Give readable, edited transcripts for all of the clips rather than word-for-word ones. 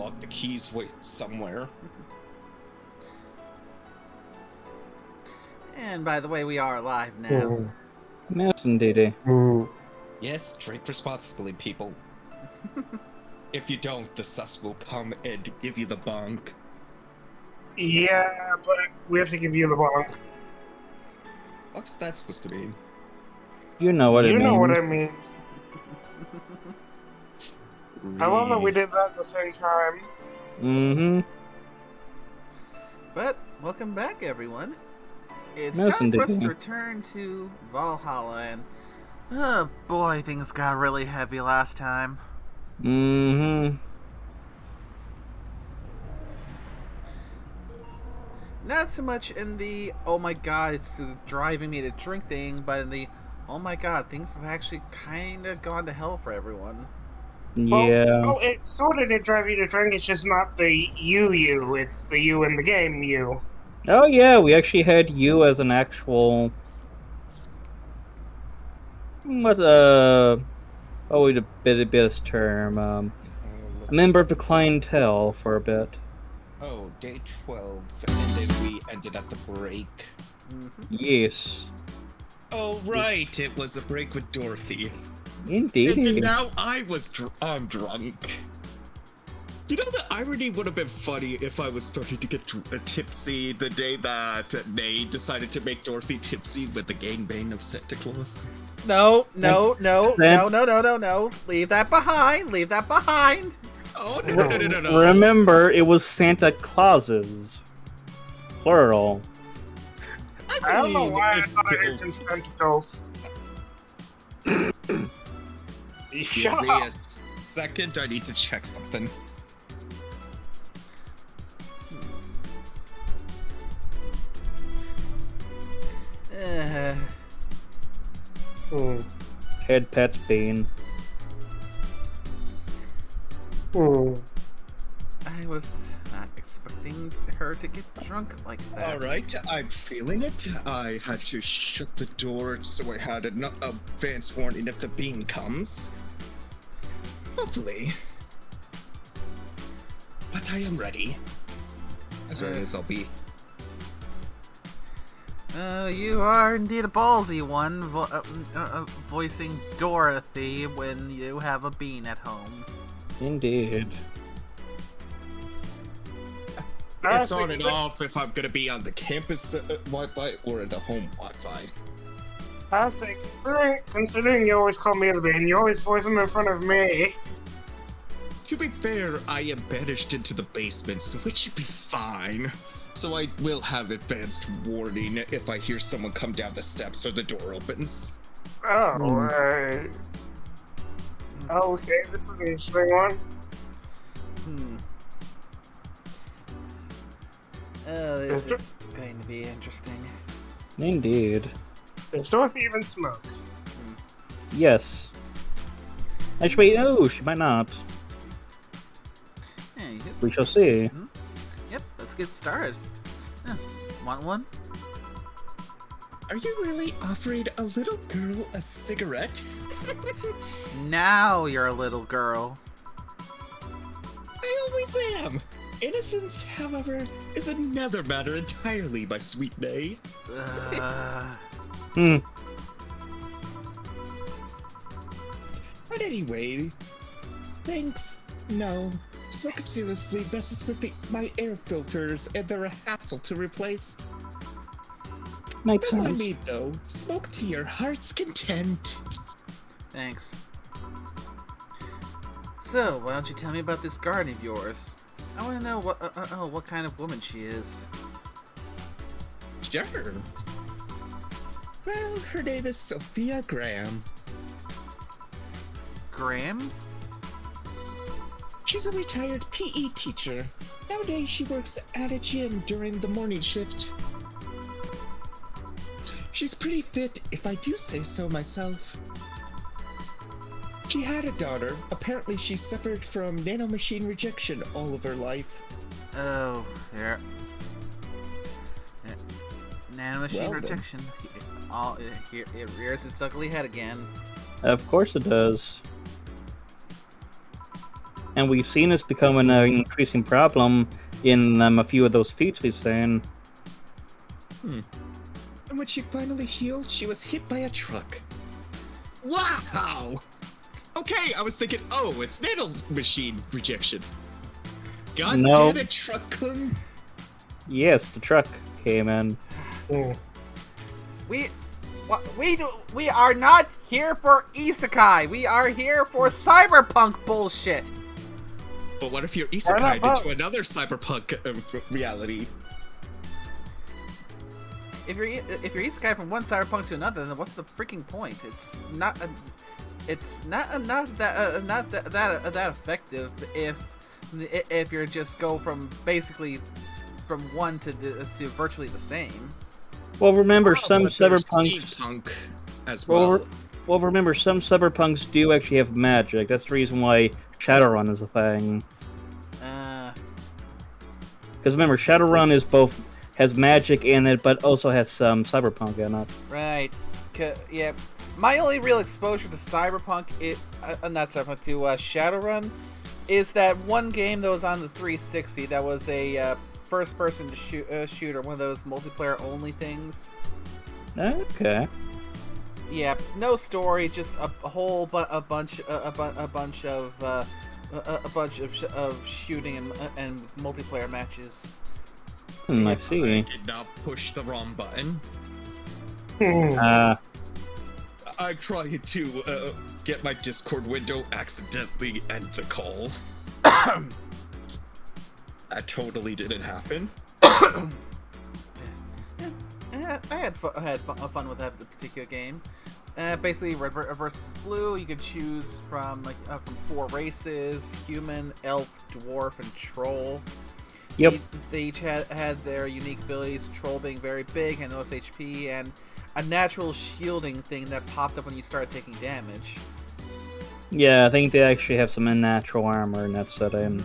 locked the keys somewhere. And by the way, we are live now. Yes, indeed. Yes, drink responsibly, people. If you don't, the sus will come and give you the bonk. Yeah, but we have to give you the bonk. What's that supposed to mean? You know what it means. You know what it means. I love that we did that at the same time. Mm-hmm. But, welcome back, everyone. It's Yes, time for us indeed. to return to Valhalla, and oh boy, things got really heavy last time. Mm-hmm. Not so much in the, oh my god, it's driving me to drink thing, but in the, oh my god, things have actually kind of gone to hell for everyone. Yeah. Oh, it sort of did drive you to drink, it's just not the you, it's the you in the game you. Oh, yeah, we actually had you as an actual... What, wait a bit term, a member of the clientele for a bit. Oh, day 12, and then we ended at the break. Yes. Oh, right, it was a break with Dorothy. Indeed. And now I'm drunk. You know, the irony would have been funny if I was starting to get tipsy the day that May decided to make Dorothy tipsy with the gangbang of Santa Claus. No. Leave that behind. Leave that behind. Oh, no. Remember, it was Santa Clauses. Plural. I don't know why I it's thought I still- heard tentacles. Shut Give me up! a second, I need to check something. Head pet's Bean. I was not expecting her to get drunk like that. Alright, I'm feeling it. I had to shut the door so I had an advance warning if the bean comes. Hopefully. But I am ready. As ready as I'll be. You are indeed a ballsy one, voicing Dorothy when you have a bean at home. Indeed. It's on and off if I'm gonna be on the campus Wi-Fi or the home Wi-Fi. I say, considering you always call me the bean, you always voice them in front of me. To be fair, I am banished into the basement, so it should be fine. So I will have advanced warning if I hear someone come down the steps or the door opens. Oh, right. Okay, this is an interesting one. Oh, this is going to be interesting. Indeed. Does Dorothy even smoke? Yes. Actually, no, she might not. Hey, We shall see. yep, let's get started. Want one? Are you really offering a little girl a cigarette? Now you're a little girl. I always am. Innocence, however, is another matter entirely, my sweet May. But anyway, thanks. No. Smoke seriously messes with my air filters, and they're a hassle to replace. Makes Don't mind sense. me, though. Smoke to your heart's content. Thanks. So, why don't you tell me about this garden of yours? I want to know what kind of woman she is. Sure. Well, her name is Sophia Graham. Graham? She's a retired PE teacher. Nowadays, she works at a gym during the morning shift. She's pretty fit, if I do say so myself. She had a daughter. Apparently, she suffered from nanomachine rejection all of her life. Oh, there. Nanomachine Well, then. rejection. Here it rears its ugly head again. Of course it does. And we've seen this becoming an increasing problem in a few of those feats we've seen. And when she finally healed, she was hit by a truck. Wow! Okay, I was thinking, oh, it's nano machine rejection. God No. damn it, truck-kun. Yes, the truck came in. We are not here for isekai. We are here for cyberpunk bullshit. But what if you're isekai into another cyberpunk reality? If you're isekai from one cyberpunk to another, then what's the freaking point? It's not that effective if you're just go from basically from one to virtually the same. Well, remember some But there's cyberpunks. steampunk as well. Well, remember some cyberpunks do actually have magic. That's the reason why Shadowrun is a thing. Because remember, Shadowrun is has magic in it, but also has some cyberpunk in it. Right. Yeah. My only real exposure to cyberpunk, not cyberpunk, to Shadowrun, is that one game that was on the 360 that was a first-person shooter, one of those multiplayer-only things. Okay. Yeah, no story, just a bunch of shooting and multiplayer matches. I see. I did not push the wrong button. I tried to get my Discord window, accidentally end the call. That totally didn't happen. I had fun with that particular game. Basically, red versus blue. You could choose from from 4 races: human, elf, dwarf, and troll. Yep. They each had their unique abilities. Troll being very big and less HP, and a natural shielding thing that popped up when you started taking damage. Yeah, I think they actually have some unnatural armor in that setting.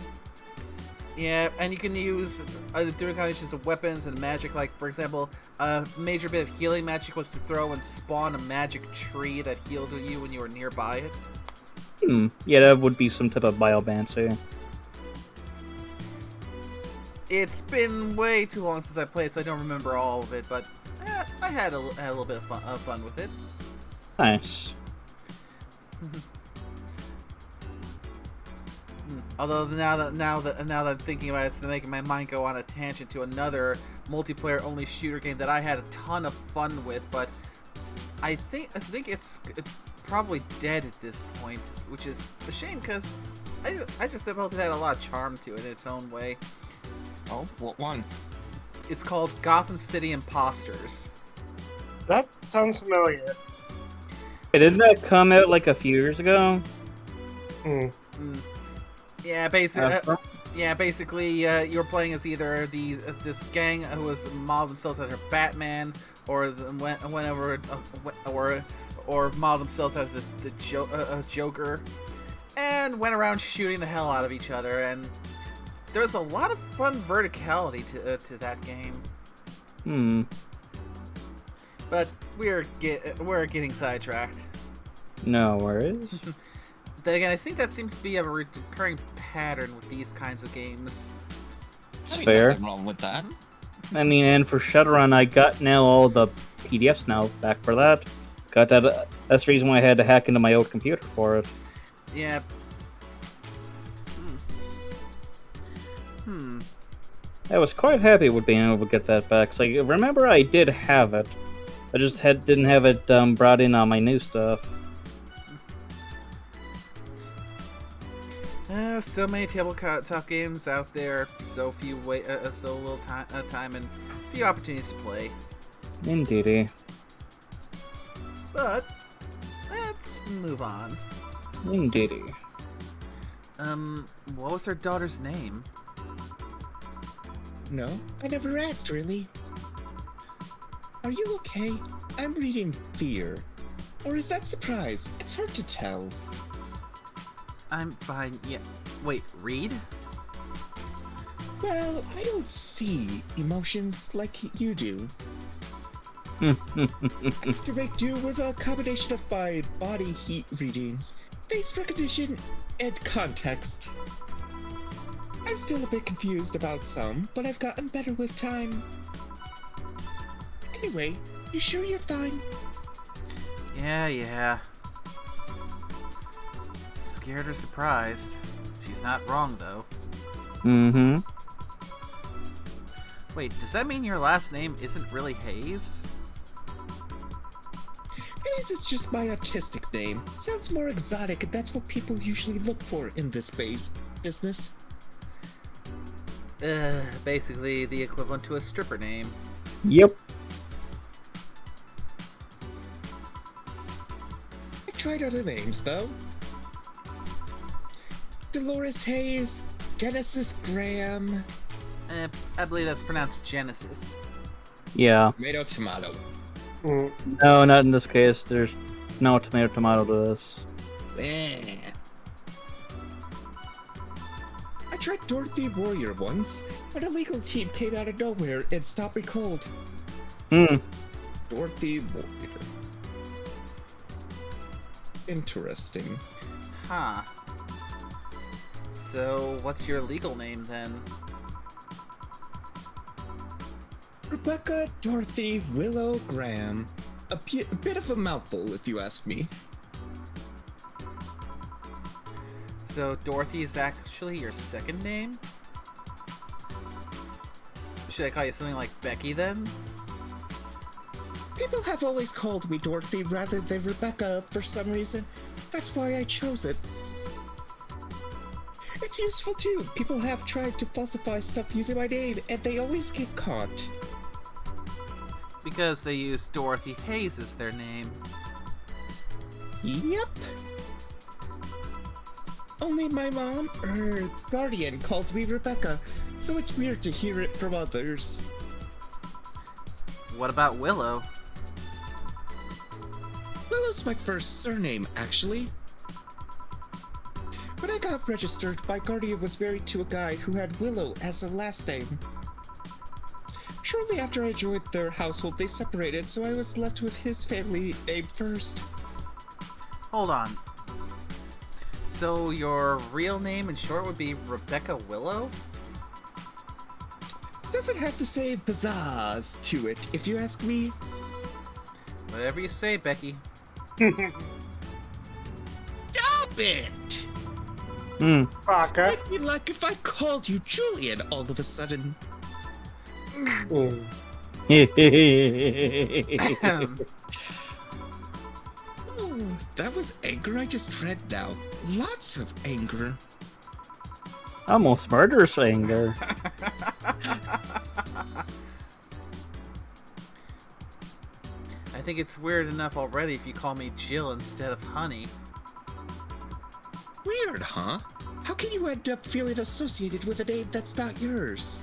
Yeah, and you can use different combinations of weapons and magic. Like, for example, a major bit of healing magic was to throw and spawn a magic tree that healed you when you were nearby it. Yeah, that would be some type of biomancy. It's been way too long since I played, so I don't remember all of it, but I had a little bit of fun with it. Nice. Although now that I'm thinking about it, it's making my mind go on a tangent to another multiplayer-only shooter game that I had a ton of fun with, but I think it's probably dead at this point, which is a shame because I just felt it had a lot of charm to it in its own way. Oh, what one? It's called Gotham City Imposters. That sounds familiar. Hey, didn't that come out like a few years ago? Yeah, basically, you're playing as either this gang who was modeled themselves after Batman, or or modeled themselves after the Joker, and went around shooting the hell out of each other. And there's a lot of fun verticality to that game. But we're getting sidetracked. No worries. Then again, I think that seems to be a recurring pattern with these kinds of games. It's fair. Nothing wrong with that. I mean, and for Shadowrun, I got now all the PDFs now back for that. Got that. That's the reason why I had to hack into my old computer for it. Yeah. I was quite happy with being able to get that back. So remember, I did have it. I just didn't have it brought in on my new stuff. So many tabletop games out there, so little time and few opportunities to play. Indeedy. But let's move on. Indeedy. What was her daughter's name? No, I never asked, really. Are you okay? I'm reading Fear. Or is that Surprise? It's hard to tell. I'm fine, yeah. Wait, read? Well, I don't see emotions like you do. I have to make do with a combination of my body heat readings, face recognition, and context. I'm still a bit confused about some, but I've gotten better with time. Anyway, you sure you're fine? Yeah. Scared or surprised. She's not wrong, though. Mm-hmm. Wait, does that mean your last name isn't really Hayes? Hayes is just my artistic name. Sounds more exotic, and that's what people usually look for in this business. Basically the equivalent to a stripper name. Yep. I tried other names, though. Dolores Hayes, Genesis Graham. I believe that's pronounced Genesis. Yeah. Tomato. No, not in this case. There's no tomato to this. I tried Dorothy Warrior once, but a legal team came out of nowhere and stopped me cold. Dorothy Warrior. Interesting. Huh. So, what's your legal name then? Rebecca Dorothy Willow Graham. A bit of a mouthful, if you ask me. So, Dorothy is actually your second name? Should I call you something like Becky then? People have always called me Dorothy rather than Rebecca for some reason. That's why I chose it. It's useful too. People have tried to falsify stuff using my name, and they always get caught. Because they use Dorothy Hayes as their name. Yep. Only my mom, or guardian, calls me Rebecca, so it's weird to hear it from others. What about Willow? Willow's my first surname, actually. When I got registered, my guardian was married to a guy who had Willow as a last name. Shortly after I joined their household, they separated, so I was left with his family name first. Hold on. So your real name in short would be Rebecca Willow? Doesn't have the same pizzazz to it, if you ask me. Whatever you say, Becky. Stop it! Parker. I'd be like if I called you Julian all of a sudden. Oh, that was anger I just read now. Lots of anger. Almost murderous anger. I think it's weird enough already if you call me Jill instead of Honey. Weird, huh? How can you end up feeling associated with a name that's not yours?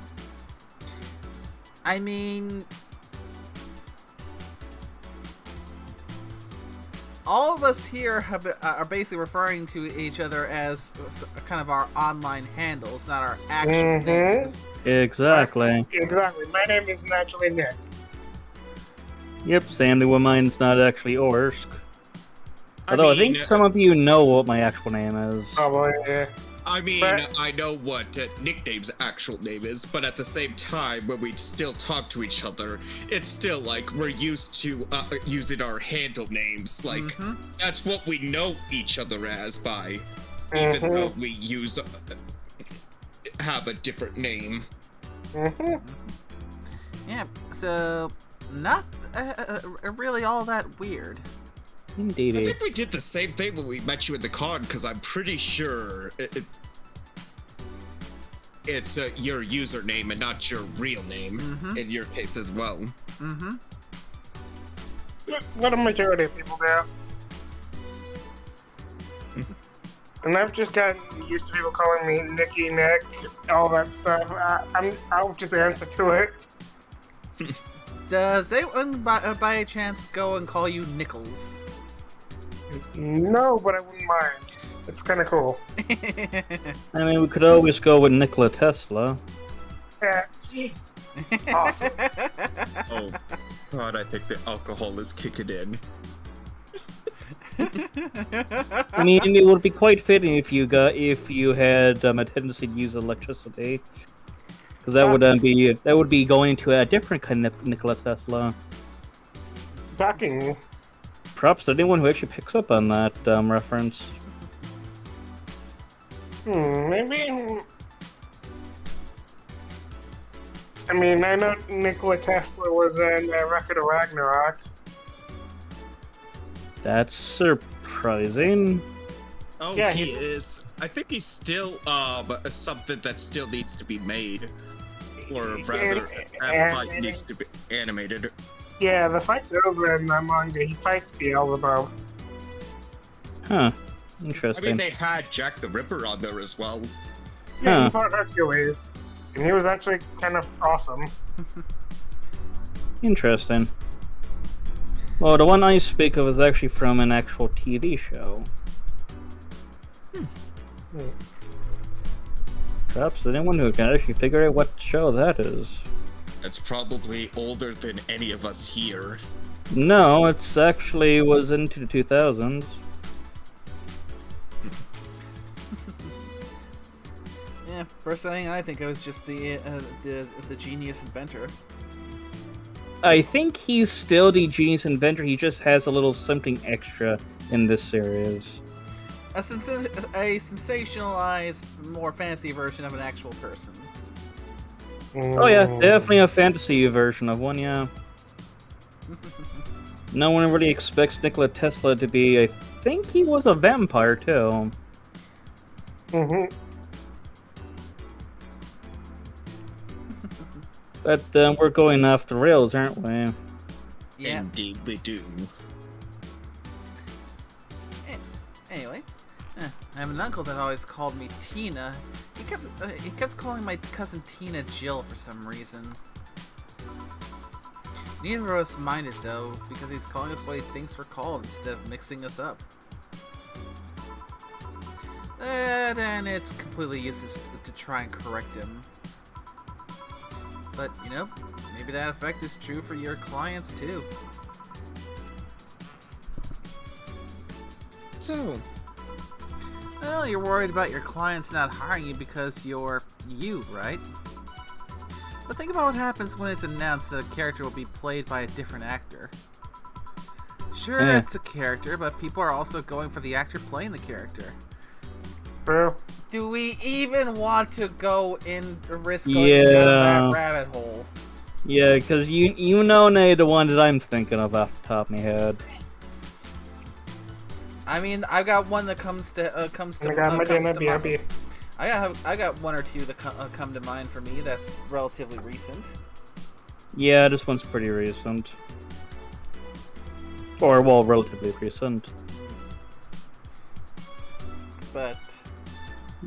I mean... all of us here are basically referring to each other as kind of our online handles, not our actual names. Exactly. Exactly. My name is naturally Nick. Yep, same to what mine's not actually Orsk. Although I think some of you know what my actual name is. Probably, yeah. I mean, But- I know what Nickname's actual name is, but at the same time, when we still talk to each other, it's still like we're used to using our handle names. Like, that's what we know each other as by, even though we use have a different name. Yeah, so not really all that weird. I Indeed. think we did the same thing when we met you in the con, because I'm pretty sure it's your username and not your real name in your case as well. So what a majority of people do. And I've just gotten used to people calling me Nicky, Nick, all that stuff. I'll just answer to it. Does anyone by a chance go and call you Nichols? No, but I wouldn't mind. It's kind of cool. I mean, we could always go with Nikola Tesla. Yeah. Awesome. Oh, God, I think the alcohol is kicking in. I mean, it would be quite fitting if you had a tendency to use electricity, because that would be going to a different kind of Nikola Tesla. Shocking. Props to anyone who actually picks up on that reference. Maybe. I mean, I know Nikola Tesla was in Record of Ragnarok. That's surprising. Oh, Yeah, he he's- is. I think he's still something that still needs to be made, or rather, that fight needs to be animated. Yeah, the fight's over in the manga. He fights Beelzebub. Huh. I Interesting. mean, they had Jack the Ripper on there as well. Yeah, Huh. he fought Hercules. And he was actually kind of awesome. Interesting. Well, the one I speak of is actually from an actual TV show. Perhaps anyone who can actually figure out what show that is. That's probably older than any of us here. No, it's actually was into the 2000s. Yeah, first thing I think of is just the genius inventor. I think he's still the genius inventor. He just has a little something extra in this series. A sensationalized, more fantasy version of an actual person. Oh yeah, definitely a fantasy version of one. Yeah. No one really expects Nikola Tesla to be. I think he was a vampire too. Mm-hmm. But we're going off the rails, aren't we? Yeah. Indeed, we do. Anyway, I have an uncle that always called me Tina. He kept calling my cousin Tina Jill for some reason. Neither of us minded though, because he's calling us what he thinks we're called instead of mixing us up. Then it's completely useless to try and correct him. But, you know, maybe that effect is true for your clients too. So, Well, you're worried about your clients not hiring you because you're you, right? But think about what happens when it's announced that a character will be played by a different actor. Sure, it's a character, but people are also going for the actor playing the character. True. Do we even want to go in risk going Yeah. down that rabbit hole? Yeah, because you know, Nate, the one that I'm thinking of off the top of my head. I mean, I've got one that comes to mind. I got one or two that come to mind for me. That's relatively recent. Yeah, this one's pretty recent. Or, well, relatively recent. But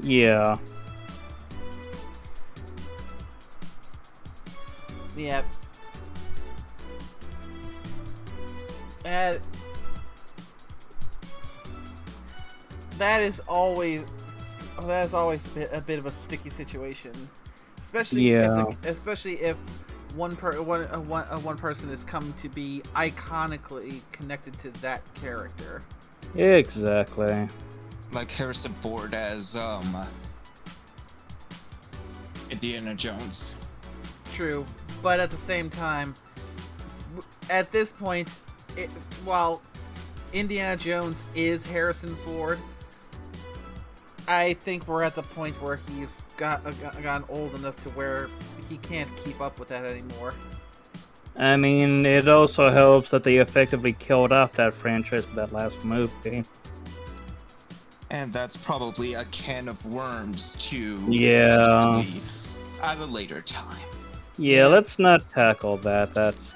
Yeah. yeah, that is always a bit of a sticky situation, especially if one person is come to be iconically connected to that character. Exactly. like Harrison Ford as Indiana Jones. True, but at the same time, at this point, while Indiana Jones is Harrison Ford, I think we're at the point where he's gotten old enough to where he can't keep up with that anymore. I mean, it also helps that they effectively killed off that franchise with that last movie. And that's probably a can of worms to Yeah. at a later time. Yeah, let's not tackle that. That's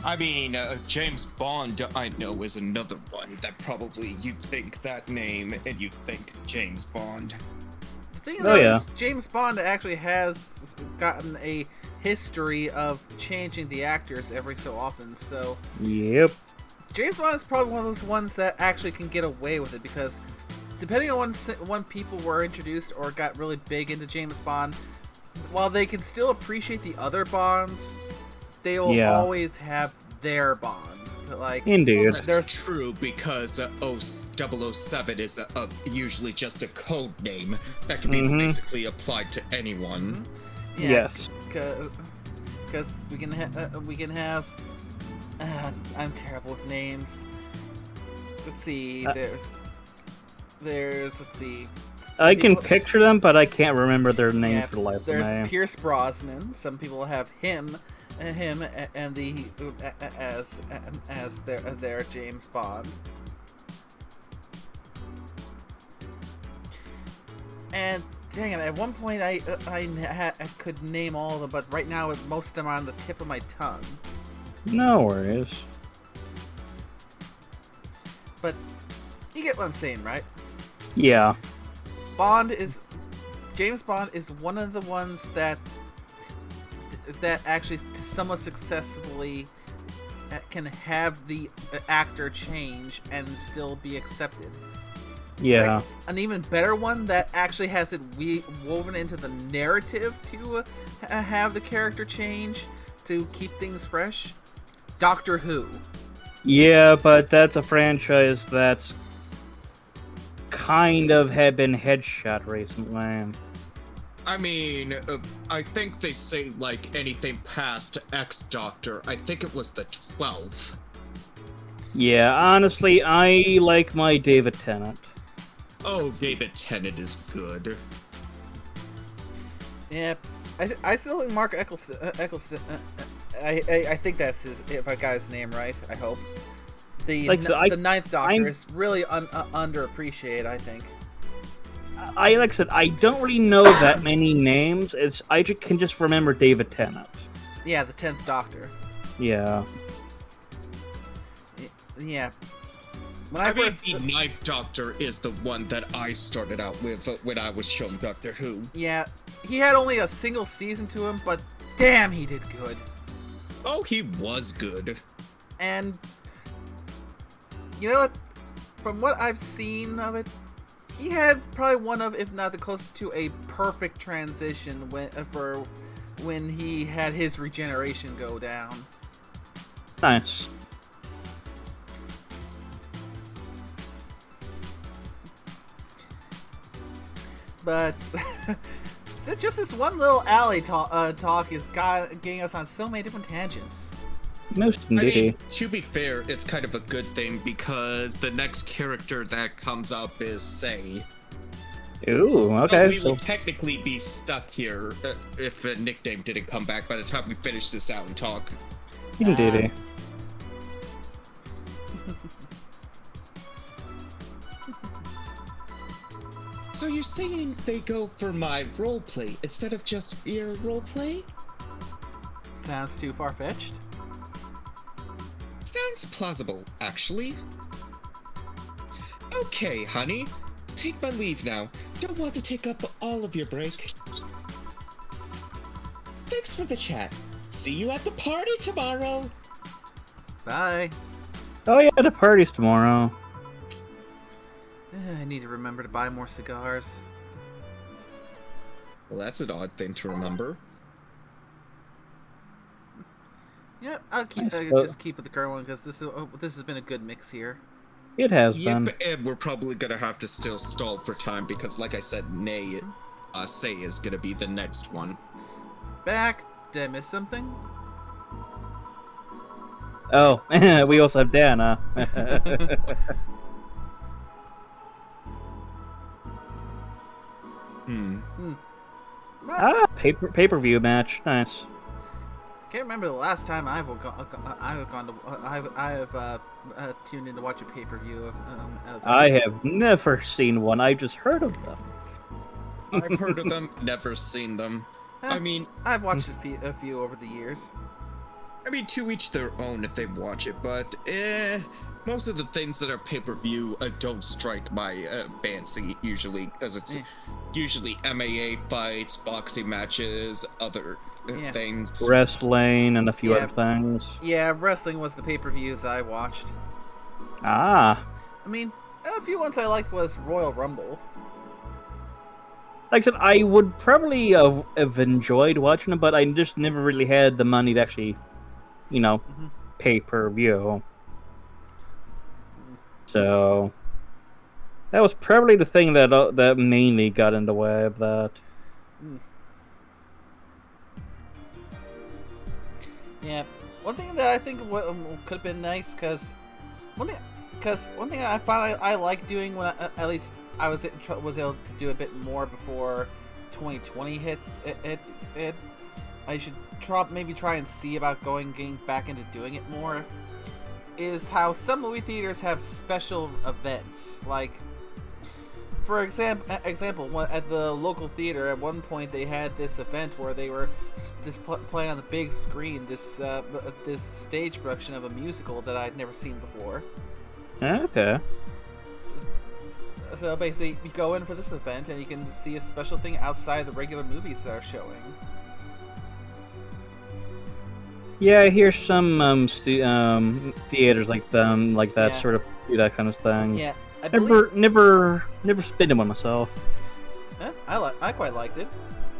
I mean, James Bond, I know, is another one that probably you think that name and you think James Bond. The thing Oh, yeah. is, James Bond actually has gotten a history of changing the actors every so often, so Yep. James Bond is probably one of those ones that actually can get away with it, because depending on when people were introduced or got really big into James Bond, while they can still appreciate the other Bonds, they will Yeah. always have their Bond. Like, Indeed. That's there's true because 007 is usually just a code name that can be basically applied to anyone. yeah, Yes. because we can have. I'm terrible with names. Let's see. Let's see. I can picture them, but I can't remember their names Yeah, for the life of there's me. Pierce Brosnan. Some people have him and the as their James Bond. And dang it, at one point I could name all of them, but right now most of them are on the tip of my tongue. No worries. But you get what I'm saying, right? Yeah. James Bond is one of the ones that actually somewhat successfully can have the actor change and still be accepted. Yeah. Like, an even better one that actually has it woven into the narrative to have the character change to keep things fresh. Doctor Who. Yeah, but that's a franchise that's kind of had been headshot recently. I mean, I think they say like anything past X Doctor. I think it was the 12th. Yeah, honestly, I like my David Tennant. Oh, David Tennant is good. Yeah, I still think Mark Eccleston. I think that's if I got his name right. I hope. The Ninth Doctor is really underappreciated, I think. Like I said, I don't really know that many names. I can just remember David Tennant. Yeah, the 10th Doctor. Yeah. Yeah. The Ninth Doctor is the one that I started out with when I was shown Doctor Who. Yeah, he had only a single season to him, but damn, he did good. Oh, he was good. And you know what? From what I've seen of it, he had probably one of, if not the closest to, a perfect transition when he had his regeneration go down. Nice. But just this one little alley talk is getting us on so many different tangents. Most I indeed. mean, to be fair, it's kind of a good thing because the next character that comes up is Say. Ooh, okay. We would technically be stuck here if a nickname didn't come back by the time we finish this out and talk. Indeed. So you're saying they go for my roleplay instead of just your roleplay? Sounds too far-fetched. Sounds plausible, actually. Okay, honey. Take my leave now. Don't want to take up all of your break. Thanks for the chat. See you at the party tomorrow. Bye. Oh yeah, the party's tomorrow. I need to remember to buy more cigars. Well, that's an odd thing to remember. Yeah, I'll keep Nice. just keep with the current one because this has been a good mix here. It has been. Yep, and we're probably gonna have to still stall for time because, like I said, Say is gonna be the next one. Back. Did I miss something? Oh, we also have Dana. Pay-per-view match. Nice. Can't remember the last time I've tuned in to watch a pay-per-view of I have never seen one. I've just heard of them. I've heard of them, never seen them. I mean, I've watched a few over the years. To each their own if they watch it, but most of the things that are pay-per-view don't strike my fancy usually, because it's usually MAA fights, boxing matches, other things. Wrestling and a few other things. Yeah, wrestling was the pay-per-views I watched. Ah. I mean, a few ones I liked was Royal Rumble. Like I said, I would probably have enjoyed watching it, but I just never really had the money to actually, pay-per-view. So that was probably the thing that mainly got in the way of that. Yeah, one thing that I think could have been nice, one thing I found I like doing when at least I was able to do a bit more before 2020 hit. I should maybe try and see about getting back into doing it more. Is how some movie theaters have special events, like. For example, at the local theater, at one point they had this event where they were playing on the big screen this stage production of a musical that I'd never seen before. Okay. So basically, you go in for this event and you can see a special thing outside the regular movies that are showing. Yeah, I hear some theaters like that Yeah. sort of do that kind of thing. Yeah, I Never spent one myself. I quite liked it.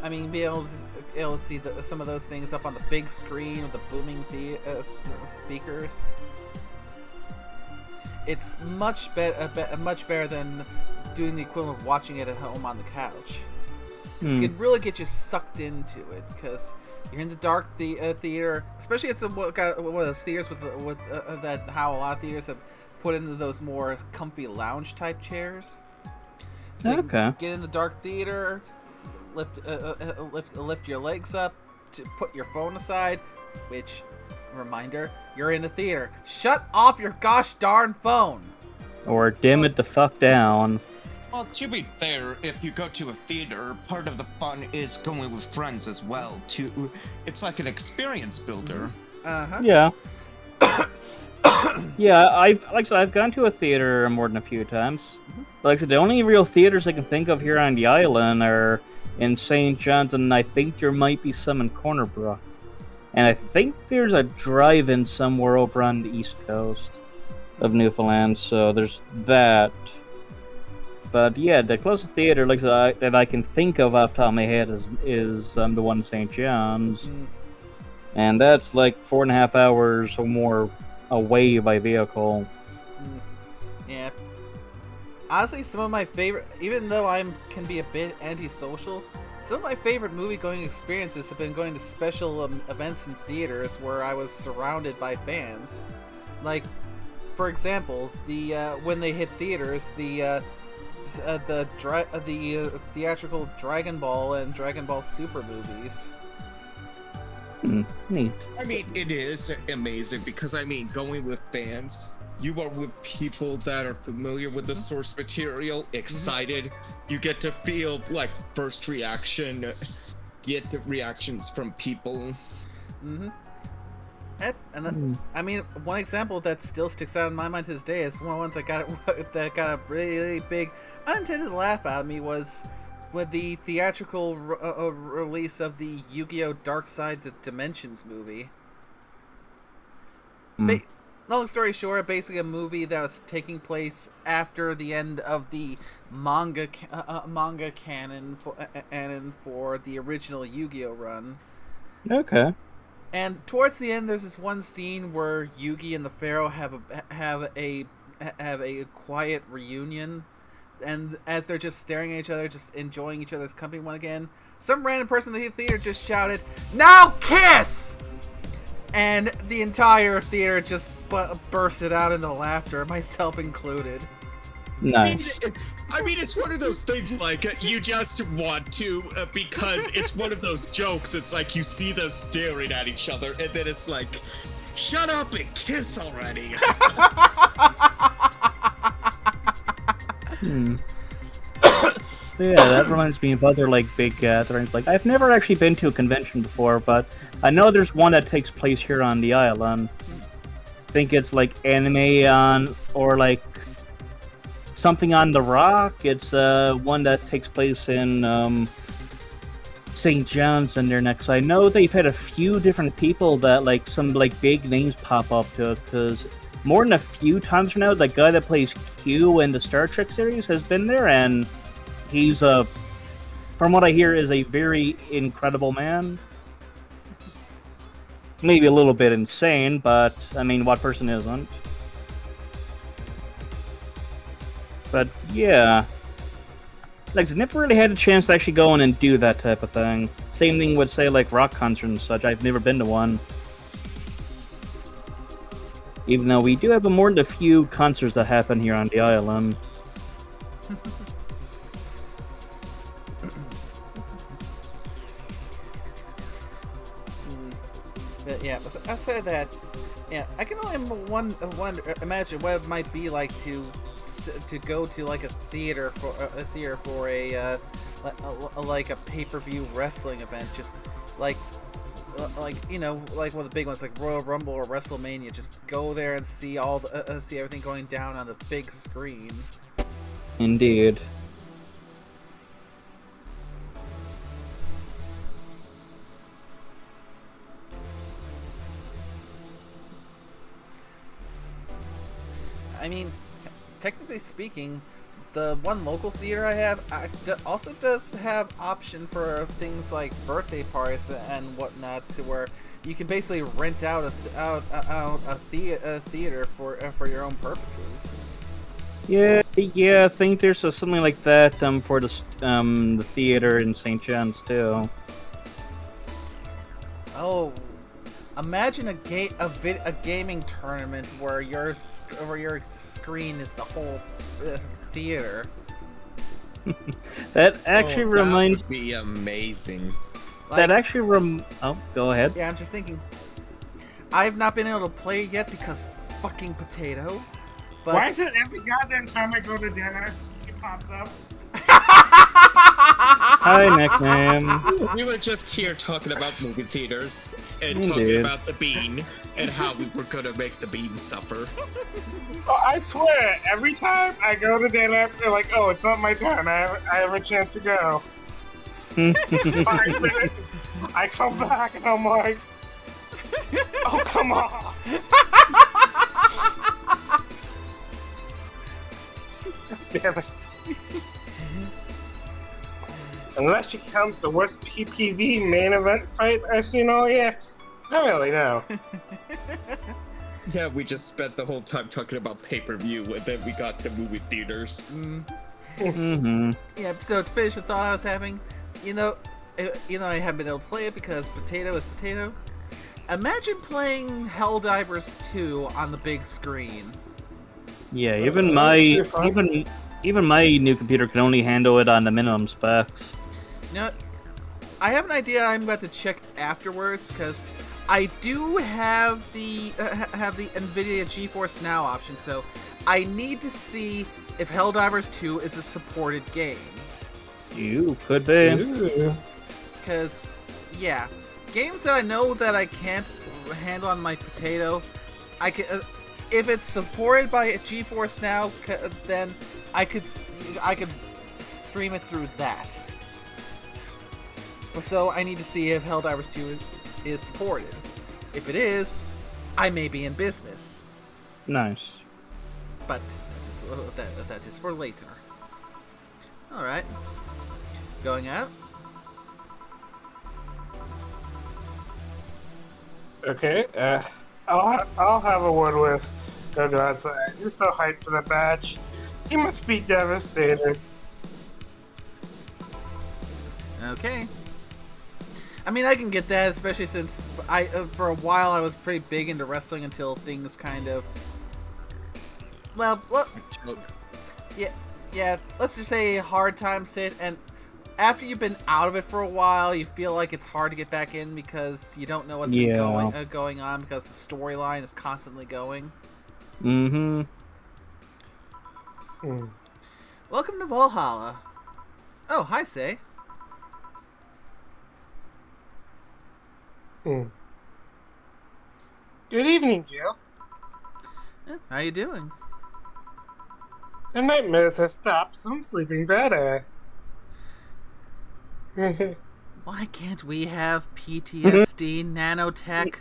I mean, be able to see some of those things up on the big screen with the booming speakers. It's much better than doing the equivalent of watching it at home on the couch. It can really get you sucked into it because you're in the dark theater, especially it's one of those theaters with that how a lot of theaters have put into those more comfy lounge type chairs. So you can get in the dark theater, lift your legs up, to put your phone aside, which, reminder, you're in the theater. Shut off your gosh darn phone! Or dim it the fuck down. Well, to be fair, if you go to a theater, part of the fun is going with friends as well. It's like an experience builder. Uh-huh. Yeah. Yeah, I've gone to a theater more than a few times. Like I said, the only real theaters I can think of here on the island are in St. John's, and I think there might be some in Corner Brook. And I think there's a drive-in somewhere over on the east coast of Newfoundland, so there's that. But yeah, the closest theater that I can think of off the top of my head is the one in St. John's. And that's like 4.5 hours or more away by vehicle. Yeah. Honestly, some of my favorite, even though I can be a bit antisocial, some of my favorite movie-going experiences have been going to special events in theaters where I was surrounded by fans. Like, for example, when they hit theaters, the theatrical Dragon Ball and Dragon Ball Super movies. Neat. I mean, it is amazing because, I mean, going with fans, you are with people that are familiar with the source material, excited. You get to feel, like, first reaction, get the reactions from people. I mean, one example that still sticks out in my mind to this day is one of the ones that got a really big unintended laugh out of me was with the theatrical release of the Yu-Gi-Oh! Dark Side Dimensions movie. Long story short, basically a movie that was taking place after the end of the manga canon for the original Yu-Gi-Oh! Run. Okay. And towards the end, there's this one scene where Yugi and the Pharaoh have a quiet reunion, and as they're just staring at each other, just enjoying each other's company once again, some random person in the theater just shouted, "Now kiss!" And the entire theater just bursted out into laughter, myself included. Nice. I mean, it's one of those things like you just want to because it's one of those jokes. It's like you see them staring at each other, and then it's like, shut up and kiss already. Yeah, that reminds me of other like big gatherings. Like I've never actually been to a convention before, but I know there's one that takes place here on the island. I think it's like anime on or like something on the Rock. It's one that takes place in St. John's and there next. I know they've had a few different people that like some like big names pop up to it because more than a few times now, the guy that plays Q in the Star Trek series has been there, and he's from what I hear, is a very incredible man. Maybe a little bit insane, but I mean, what person isn't? But yeah, like I never really had a chance to actually go in and do that type of thing. Same thing with say like rock concerts and such. I've never been to one. Even though we do have more than a few concerts that happen here on the island. But yeah, I say that. Yeah, I can only imagine what it might be like to go to like a theater for like a pay-per-view wrestling event, just like you know, like one of the big ones like Royal Rumble or WrestleMania. Just go there and see see everything going down on the big screen. Indeed. I mean, technically speaking, the one local theater I have also does have option for things like birthday parties and whatnot, to where you can basically rent out a theater for your own purposes. Yeah, I think there's something like that for the theater in St. John's too. Oh, imagine a gaming tournament where your screen is the whole theater. That actually reminds me. That would be amazing. That actually Oh, go ahead. Yeah, I'm just thinking. I've not been able to play it yet because fucking potato. But why is it every goddamn time I go to dinner, it pops up? Hi, nickname. We were just here talking about movie theaters and Indeed. talking about the bean and how we were gonna make the bean suffer. Oh, I swear, every time I go to dinner, they're like, "Oh, it's not my turn. I have a chance to go." 5 minutes. I come back and I'm like, "Oh, come on!" Damn it. Unless you count the worst PPV main event fight I've seen all year, I don't really know. Yeah, we just spent the whole time talking about pay-per-view, and then we got the movie theaters. Mm-hmm. Yeah, so to finish the thought I was having, I haven't been able to play it because potato is potato. Imagine playing Helldivers 2 on the big screen. Yeah, even my new computer can only handle it on the minimum specs. I have an idea I'm about to check afterwards, because I do have the NVIDIA GeForce Now option, so I need to see if Helldivers 2 is a supported game. You could be. Because, yeah, games that I know that I can't handle on my potato, I can. If it's supported by GeForce Now, then I could stream it through that. So I need to see if Helldivers 2 is supported. If it is, I may be in business. Nice. But that is for later. All right, going out. Okay, I'll have a word with Gogo outside. You're so hyped for the match. He must be devastated. Okay. I mean, I can get that, especially since for a while I was pretty big into wrestling until things kind of, well, yeah, let's just say hard times hit, and after you've been out of it for a while, you feel like it's hard to get back in because you don't know what's been going on, because the storyline is constantly going. Mm-hmm. Welcome to Valhalla. Oh, hi, Say. Good evening, Jill. How you doing? The nightmares have stopped, so I'm sleeping better. Why can't we have PTSD nanotech?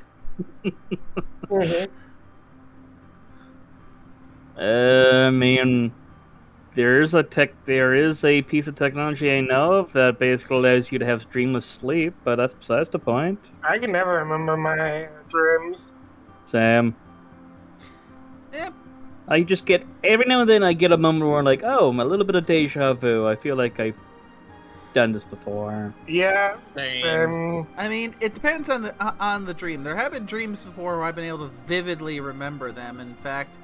I mean, there is a piece of technology I know of that basically allows you to have dreamless sleep, but that's besides the point. I can never remember my dreams. Sam. Yep. I just get every now and then I get a moment where I'm like, oh, a little bit of deja vu. I feel like I've done this before. Yeah, Same. same. I mean, it depends on the dream. There have been dreams before where I've been able to vividly remember them. In fact,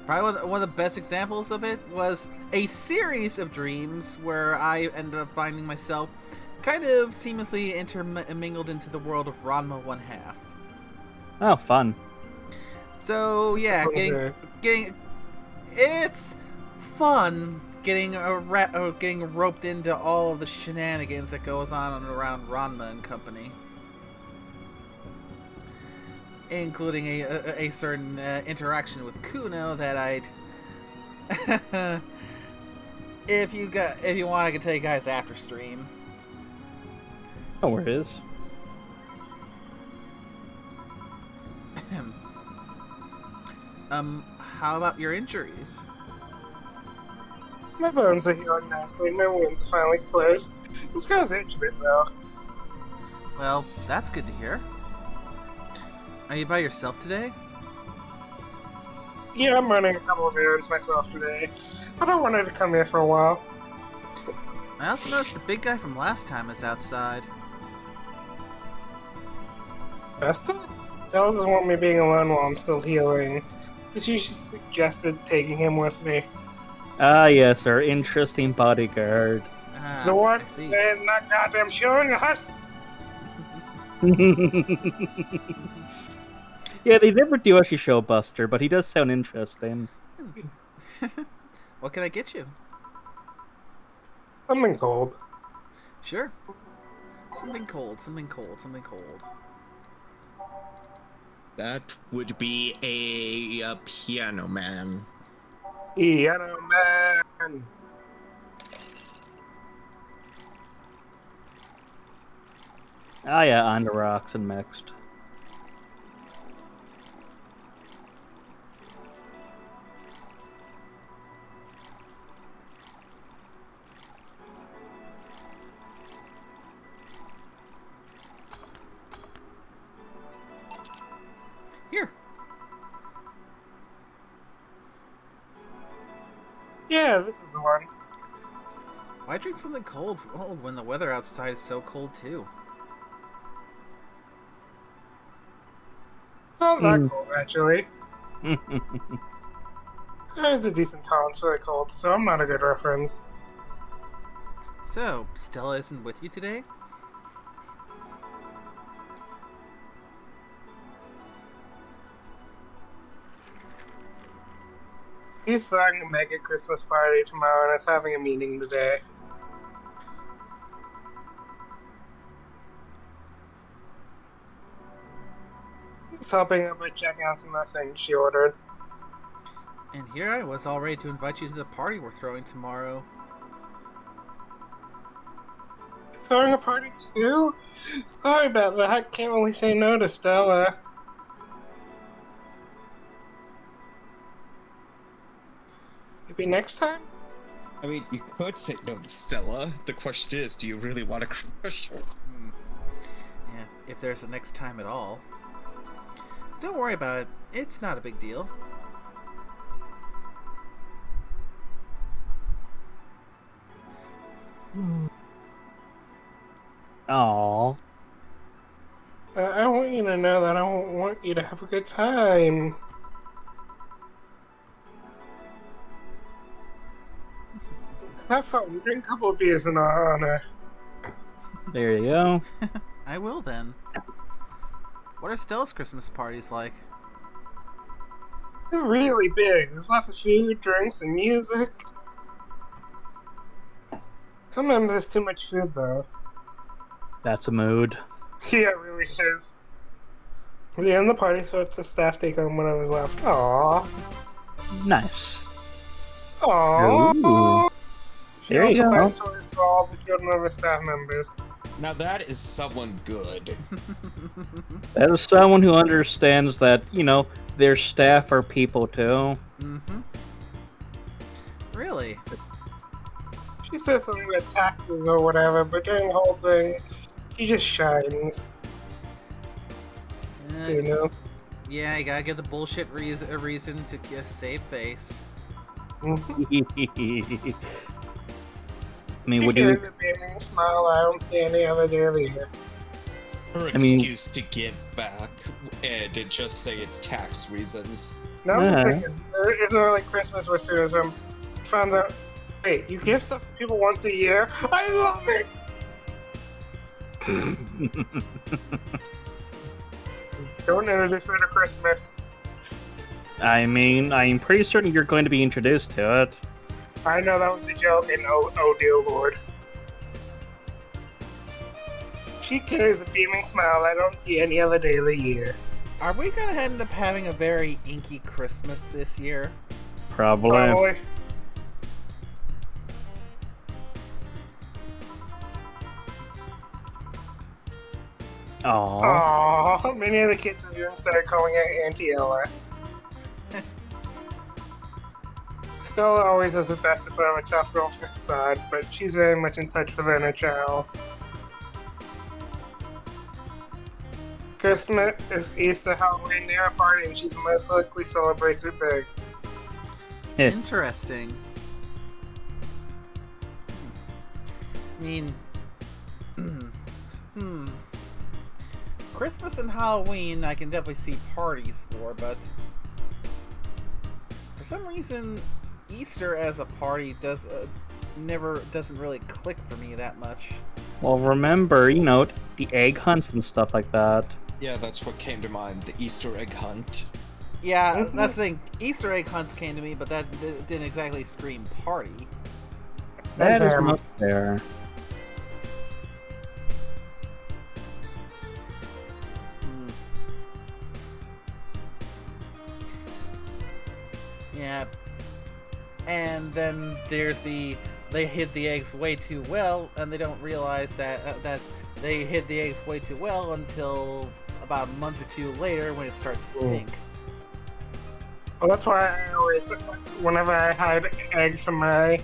probably one of the best examples of it was a series of dreams where I ended up finding myself kind of seamlessly intermingled into the world of Ranma 1/2. Oh, fun. So yeah, getting it's fun getting getting roped into all of the shenanigans that goes on and around Ranma and company, including a certain interaction with Kuno that I'd if you want, I can tell you guys after stream. No worries. How about your injuries? My bones are healing nicely. My wounds finally closed. This guy's itch a bit though. Well, that's good to hear. Are you by yourself today? Yeah, I'm running a couple of errands myself today. But I wanted to come here for a while. I also noticed the big guy from last time is outside. Besta? Cell doesn't want me being alone while I'm still healing. But she suggested taking him with me. Ah, yes, our interesting bodyguard. Ah, The one I see. they're not goddamn showing us. Yeah, they never do actually show Buster, but he does sound interesting. What can I get you? Something cold. Sure. Something cold, something cold, something cold. That would be a piano man. Piano man. Ah, yeah, on the rocks and mixed. Here. Yeah, this is the one. Why drink something cold when the weather outside is so cold too? It's not that cold, actually. I have a decent tolerance for the cold, so I'm not a good reference. So, Stella isn't with you today? He's throwing a mega Christmas party tomorrow, and it's having a meeting today. Just helping her by checking out some of the things she ordered. And here I was all ready to invite you to the party we're throwing tomorrow. Throwing a party too? Sorry about that. Can't really say no to Stella. Maybe next time? I mean, you could say no to Stella. The question is, do you really want to crush her? Yeah, if there's a next time at all. Don't worry about it. It's not a big deal. Aww. I want you to know that I want you to have a good time. Have fun. Drink a couple of beers in our honor. There you go. I will then. What are Stella's Christmas parties like? They're really big. There's lots of food, drinks, and music. Sometimes there's too much food, though. That's a mood. Yeah, it really is. At the end of the party, so the staff take home when I was left. Aww. Nice. Aww. Ooh. She There you also go. buys toys for all the children of her staff members. Now that is someone good. That is someone who understands that, you know, their staff are people too. Mm-hmm. Really? She says something about taxes or whatever, but during the whole thing, she just shines. Uh, So, you know? Yeah, you gotta give the bullshit a reason to save face. I mean, would Here's you? a beaming smile I don't see any other day of the year. Her I mean- excuse to give back and to just say it's tax reasons. Now Yeah. I'm thinking, isn't there like Christmas where Susan found out, hey, you give stuff to people once a year? I love it! Don't introduce her to Christmas. I mean, I'm pretty certain you're going to be introduced to it. I know that was a joke, and oh dear lord. She carries a beaming smile I don't see any other day of the year. Are we gonna end up having a very inky Christmas this year? Probably. Probably. Aww. Aww, many of the kids have even started calling her Auntie Ella. Stella always has the best to put on a tough girl facade, but she's very much in touch with her inner child. Christmas is Easter, Halloween, they're a party, and she most likely celebrates it big. Yeah. Interesting. I mean, Christmas and Halloween, I can definitely see parties for, but for some reason, Easter as a party doesn't really click for me that much. Well, remember, the egg hunts and stuff like that. Yeah, that's what came to mind. The Easter egg hunt. Yeah, that's the thing. Easter egg hunts came to me, but that didn't exactly scream party. That is not there. Yeah. And then there's they hid the eggs way too well, and they don't realize that they hid the eggs way too well until about a month or two later when it starts to stink. Well, that's why I always, whenever I hide eggs from my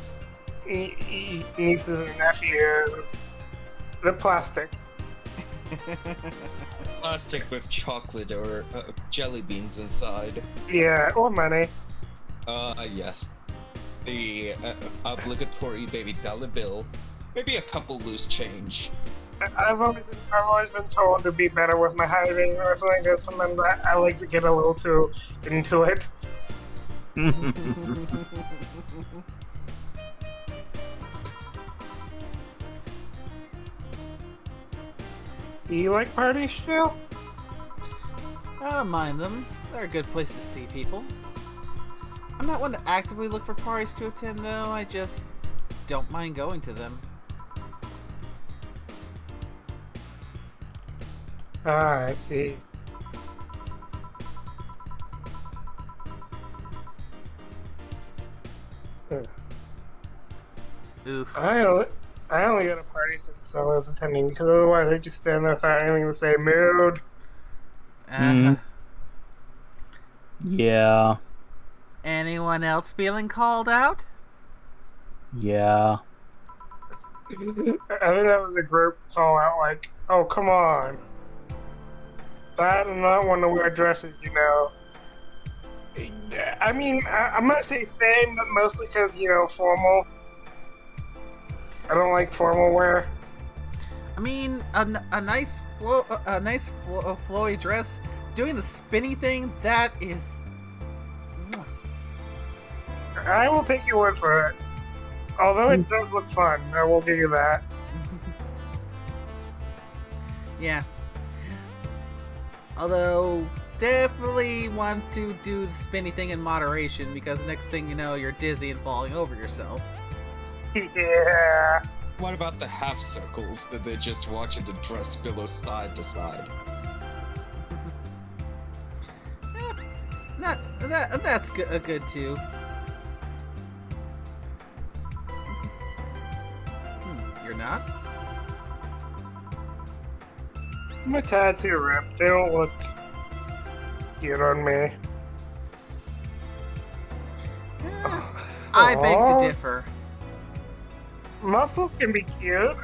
nieces and nephews, the plastic. Plastic with chocolate or jelly beans inside. Yeah, or money. Yes. The obligatory baby dollar bill. Maybe a couple loose change. I've always been told to be better with my hiding or something, because sometimes I like to get a little too into it. Do you like parties, Jill? I don't mind them. They're a good place to see people. I'm not one to actively look for parties to attend, though. I just don't mind going to them. Ah, I see. Oof. I only go to parties since Stella's attending, because otherwise I just stand there without anything to say. Mood. Mm. Yeah. Anyone else feeling called out? Yeah. I think that was a group call out, like, oh, come on. I do not want to wear dresses, I mean, I'm gonna say same, but mostly because, formal. I don't like formal wear. I mean, a nice flowy dress, doing the spinny thing, that is... I will take your word for it. Although it does look fun, I will give you that. Yeah. Although, definitely want to do the spinny thing in moderation, because next thing you know, you're dizzy and falling over yourself. Yeah. What about the half circles that they just watching the dress billow side to side? That's good too. You're not? I'm a tad too ripped. They don't look cute on me. I beg Aw. to differ. Muscles can be cute.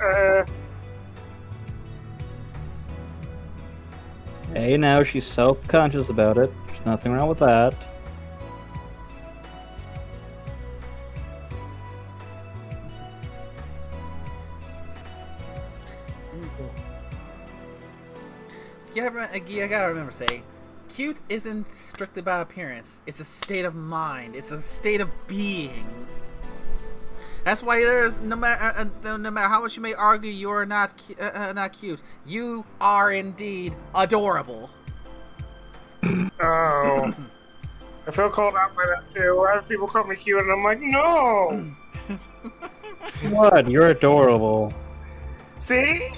Hey, now she's self-conscious about it. There's nothing wrong with that. You gotta remember, say, cute isn't strictly about appearance. It's a state of mind. It's a state of being. That's why there's no matter how much you may argue you are not cute, you are indeed adorable. Oh. I feel called out by that too. A lot of people call me cute, and I'm like, no! What? You're adorable. See?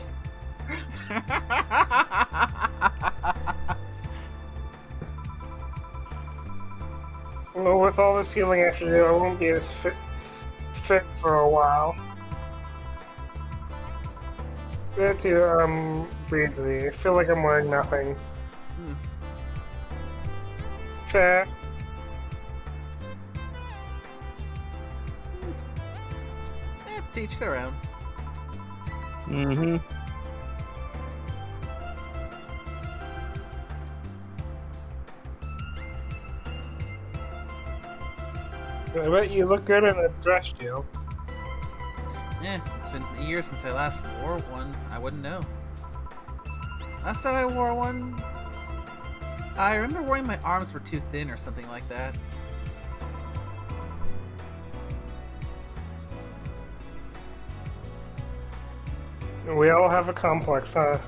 Well, with all this healing I have to do, I won't be as fit for a while. Good to, breezy. I feel like I'm wearing nothing. Fair. Teach their own. Mm-hmm. I bet you look good in a dress, Jill. Yeah, it's been years since I last wore one. I wouldn't know. Last time I wore one, I remember wearing my arms were too thin or something like that. We all have a complex, huh?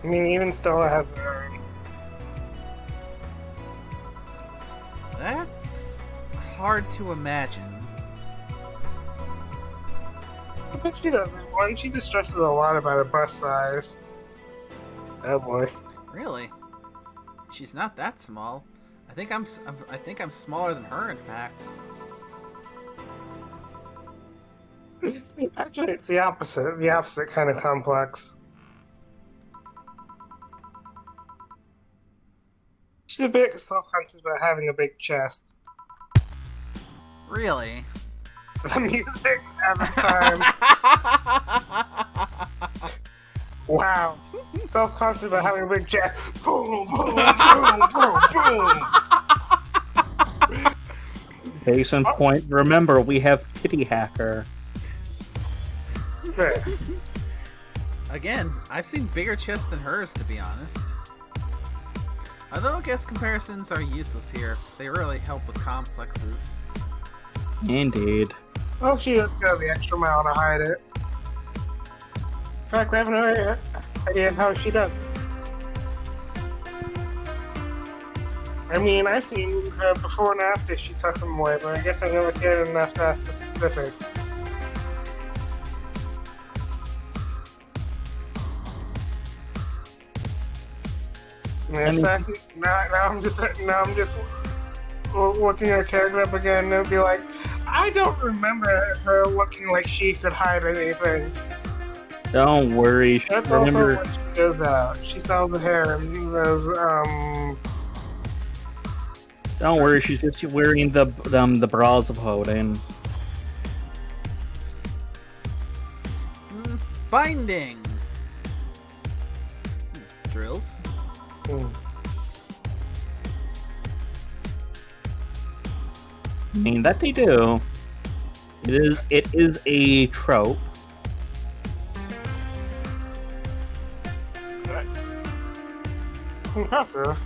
I mean, even Stella has her own. That's hard to imagine. I bet she doesn't. One, she just stresses a lot about her bust size. Oh boy. Really? She's not that small. I think I'm smaller than her, in fact. Actually, it's the opposite. The opposite kind of complex. She's a bit self-conscious about having a big chest. Really? The music at the time. Wow. Self-conscious about having a big chest. Boom, boom, boom, boom, boom. Case in point, remember, we have Kitty Hacker. There. Again, I've seen bigger chests than hers, to be honest. Although I guess comparisons are useless here. They really help with complexes. Indeed. Well, she does go the extra mile to hide it. In fact, we have no idea how she does it. I mean, I've seen her before and after she tucks them away, but I guess I never cared enough to ask the specifics. Yeah, now I'm just looking at her character up again, and it'll be like, I don't remember her looking like she could hide anything. Don't worry. That's remember... also when she goes out. She sells her hair and those Don't worry, she's just wearing the bras of Hoden. Binding. Drills. I mean, that they do. It is a trope. Impressive.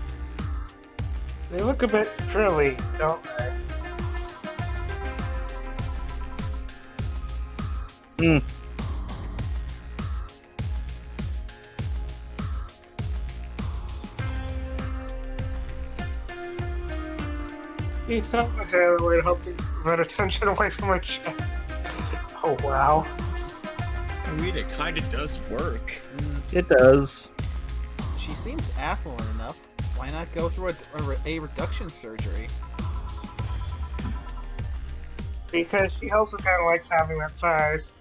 They look a bit drilly, don't they? He sounds like a way to help to divert attention away from her chest. Oh wow. I mean, it kind of does work. It does. She seems affluent enough. Why not go through a reduction surgery? Because she also kind of likes having that size.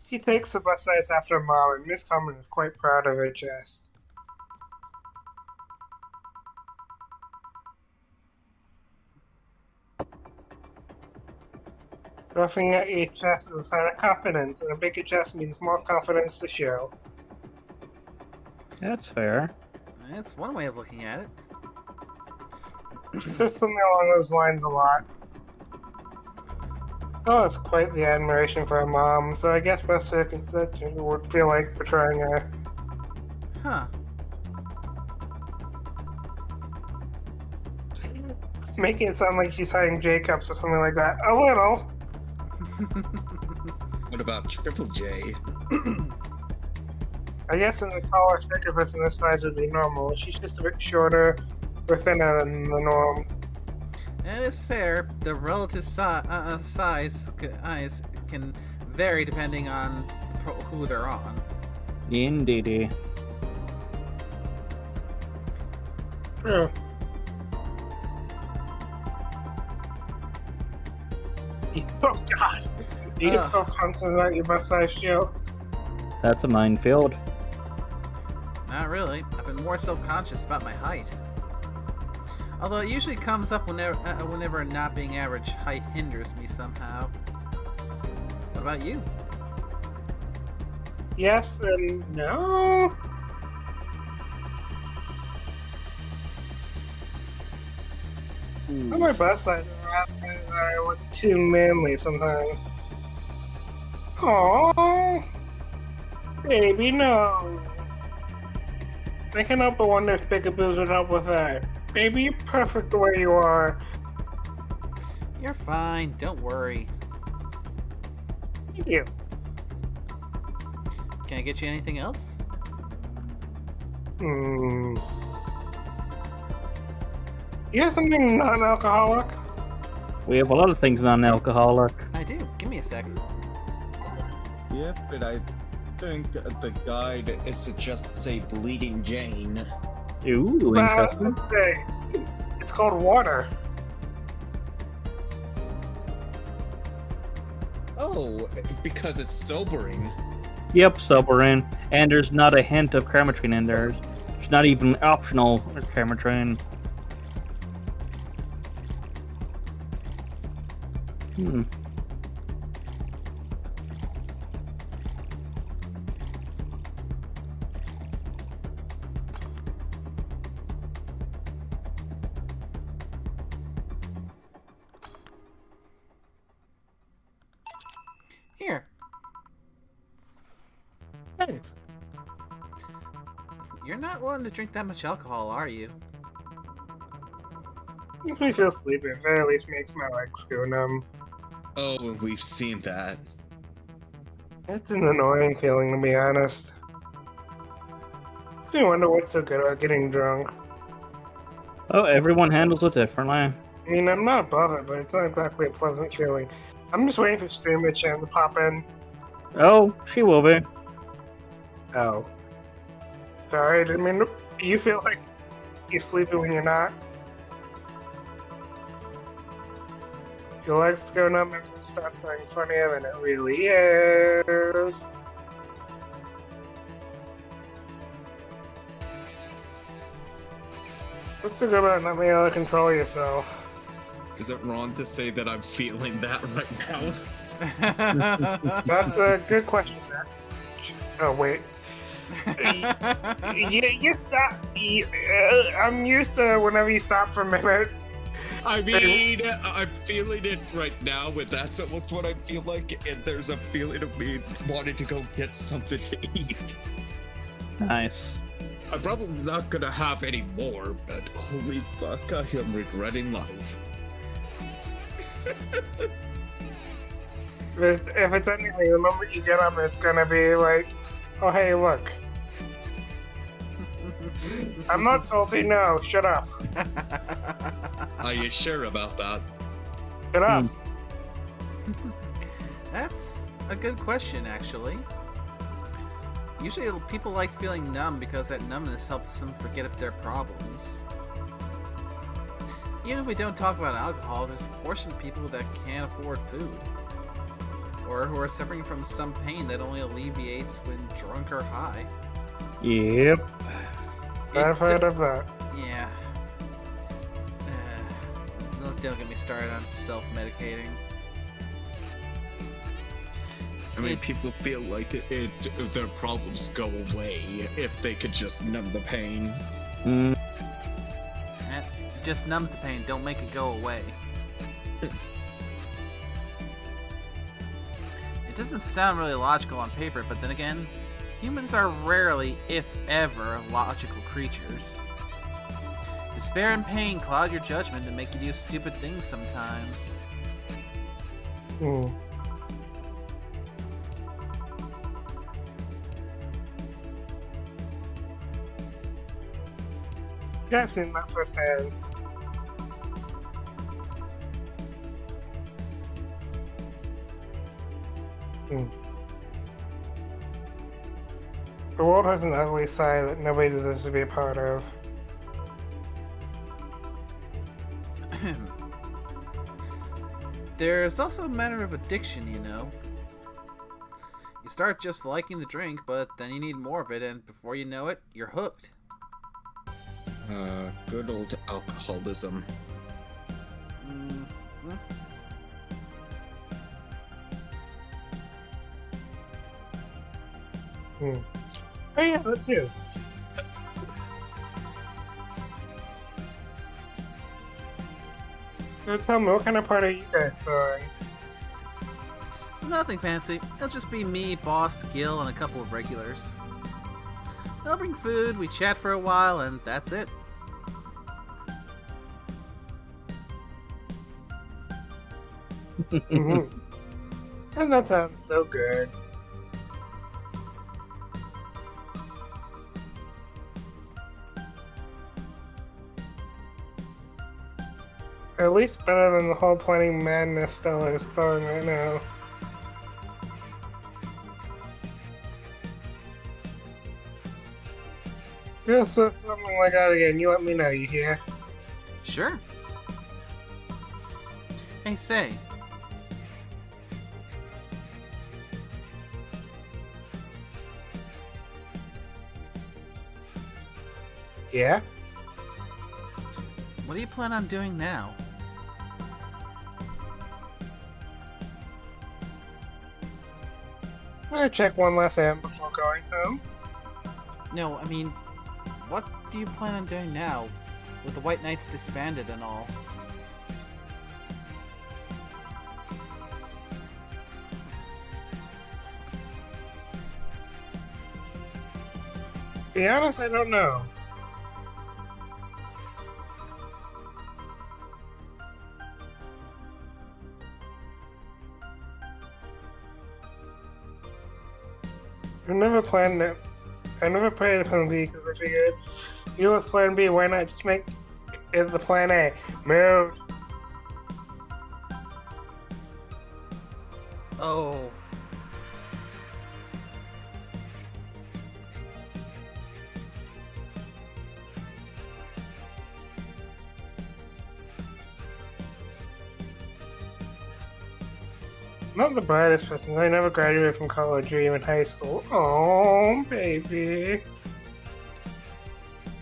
He takes the bust size after Mom, and Miss Common is quite proud of her chest. puffing out your chest is a sign of confidence, and a bigger chest means more confidence to show. That's fair. It's one way of looking at it. She says something along those lines a lot. Oh, it's quite the admiration for her mom, so I guess best circumstances would feel like betraying her. Huh. Making it sound like she's hiding Jacobs or something like that. A little. What about Triple J? I guess in the taller, thicker person this size would be normal. She's just a bit shorter, or thinner than the norm. And it's fair. The relative size eyes can vary depending on who they're on. Indeedy. Yeah. Oh god! You get self-conscious about your bust size joke. That's a minefield. Not really. I've been more self-conscious about my height. Although it usually comes up whenever not being average height hinders me somehow. What about you? Yes and no. On my best side, I look too manly sometimes. Aww, baby, no. I can't help but wonder if bigger boobs would help with that. Baby, you're perfect the way you are. You're fine. Don't worry. Thank you. Can I get you anything else? You have something non-alcoholic? We have a lot of things non-alcoholic. I do. Give me a sec. Yep, but I think the guide is just say Bleeding Jane. Ooh, interesting. Let's say it's called water. Oh, because it's sobering. Yep, sobering. And there's not a hint of chromatrine in there. It's not even optional chromatrine. Here. Thanks. You're not willing to drink that much alcohol, are you? Makes me feel sleepy. At very least makes my legs go numb. Oh, we've seen that. It's an annoying feeling, to be honest. I wonder what's so good about getting drunk. Oh, everyone handles it differently. I mean, I'm not above it, but it's not exactly a pleasant feeling. I'm just waiting for Streamer Chan to pop in. Oh, she will be. Oh. Sorry, I didn't mean to... You feel like you're sleepy when you're not? Your legs go numb and it starts sounding funnier than it really is. What's so good about not being able to control yourself? Is it wrong to say that I'm feeling that right now? That's a good question, Matt. Oh, wait. You stop. I'm used to whenever you stop for a minute. I mean, I'm feeling it right now, but that's almost what I feel like, and there's a feeling of me wanting to go get something to eat. Nice. I'm probably not gonna have any more, but holy fuck, I am regretting life. If it's anything, the moment you get up, it's gonna be like, oh hey, look. I'm not salty, no, shut up. Are you sure about that? Shut up. That's a good question, actually. Usually people like feeling numb because that numbness helps them forget their problems. Even if we don't talk about alcohol, there's a portion of people that can't afford food. Or who are suffering from some pain that only alleviates when drunk or high. Yep. I've heard of that. Yeah. Don't get me started on self-medicating. I mean, people feel like their problems go away if they could just numb the pain. Mm. It just numbs the pain. Don't make it go away. It doesn't sound really logical on paper, but then again, humans are rarely, if ever, logical creatures. Despair and pain cloud your judgment and make you do stupid things sometimes. Hmm. Yeah, I've seen that firsthand. Hmm. The world has an ugly side that nobody deserves to be a part of. There's also a matter of addiction, you know. You start just liking the drink, but then you need more of it, and before you know it, you're hooked. Good old alcoholism. Mm-hmm. Hmm. Oh yeah, that too. So tell me, what kind of party are you guys throwing? Nothing fancy. It'll just be me, Boss, Gil, and a couple of regulars. They'll bring food, we chat for a while, and that's it. Mm-hmm. And that sounds so good. At least better than the whole planning madness Stella is throwing right now. If you'll say something like that again, you let me know, you hear? Sure. Hey, say. Yeah? What do you plan on doing now? I'm gonna check one last amp before going home. No, I mean, what do you plan on doing now, with the White Knights disbanded and all? To be honest, I don't know. I never planned it. I never played a plan B because I figured, you with plan B, why not just make it the plan A? Move. Oh. Not the brightest person. I never graduated from college or even high school. Oh, baby.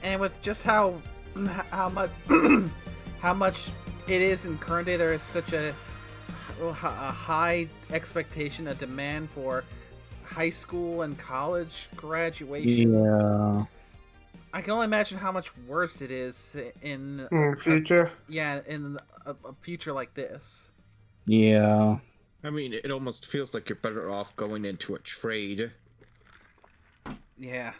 And with just how much how much it is in current day, there is such a high expectation, a demand for high school and college graduation. Yeah. I can only imagine how much worse it is in Future. in a future like this. Yeah. I mean, it almost feels like you're better off going into a trade. Yeah.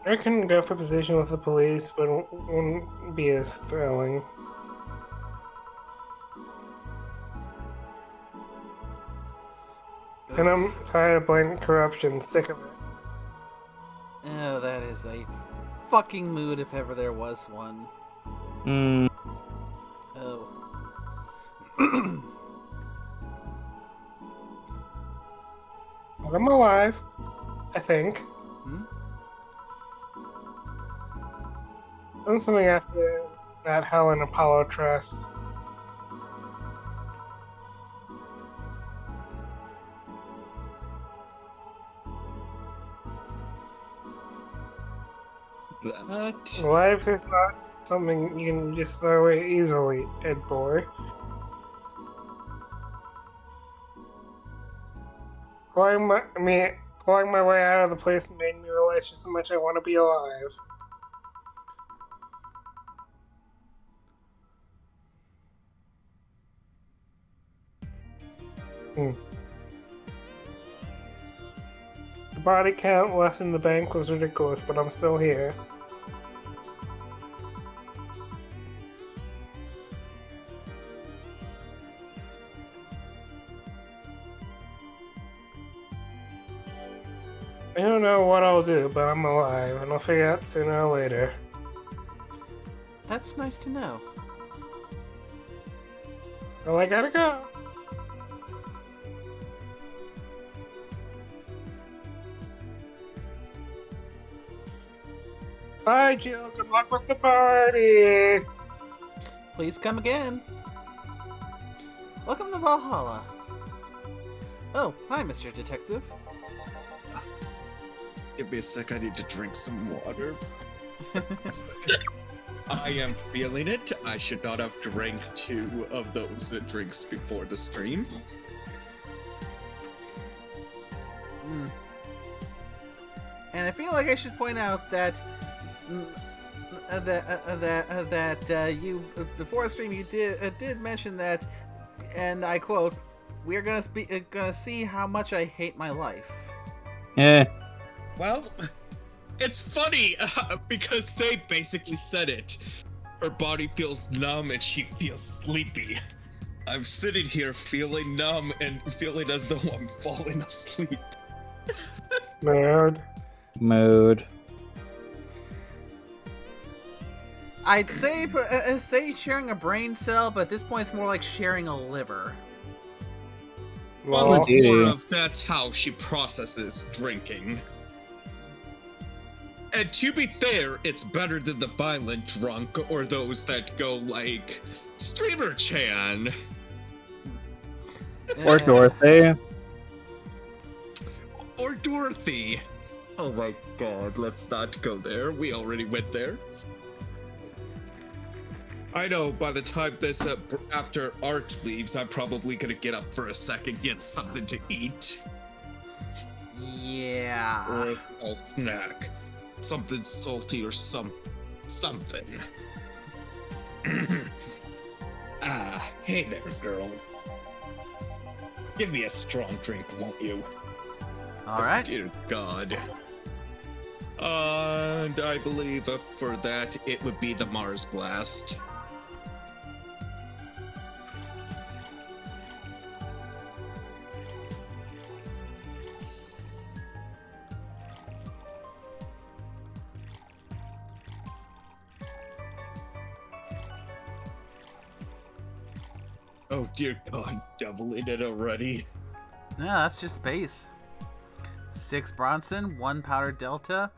I couldn't go for position with the police, but it wouldn't be as thrilling. And I'm tired of blatant corruption, sick of it. Oh, that is a fucking mood if ever there was one. Mm. Oh. But I'm alive, I think. Hmm? Done something after that Helen Apollo Trust. that. Life is not something you can just throw away easily, Ed boy. Clawing my way out of the place made me realize just how much I want to be alive. The body count left in the bank was ridiculous, but I'm still here. I don't know what I'll do, but I'm alive, and I'll figure out sooner or later. That's nice to know. Well, I gotta go. Bye, Jill. Good luck with the party. Please come again. Welcome to Valhalla. Oh, hi, Mr. Detective. Give me a sec, I need to drink some water. I am feeling it. I should not have drank 2 of those drinks before the stream. And I feel like I should point out that you before the stream you did mention that, and I quote, "We're gonna see how much I hate my life." Eh. Well, it's funny because Say basically said it. Her body feels numb and she feels sleepy. I'm sitting here feeling numb and feeling as though I'm falling asleep. Mode. I'd say sharing a brain cell, but at this point it's more like sharing a liver. Well, it's dear. more of that's how she processes drinking. And to be fair, it's better than the violent drunk or those that go like Streamer Chan. Or Dorothy. Or Dorothy. Oh my god, let's not go there. We already went there. I know by the time this, after Art leaves, I'm probably gonna get up for a second, get something to eat. Yeah. Or a small snack. Something salty or something. Hey there, girl. Give me a strong drink, won't you? All right. Dear God. And I believe for that, it would be the Mars Blast. Oh dear God, doubling it already. No, that's just base. 6 Bronson, 1 Powder Delta,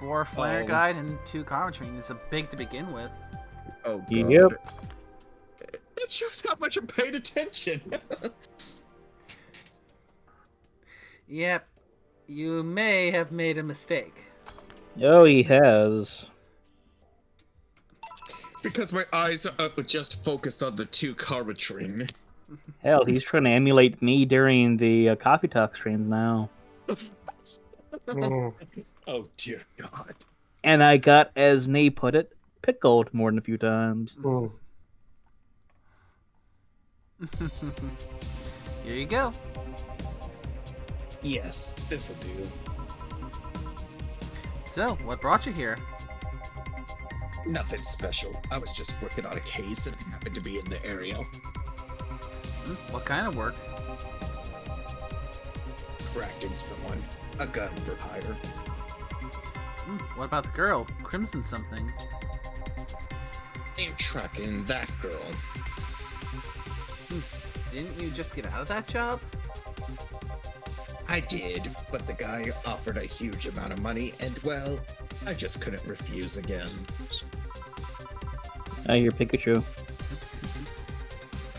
4 Flare Oh. Guide, and 2 Carmetrine. It's a big to begin with. Oh God. Yep. It shows how much I'm paying attention. Yep, you may have made a mistake. Oh, he has. Because my eyes are just focused on the 2 Carmetrine. Hell, he's trying to emulate me during the Coffee Talk streams now. Mm. Oh dear God. And I got, as Nate put it, pickled more than a few times. Mm. Here you go. Yes, this'll do. So, what brought you here? Nothing special. I was just working on a case and happened to be in the area. What kind of work? Tracking someone. A gun for hire. What about the girl? Crimson something. I'm tracking that girl. Didn't you just get out of that job? I did, but the guy offered a huge amount of money, and well, I just couldn't refuse again. I hear Pikachu.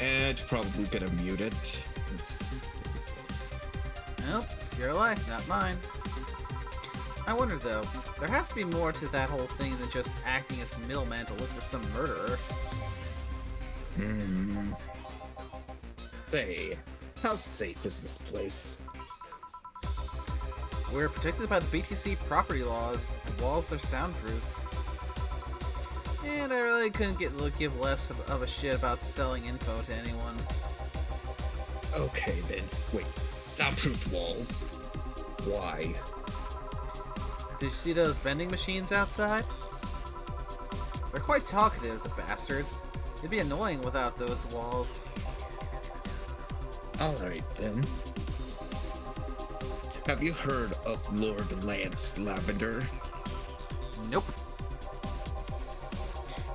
And probably gonna mute it. Nope, it's your life, not mine. I wonder though, there has to be more to that whole thing than just acting as a middleman to look for some murderer. Say, how safe is this place? We're protected by the BTC property laws. The walls are soundproof. And I really couldn't give less of a shit about selling info to anyone. Okay then, wait, soundproof walls? Why? Did you see those vending machines outside? They're quite talkative, the bastards. It'd be annoying without those walls. Alright then. Have you heard of Lord Lance Lavender? Nope.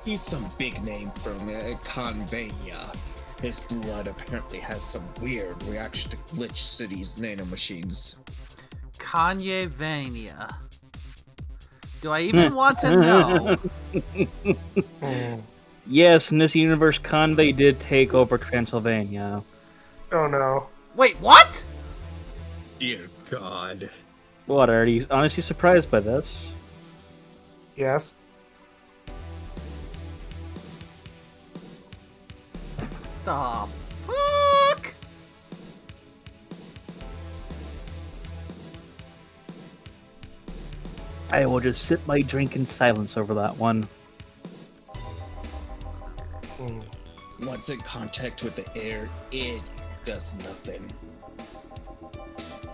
He's some big name from Convania. His blood apparently has some weird reaction to Glitch City's nanomachines. Kanye Vania. Do I even want to know? Yes, in this universe, Convey did take over Transylvania. Oh no. Wait, what? Dear God. What, are you honestly surprised by this? Yes. The fuck? I will just sip my drink in silence over that one. Once in contact with the air, it does nothing.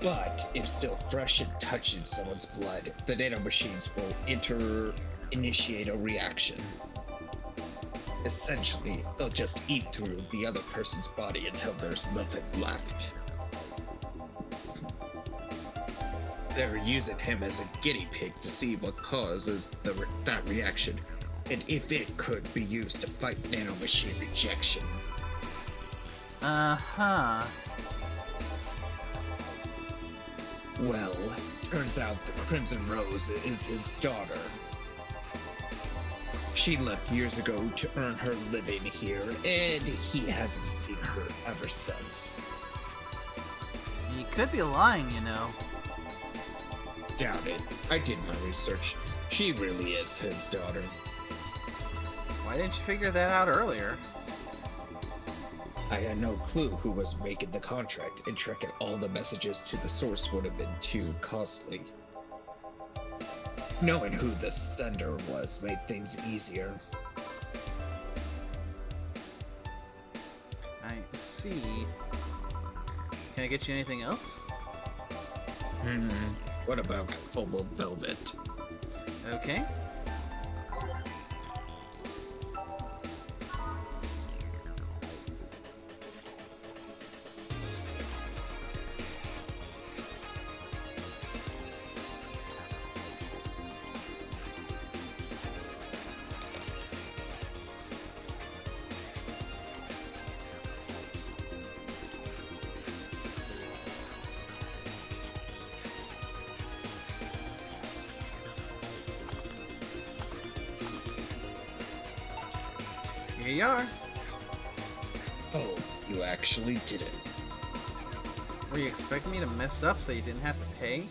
But if still fresh and touching someone's blood, the nanomachines will initiate a reaction. Essentially, they'll just eat through the other person's body until there's nothing left. They're using him as a guinea pig to see what causes that reaction, and if it could be used to fight nanomachine rejection. Uh-huh. Well, turns out the Crimson Rose is his daughter. She left years ago to earn her living here, and he hasn't seen her ever since. You could be lying, you know. Doubt it. I did my research. She really is his daughter. Why didn't you figure that out earlier? I had no clue who was making the contract, and tracking all the messages to the source would have been too costly. Knowing who the sender was made things easier. I see. Can I get you anything else? What about Hobo Velvet? Okay. Here you are. Oh, you actually did it. Were you expecting me to mess up so you didn't have to pay?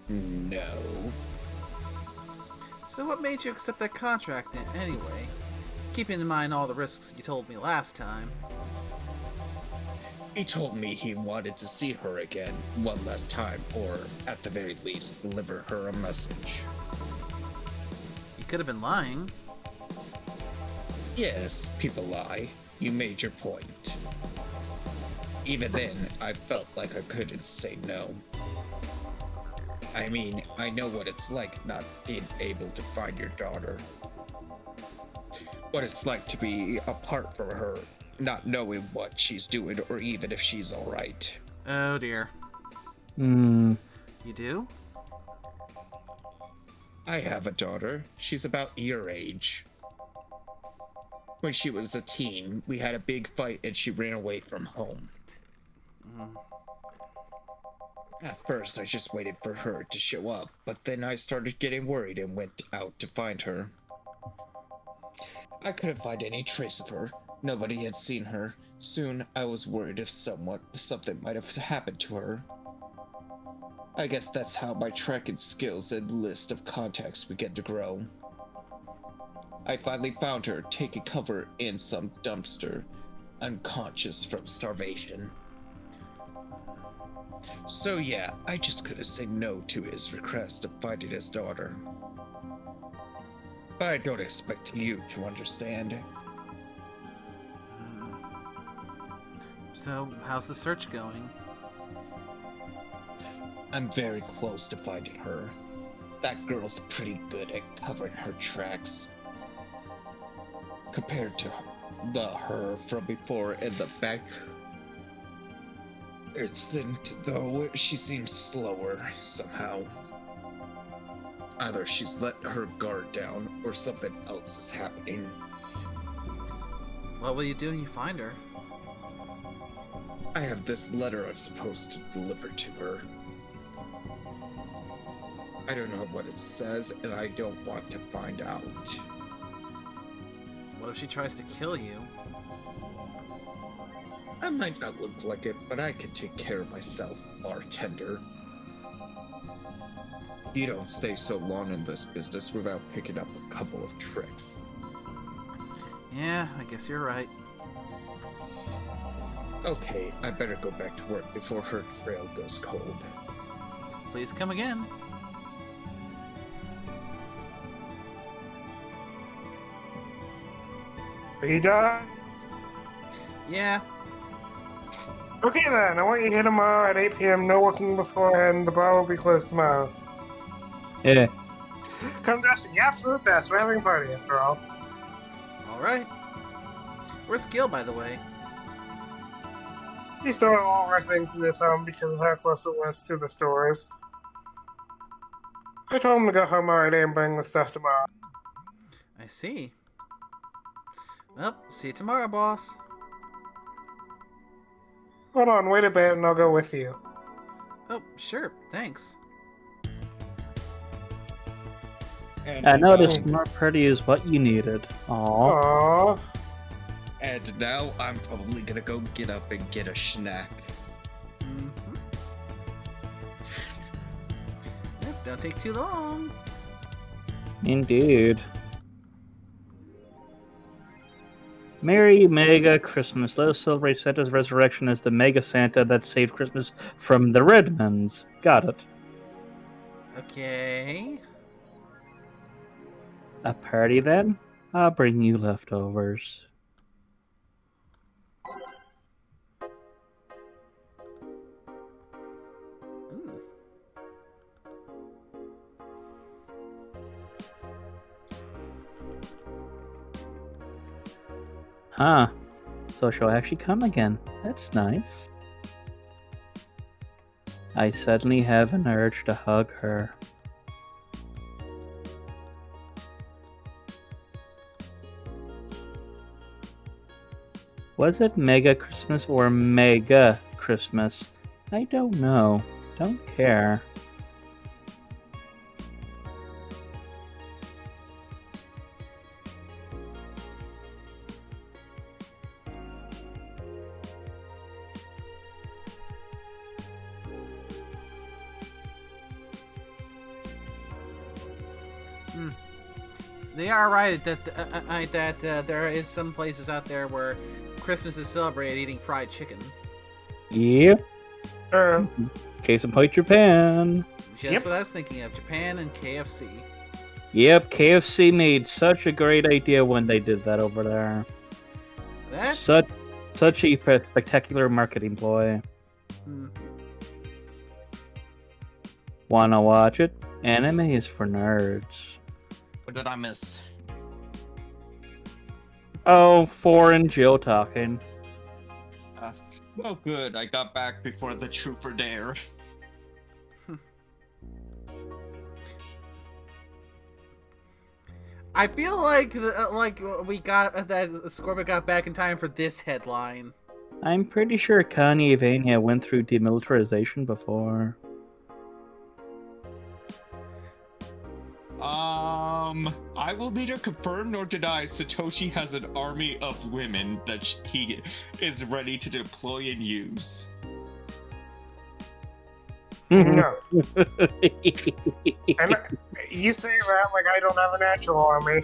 No. So what made you accept that contract anyway? Keeping in mind all the risks you told me last time. He told me he wanted to see her again one last time, or at the very least, deliver her a message. You could have been lying. Yes, people lie. You made your point. Even then, I felt like I couldn't say no. I mean, I know what it's like not being able to find your daughter. What it's like to be apart from her, not knowing what she's doing or even if she's alright. Oh dear. Hmm. You do? I have a daughter. She's about your age. When she was a teen, we had a big fight and she ran away from home. At first, I just waited for her to show up, but then I started getting worried and went out to find her. I couldn't find any trace of her. Nobody had seen her. Soon, I was worried if something might have happened to her. I guess that's how my tracking skills and list of contacts began to grow. I finally found her taking cover in some dumpster, unconscious from starvation. So yeah, I just couldn't say no to his request of finding his daughter. But I don't expect you to understand. So, how's the search going? I'm very close to finding her. That girl's pretty good at covering her tracks. Compared to her from before in the back, though she seems slower somehow. Either she's let her guard down or something else is happening. What will you do when you find her? I have this letter I'm supposed to deliver to her. I don't know what it says, and I don't want to find out. What if she tries to kill you? I might not look like it, but I can take care of myself, bartender. You don't stay so long in this business without picking up a couple of tricks. Yeah, I guess you're right. Okay, I better go back to work before her trail goes cold. Please come again. Are you done? Yeah. Okay then, I want you here tomorrow at 8 p.m. No working beforehand. The bar will be closed tomorrow. Yeah. Come dressed in the absolute best. We're having a party after all. Alright. Where's Gil, by the way? He's storing all of our things in his home because of how close it was to the stores. I told him to go home already and bring the stuff tomorrow. I see. Well, see you tomorrow, boss. Hold on, wait a bit and I'll go with you. Oh, sure, thanks. And I noticed more pretty is what you needed. Aww. Aww. And now I'm probably gonna go get up and get a snack. Mm-hmm. Yep, don't take too long. Indeed. Merry Mega Christmas. Let us celebrate Santa's resurrection as the Mega Santa that saved Christmas from the Redmonds. Got it. Okay. A party then? I'll bring you leftovers. Ooh. Huh. So she'll actually come again. That's nice. I suddenly have an urge to hug her. Was it Mega Christmas or Mega Christmas? I don't know. Don't care. They are right that there is some places out there where Christmas is celebrated eating fried chicken. Yep. Sure. Case in point, Japan. Just Yep. what I was thinking of. Japan and KFC. Yep, KFC made such a great idea when they did that over there. That? Such a spectacular marketing ploy. Hmm. Wanna watch it? Anime is for nerds. What did I miss? Oh, Four and Jill talking. Well, good. I got back before the Truth or Dare. I feel like we got that Scorpion got back in time for this headline. I'm pretty sure Kanye Vania went through demilitarization before. I will neither confirm nor deny Satoshi has an army of women that he is ready to deploy and use. No. And you say that like I don't have a natural army.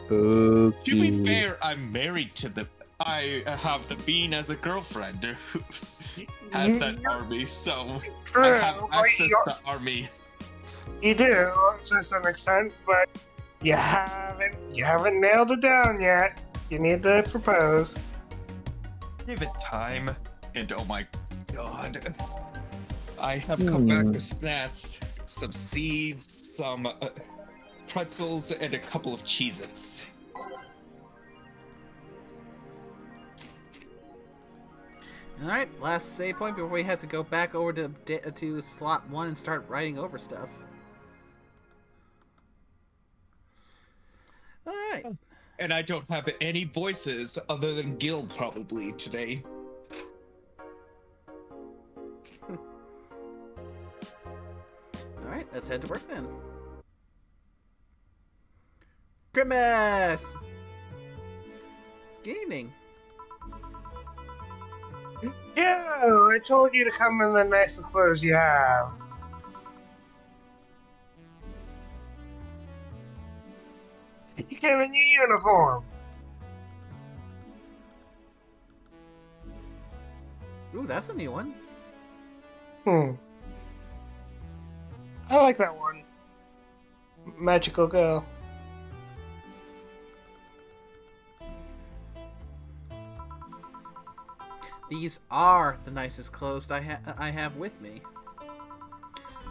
To be Spooky. fair, I'm married to the. I have the bean as a girlfriend who has that army, so I have True, but access to army. you do to some extent, but you haven't nailed it down yet. You need to propose. Give it time. And oh my god. I have come back with snacks, some seeds, some pretzels, and a couple of Cheez-Its. All right, last save point before we have to go back over to slot 1 and start writing over stuff. All right. And I don't have any voices other than Gil probably today. All right, let's head to work then. Grimace! Good evening. Yeah, I told you to come in the nicest clothes you have. You came in your uniform. Ooh, that's a new one. I like that one. Magical girl. These are the nicest clothes I have with me.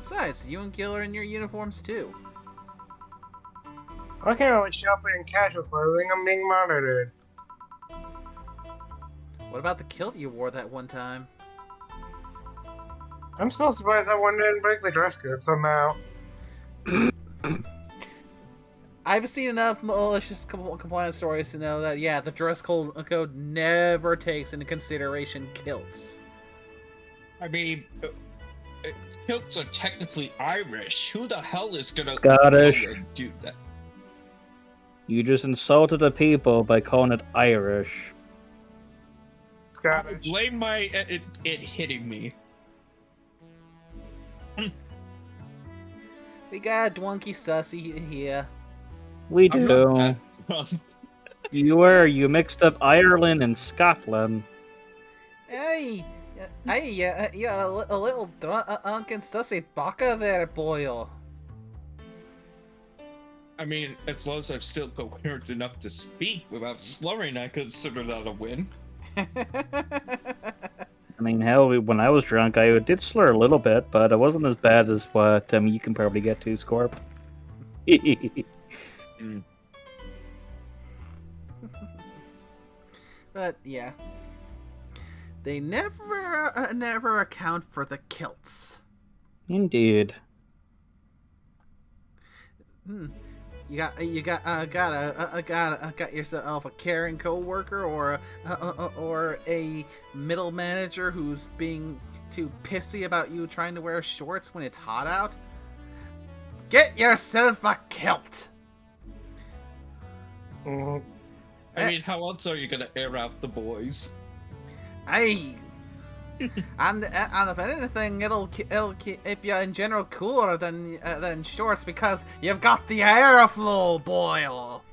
Besides, you and Gil are in your uniforms too. I can't really shop in casual clothing. I'm being monitored. What about the kilt you wore that one time? I'm still surprised I didn't break the dress code somehow. I've seen enough malicious compliance stories to know that, yeah, the dress code never takes into consideration kilts. I mean, kilts are technically Irish. Who the hell is gonna Scottish. do that? You just insulted the people by calling it Irish. Scottish. Blame my it hitting me. We got a Dwunky Sussy here. We I'm do. not that You mixed up Ireland and Scotland. Hey, you're a little drunken sussy baka there, boyo. I mean, as long as I'm still coherent enough to speak without slurring, I consider that a win. I mean, hell, when I was drunk, I did slur a little bit, but it wasn't as bad as what you can probably get to, Scorp. But yeah, they never account for the kilts. Indeed. You got yourself a caring coworker or a middle manager who's being too pissy about you trying to wear shorts when it's hot out. Get yourself a kilt. Mhm. I mean, how else are you gonna air out the boys? Aye. and if anything, it'll keep you in general cooler than shorts because you've got the airflow, boil.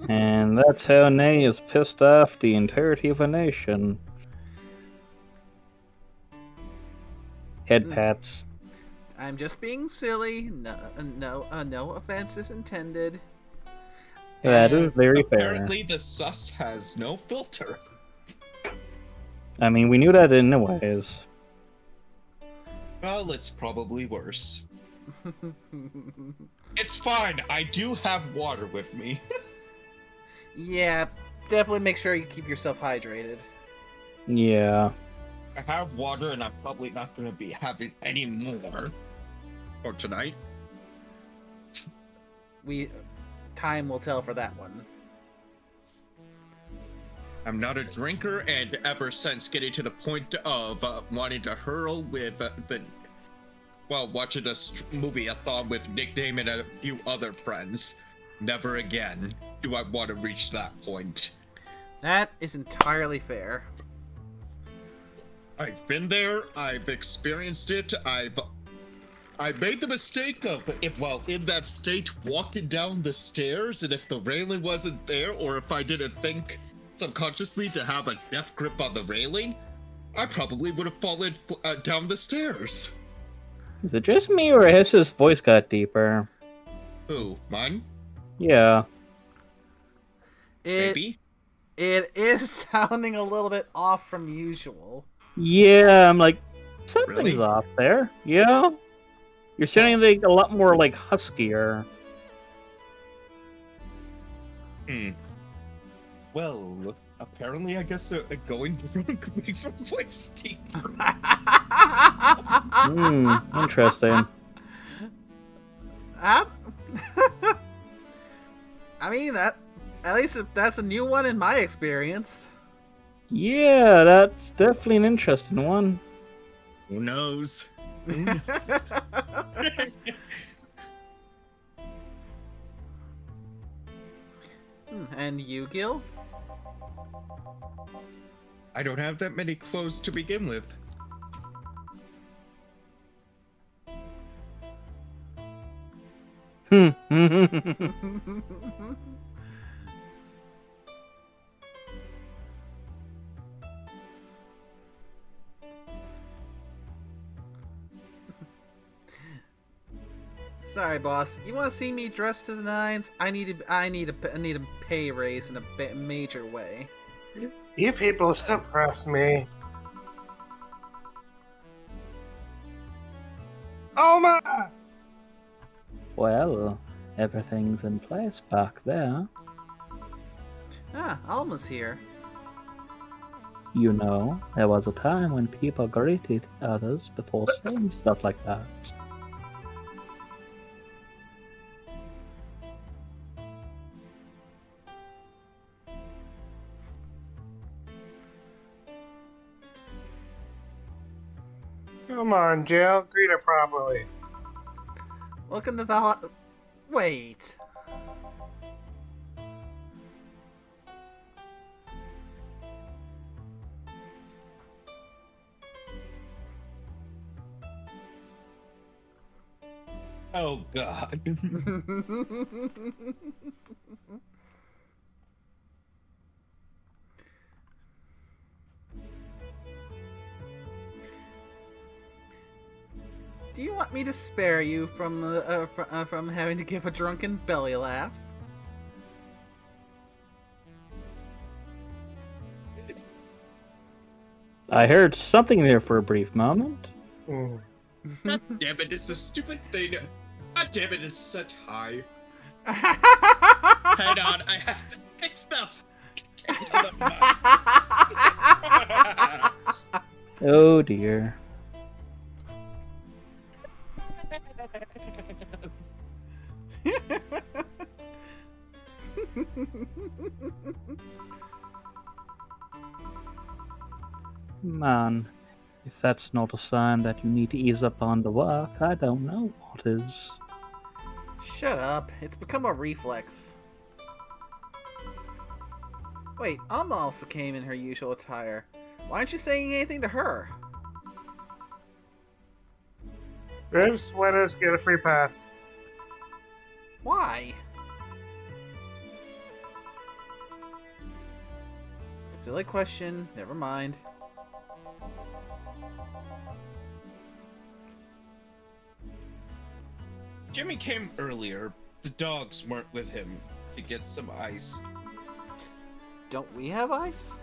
And that's how Nay is pissed off the entirety of a nation. Head pats. I'm just being silly. No offenses intended. That is very fair. Apparently, the sus has no filter. I mean, we knew that anyways. Well, it's probably worse. It's fine. I do have water with me. Yeah, definitely make sure you keep yourself hydrated. Yeah. I have water, and I'm probably not going to be having any more for tonight. Time will tell for that one. I'm not a drinker, and ever since getting to the point of wanting to hurl with watching a movie-a-thon with Nick Damon and a few other friends, Never again do I want to reach that point. That is entirely fair. I've been there, I've experienced it, I made the mistake of, if while in that state, walking down the stairs, and if the railing wasn't there, or if I didn't think subconsciously to have a death grip on the railing, I probably would have fallen down the stairs. Is it just me, or has his voice got deeper? Who, mine? Yeah. Maybe? It is sounding a little bit off from usual. Yeah, I'm like, something's Really? off there. Yeah. You're sounding like a lot more like huskier. Well, apparently I guess going drunk makes my voice deeper. Interesting. I mean, that at least that's a new one in my experience. Yeah, that's definitely an interesting one. Who knows? And you, Gil? I don't have that many clothes to begin with. Sorry, boss. You want to see me dressed to the nines? I need a pay raise in a major way. You people suppress me. Oh my! Well, everything's in place back there. Ah, Alma's here. You know, there was a time when people greeted others before saying stuff like that. Come on, Jill. Greet her properly. Welcome to Val. Wait. Oh god. Do you want me to spare you from having to give a drunken belly laugh? I heard something there for a brief moment. Mm. God damn it, it's the stupid thing. God damn it, it's such high. Hang on, I have to fix stuff. Oh dear. Man, if that's not a sign that you need to ease up on the work, I don't know what is. Shut up. It's become a reflex. Wait, Alma also came in her usual attire. Why aren't you saying anything to her? Rib sweaters get a free pass. Why? Silly question. Never mind. Jimmy came earlier. The dogs weren't with him to get some ice. Don't we have ice?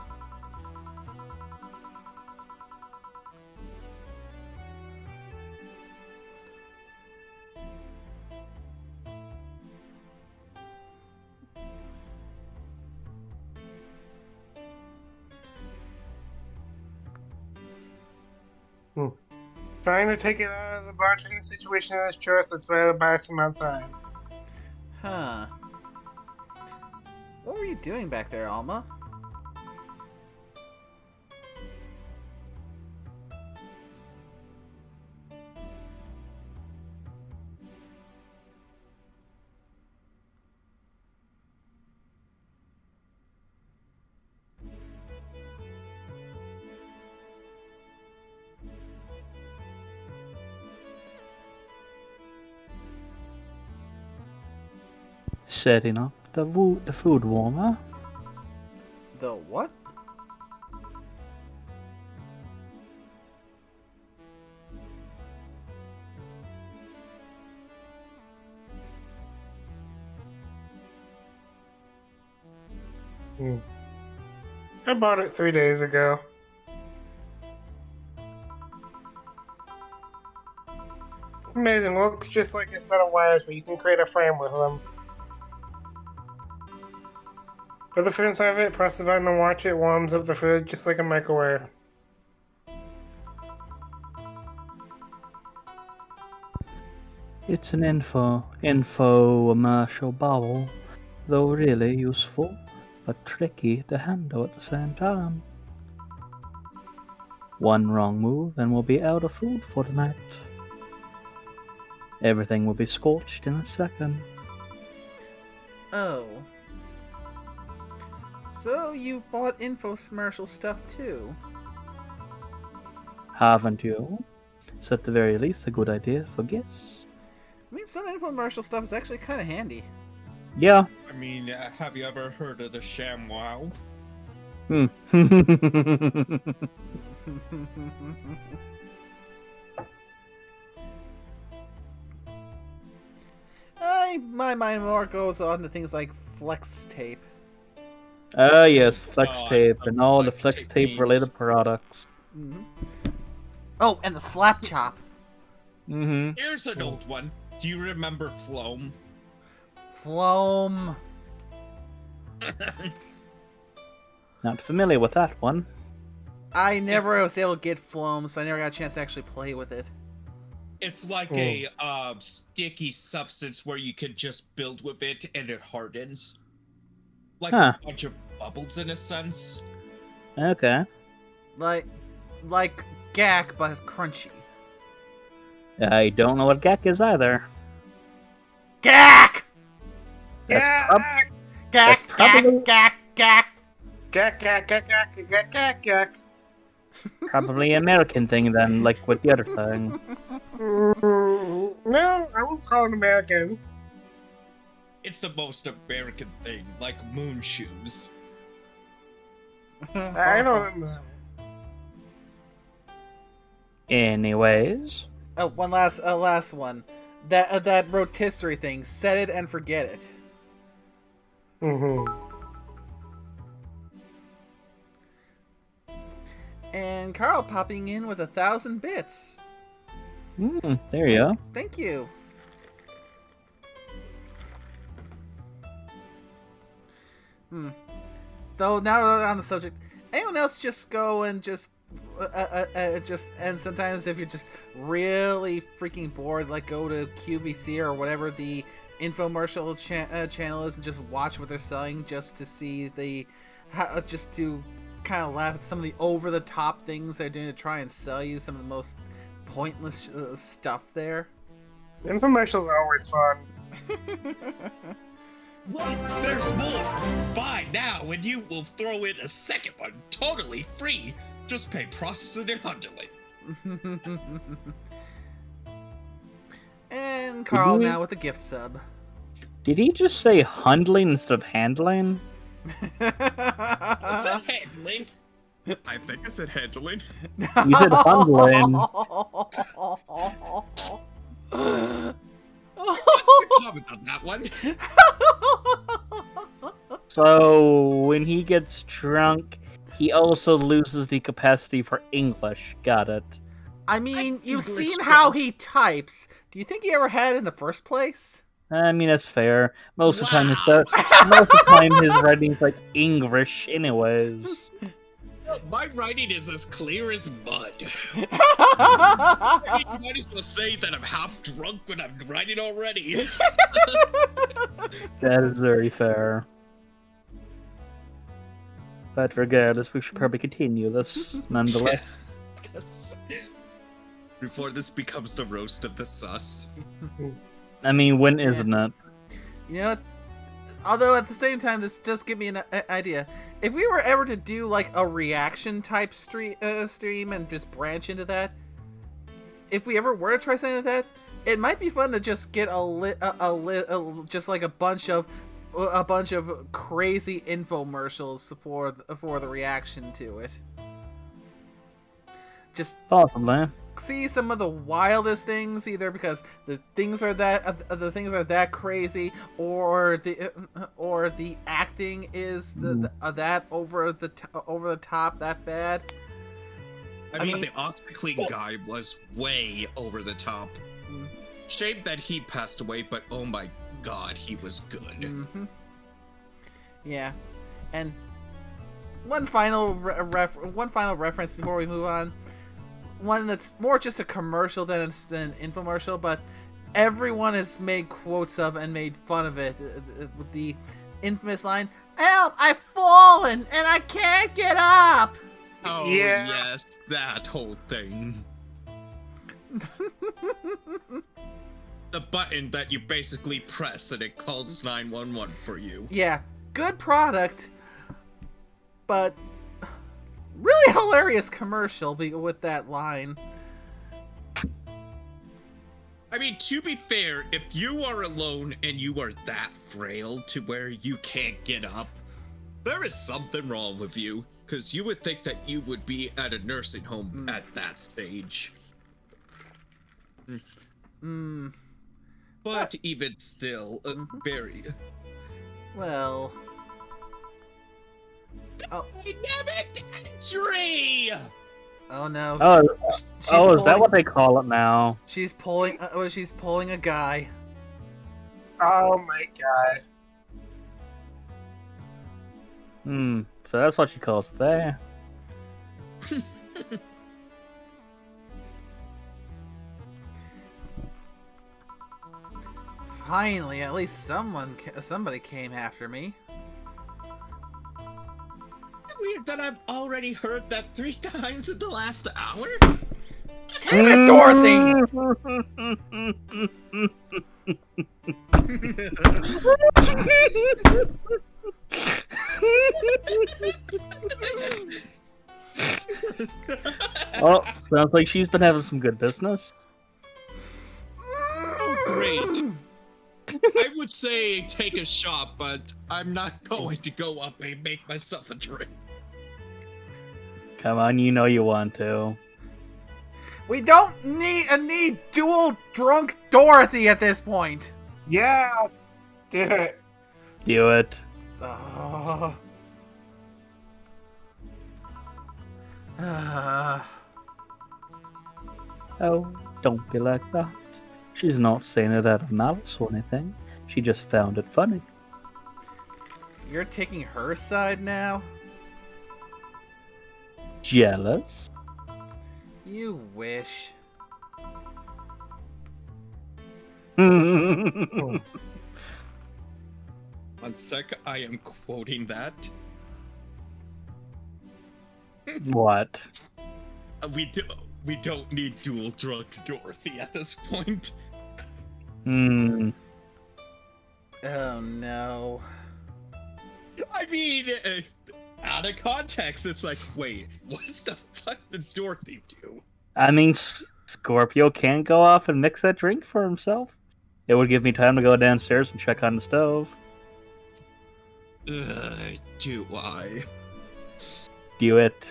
Trying to take it out of the bartending situation in this chore, so it's better to buy some outside. Huh. What were you doing back there, Alma? Setting up the food warmer. The what? I bought it 3 days ago. Amazing. Looks just like a set of wires, but you can create a frame with them. Put the food inside of it, press the button and watch it warms up the food just like a microwave. It's an infomercial bowel, though really useful, but tricky to handle at the same time. One wrong move and we'll be out of food for the night. Everything will be scorched in a second. Oh. So you bought infomercial stuff too? Haven't you? It's at the very least a good idea for gifts. I mean, some infomercial stuff is actually kind of handy. Yeah. I mean, have you ever heard of the ShamWow? My mind more goes on to things like flex tape. Yes, flex Oh, tape I and all the flex flex tape tape memes. related products. Mm-hmm. Oh, and the slap chop. Mm-hmm. Here's an old one. Do you remember Floam? Floam. Not familiar with that one. I never was able to get Floam, so I never got a chance to actually play with it. It's like a sticky substance where you can just build with it and it hardens. Like a bunch of bubbles in a sense. Okay. Like Gak, but crunchy. I don't know what GAC is either. Gak! That's prob- Gak, probably- Gak. Gak, gak, gak, gak, gak, gak, gak. probably an American thing then, like with the other thing. No, I won't call it American. It's the most American thing, like moon shoes. I don't know. Anyways. Oh, one last one. That rotisserie thing. Set it and forget it. Mm-hmm. And Carl popping in with 1,000 bits. There you go. Thank you. Though now that we're on the subject, anyone else just go and just and sometimes if you're just really freaking bored, like go to QVC or whatever the infomercial channel is and just watch what they're selling just to see just to kind of laugh at some of the over-the-top things they're doing to try and sell you some of the most pointless stuff there. Infomercials are always fun. What? There's more! Buy now and you will throw in a second one totally free. Just pay processing and handling. And Carl now with a gift sub. Did he just say handling instead of handling? Is that handling? I think I said handling. You said handling. Comment on that one. So, when he gets drunk, he also loses the capacity for English. Got it. I mean, you've English seen how stuff. he types. Do you think he ever had it in the first place? I mean, that's fair. Most of the time, his writing's like English, anyways. My writing is as clear as mud. You might as well say that I'm half drunk when I'm writing already. That is very fair. But regardless, we should probably continue this, nonetheless. Yes. Before this becomes the roast of the sus. I mean, when isn't it? You know what? Although at the same time, this does give me an idea. If we were ever to do like a reaction type stream and just branch into that, if we ever were to try something like that, it might be fun to just get just like a bunch of crazy infomercials for the reaction to it. Just Possibly. see some of the wildest things, either because the things are that crazy, or the acting is that over the top that bad. I mean, the OxyClean guy was way over the top. Shame that he passed away, but oh my god, he was good. Mm-hmm. Yeah, and one final reference before we move on. One that's more just a commercial than an infomercial, but everyone has made quotes of and made fun of it with the infamous line, "Help! I've fallen and I can't get up." Oh Yeah. yes, that whole thing. The button that you basically press and it calls 911 for you. Yeah, good product, but really hilarious commercial with that line. I mean, to be fair, if you are alone and you are that frail to where you can't get up, there is something wrong with you, because you would think that you would be at a nursing home at that stage. But even still, very... Well... Oh. Dynamic entry! Oh no. Is that what they call it now? She's pulling a guy. Oh my god. So that's what she calls it there. Finally, at least somebody came after me. Weird that I've already heard that 3 times in the last hour. Damn it, Dorothy! Oh, sounds like she's been having some good business. Oh, great. I would say take a shot, but I'm not going to go up and make myself a drink. Come on, you know you want to. We don't need dual drunk Dorothy at this point. Yes! Do it. Do it. Oh. Oh, don't be like that. She's not saying it out of malice or anything. She just found it funny. You're taking her side now? Jealous? You wish. One sec, I am quoting that. What? We don't need dual drunk Dorothy at this point. Hmm. Oh no. I mean, out of context, it's like, wait, what the fuck did Dorothy do? I mean, Scorpio can't go off and mix that drink for himself. It would give me time to go downstairs and check on the stove. Do I? Do it.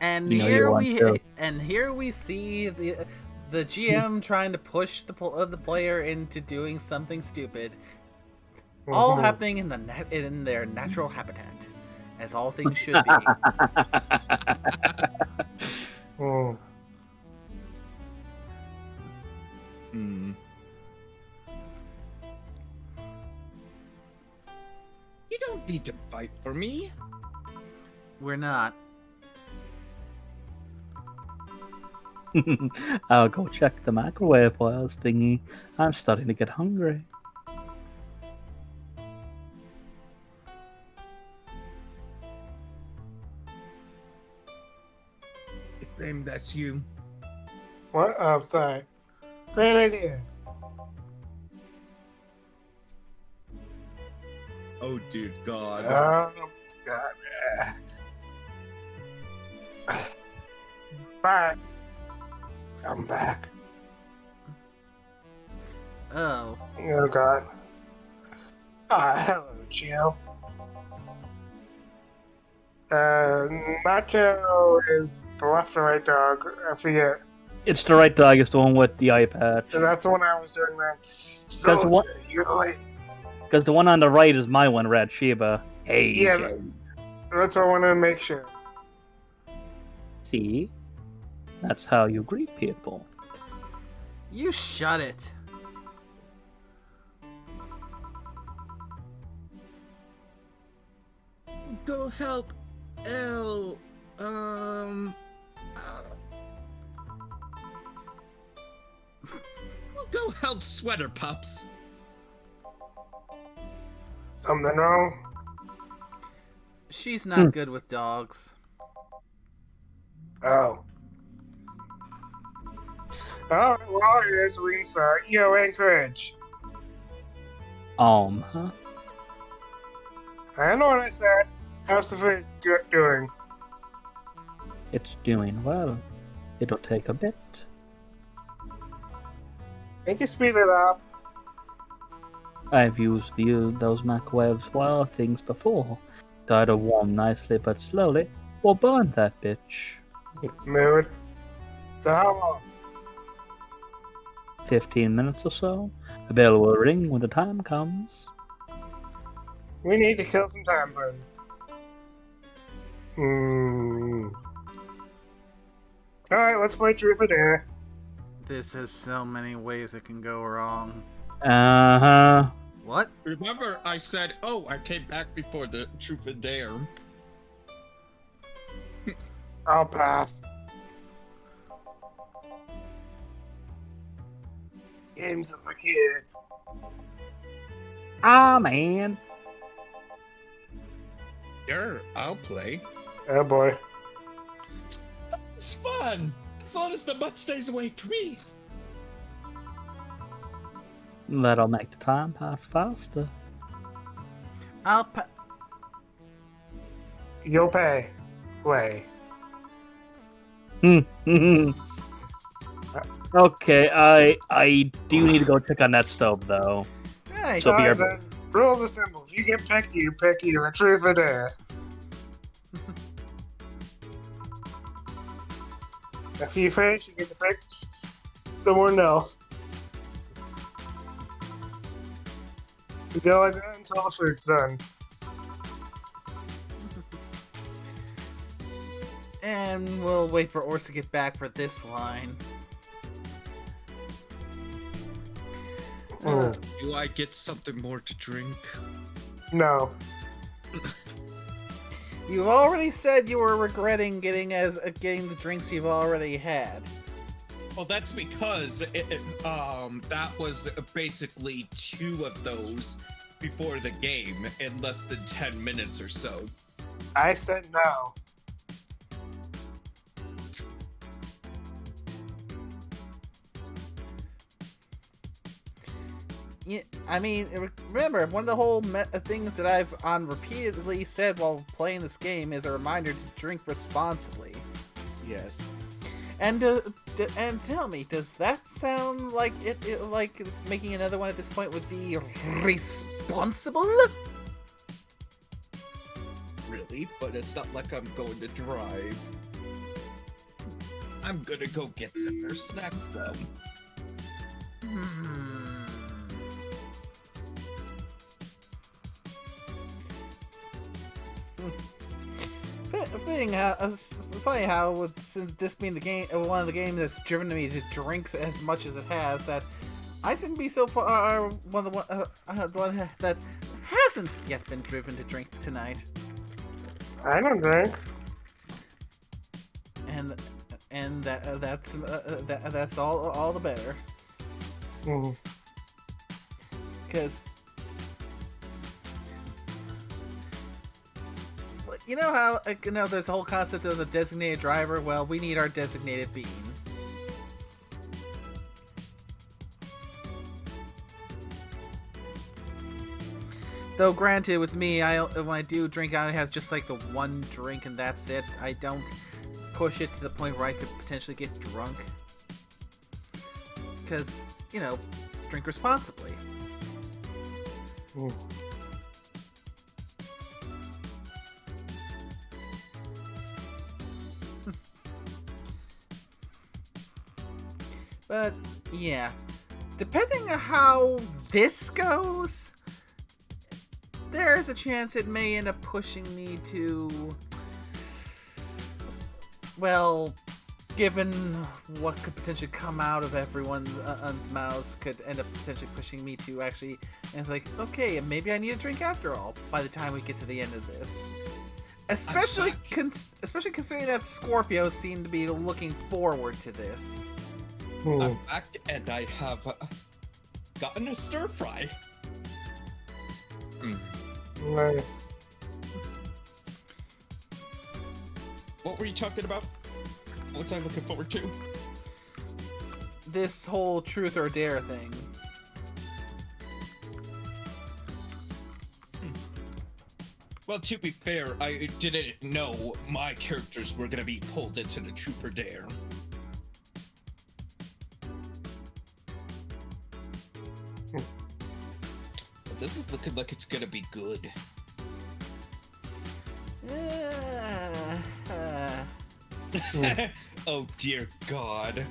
And You know you here want to. here we see the GM trying to push the player into doing something stupid. All happening in their natural habitat, as all things should be. Oh. You don't need to fight for me. We're not. I'll go check the microwave wires thingy. I'm starting to get hungry. Blame that's you. What? Oh, sorry. Great idea. Oh, dear God. Oh, God. Bye. I'm back. Oh. Oh god. Hello, Jill. Nacho is the left or right dog. I forget. It's the right dog. It's the one with the eye patch. And that's the one I was doing then. Soldier, you're late. Because the one on the right is my one, Red Sheba. Hey. Yeah, Jay. that's what I wanted to make sure. See? That's how you greet people. You shut it. Go help L. Go help Sweater Pups. Something wrong? She's not good with dogs. Oh. Oh, well, here's Windsor. Yo, Anchorage. Huh? I know what I said. How's the food doing? It's doing well. It'll take a bit. Can't you speed it up? I've used those microwaves for other things before. Got to warm nicely but slowly, or burn that bitch. Mood. So how long? 15 minutes or so. The bell will ring when the time comes. We need to kill some time, bud. Alright, let's play Truth or Dare. This has so many ways it can go wrong. Uh-huh. What? Remember, I said, "Oh, I came back before the Truth or Dare." I'll pass. Games are for kids. Ah, man. Sure, I'll play. Oh boy. It's fun, as long as the butt stays away from me. That'll make the time pass faster. You'll pay. Play. Okay, I do need to go check on that stove, though. Hey, So be Alright our- then. Rules are simple. If you get picked, you pick either Truth or Dare. If you finish, you get to pick someone else. We go like that until the food's done. and we'll wait for Ors to get back for this line. Do I get something more to drink? No. You've already said you were regretting getting the drinks you've already had. Well, that's because that was basically 2 of those before the game in less than 10 minutes or so. I said no. Yeah, I mean, remember, one of the whole things that I've repeatedly said while playing this game is a reminder to drink responsibly. Yes. And tell me, does that sound like like making another one at this point would be responsible? Really? But it's not like I'm going to drive. I'm gonna go get dinner snacks though. Funny how with since this being the game, one of the games that's driven me to drinks as much as it has, that I seem to be so far one of the one that hasn't yet been driven to drink tonight, I don't drink. and that's all the better, because. You know how there's the whole concept of the designated driver? Well, we need our designated bean. Though, granted, with me, when I do drink, I only have just like the one drink and that's it. I don't push it to the point where I could potentially get drunk. because, you know, drink responsibly. Mm. But, yeah. Depending on how this goes, there's a chance it may end up pushing me to... Well, given what could potentially come out of everyone's mouths, could end up potentially pushing me to actually... And it's like, okay, maybe I need a drink after all, by the time we get to the end of this. Especially considering that Scorpio seemed to be looking forward to this. I'm back and I have gotten a stir fry. Nice. What were you talking about? What's I looking forward to? This whole truth or dare thing. Well, to be fair, I didn't know my characters were gonna be pulled into the truth or dare. But this is looking like it's gonna be good. Oh dear God.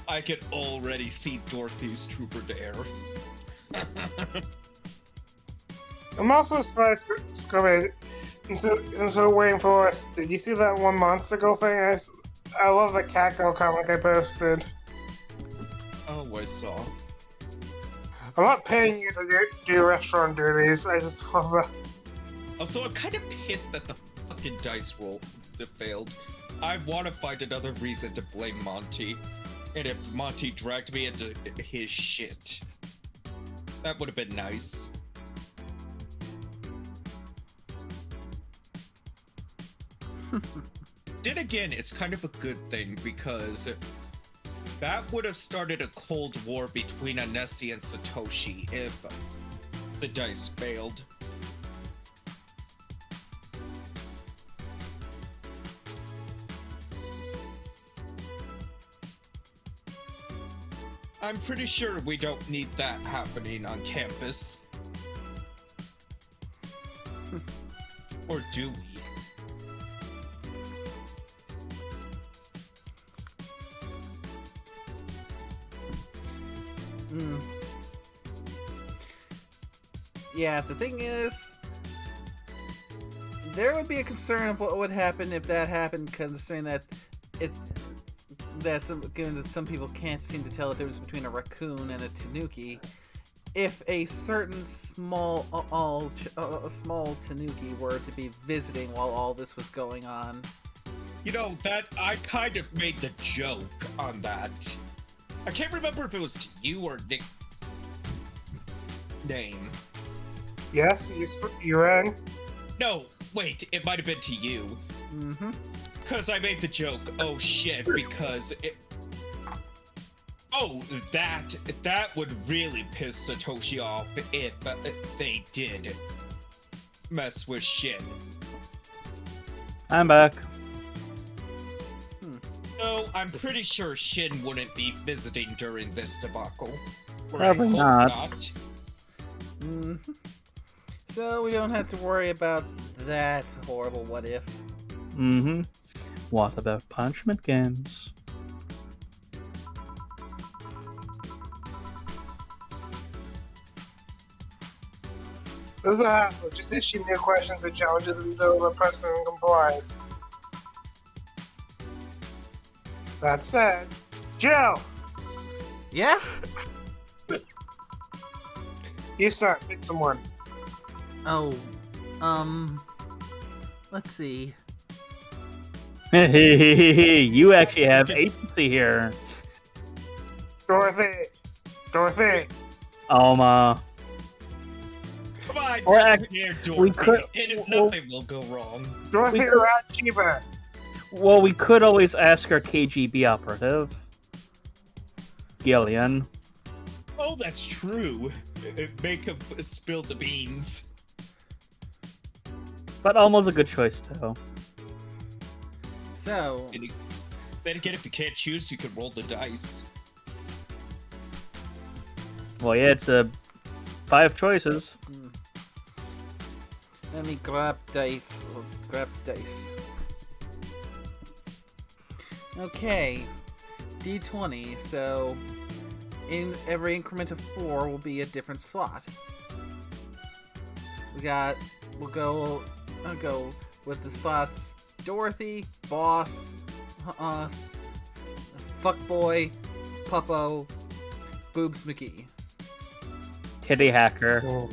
I can already see Dorothy's Trooper Dare. I'm also surprised, Scooby. I'm so waiting for us. Did you see that one Monster Girl thing? I love the cat girl comic I posted. Oh, I saw. I'm not paying you to do restaurant duties. I just love that. Also, I'm kind of pissed that the fucking dice roll failed. I want to find another reason to blame Monty. And if Monty dragged me into his shit, that would have been nice. Then again, it's kind of a good thing because that would have started a cold war between Anesi and Satoshi if the dice failed. I'm pretty sure we don't need that happening on campus. Or do we? Yeah, the thing is, there would be a concern of what would happen if that happened, considering that given that some people can't seem to tell the difference between a raccoon and a tanuki. If a certain small tanuki were to be visiting while all this was going on, you know, that I kind of made the joke on that. I can't remember if it was to you or Nick. Name. Yes, you rang? No, wait, it might have been to you. Mm-hmm. Because I made the joke, oh shit, because it... Oh, that would really piss Satoshi off if they did mess with Shin. I'm back. So, I'm pretty sure Shin wouldn't be visiting during this debacle. Or Probably I hope not. Mm-hmm. So we don't have to worry about that horrible what if. Mm-hmm. What about punishment games? This is a hassle. Just issue new questions or challenges until the person complies. That said, Joe! Yes? You start. Pick someone. Oh, let's see. You actually have agency here. Dorothy! Alma. Come on, Or you're act- scared, Dorothy, we could- and well- nothing will go wrong. Dorothy We- or Chiba? Well, we could always ask our KGB operative, Gillian. Oh, that's true. Make him spill the beans. But Alma's a good choice, though. So, Then again, if you can't choose, you can roll the dice. Well, yeah, it's 5 choices. Let me grab dice. Grab dice. Okay. D20, so in every increment of 4 will be a different slot. I'll go with the slots Dorothy, Boss, us, Fuckboy, Puppo, Boobs McGee. Titty Hacker. Oh.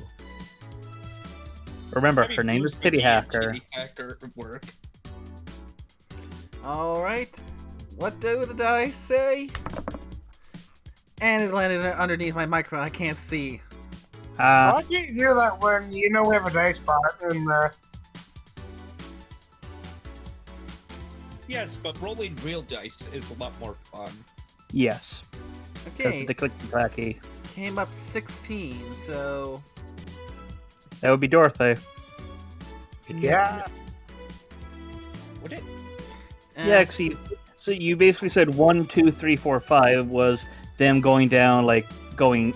Remember, I mean, her name is Boobs Titty McGee and Hacker. Titty Hacker would work. Alright. What do the dice say? And it landed underneath my microphone. I can't see. Why can't you do that when you know we have a dice pot in the... Yes, but rolling real dice is a lot more fun. Yes. Okay. The click and tracky. Came up 16, so... That would be Dorothy. Yes. Would it? Yeah, see, so you basically said 1, 2, 3, 4, 5 was them going down, like, going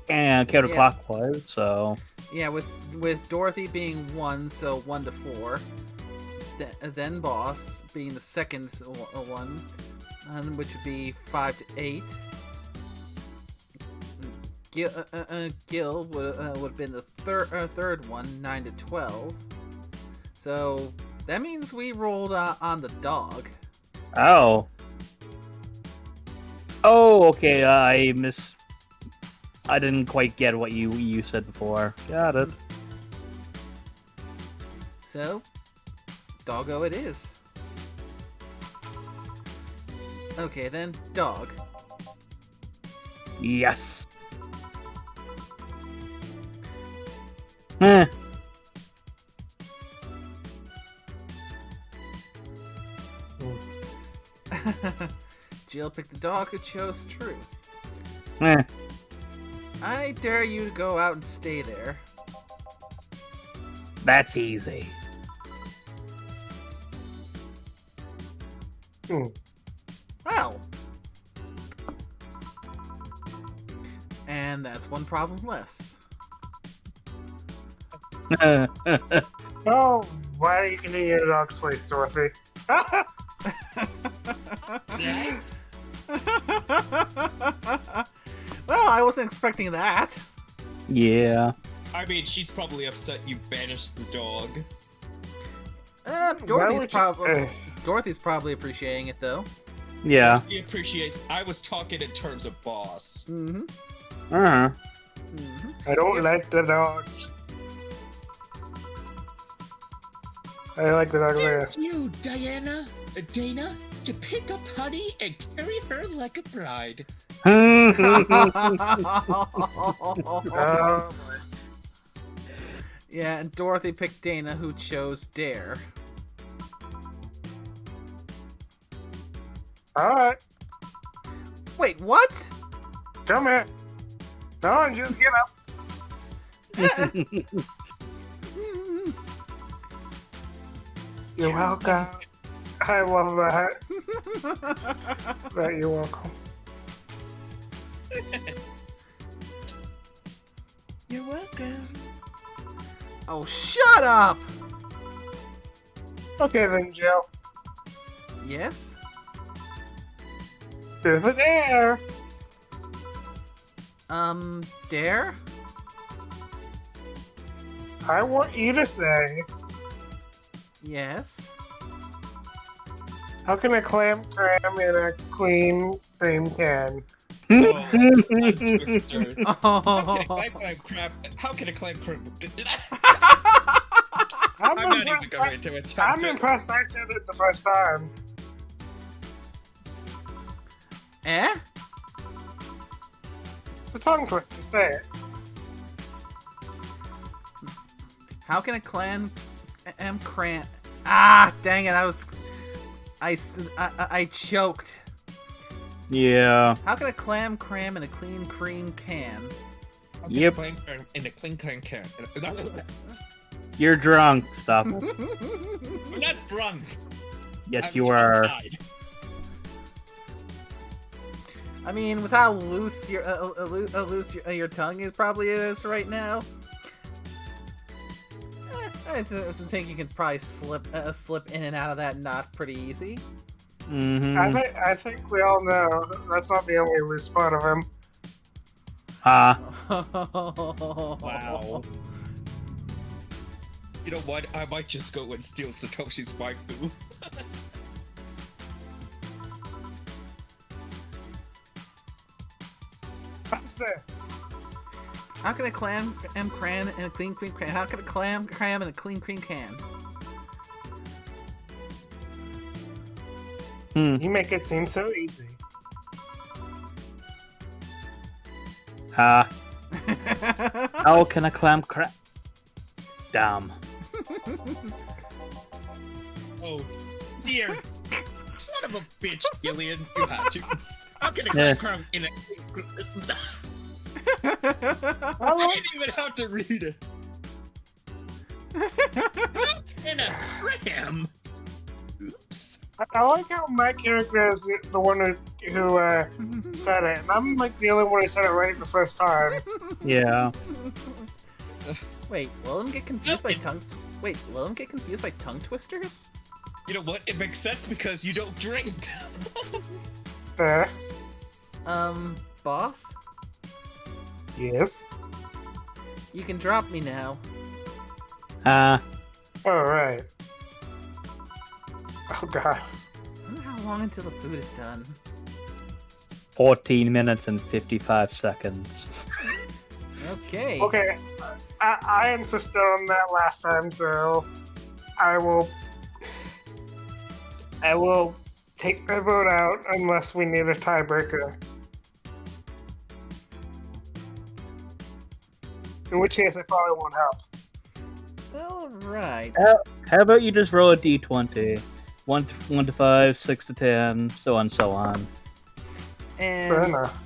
counterclockwise, so... Yeah, with Dorothy being 1, so 1 to 4. Then Boss being the second one, which would be 5 to 8. Gil would have been the third one, 9 to 12. So that means we rolled on the dog. Oh. Oh, okay, I didn't quite get what you said before. Got it. So, doggo it is. Okay, then dog. Yes. Eh. Jill picked the dog who chose truth. Eh. I dare you to go out and stay there. That's easy. Well. And that's one problem less. Oh, why are you continuing your dog's place, Dorothy? Well, I wasn't expecting that. Yeah. I mean, she's probably upset you banished the dog. Dorothy's probably appreciating it though. Yeah. We appreciate. I was talking in terms of boss. Mm-hmm. Uh-huh. Mm-hmm. I don't like the dogs. I like the dog less. You, Dana, to pick up Honey and carry her like a bride. Oh, Yeah, and Dorothy picked Dana, who chose Dare. alright, Wait, what? come here. No, just get up. You're welcome. I love that. That you're welcome. You're welcome. Oh, shut up! Okay then, Jill. Yes? There's an air. Dare? I want you to say, Yes? how can a clam cram in a clean cream can? Oh, tongue twister. Oh. How can a clam crab? I'm I'm not even impressed. going to attempt I'm it. impressed I said it the first time. Eh? It's a tongue twister, say it. How can a clan cram? Ah, dang it! I choked. Yeah. How can a clam cram in a clean cream can? How can Yep. a clam crab in a clean can. You're drunk. Stop. I'm not drunk. Yes, I'm you are. tongue-tied. I mean, with how loose your tongue is probably is right now, I think you can probably slip in and out of that knot pretty easy. I think we all know that's not the only loose part of him. Wow. You know what? I might just go and steal Satoshi's waifu. How can a clam and cran and a clean cream can? How can a clam cram and a clean cream can? You make it seem so easy. How can a clam crack? Damn. Oh, dear. Son of a bitch, Gillian. You had to. How can a cram in a... I didn't even have to read it. In a cram. Oops. I like how my character is the one who said it, and I'm like the only one who said it right the first time. Yeah. Wait, will him get confused by tongue? Wait, will him get confused by tongue twisters? You know what? It makes sense because you don't drink. Boss? Yes? You can drop me now. Alright. Oh god. I wonder how long until the food is done. 14 minutes and 55 seconds. Okay. Okay, I insisted on that last time, so I will take my vote out unless we need a tiebreaker. In which case, I probably won't help. Alright. How about you just roll a d20? 1 to 5, 6 to 10, so on and so on. Fair And enough.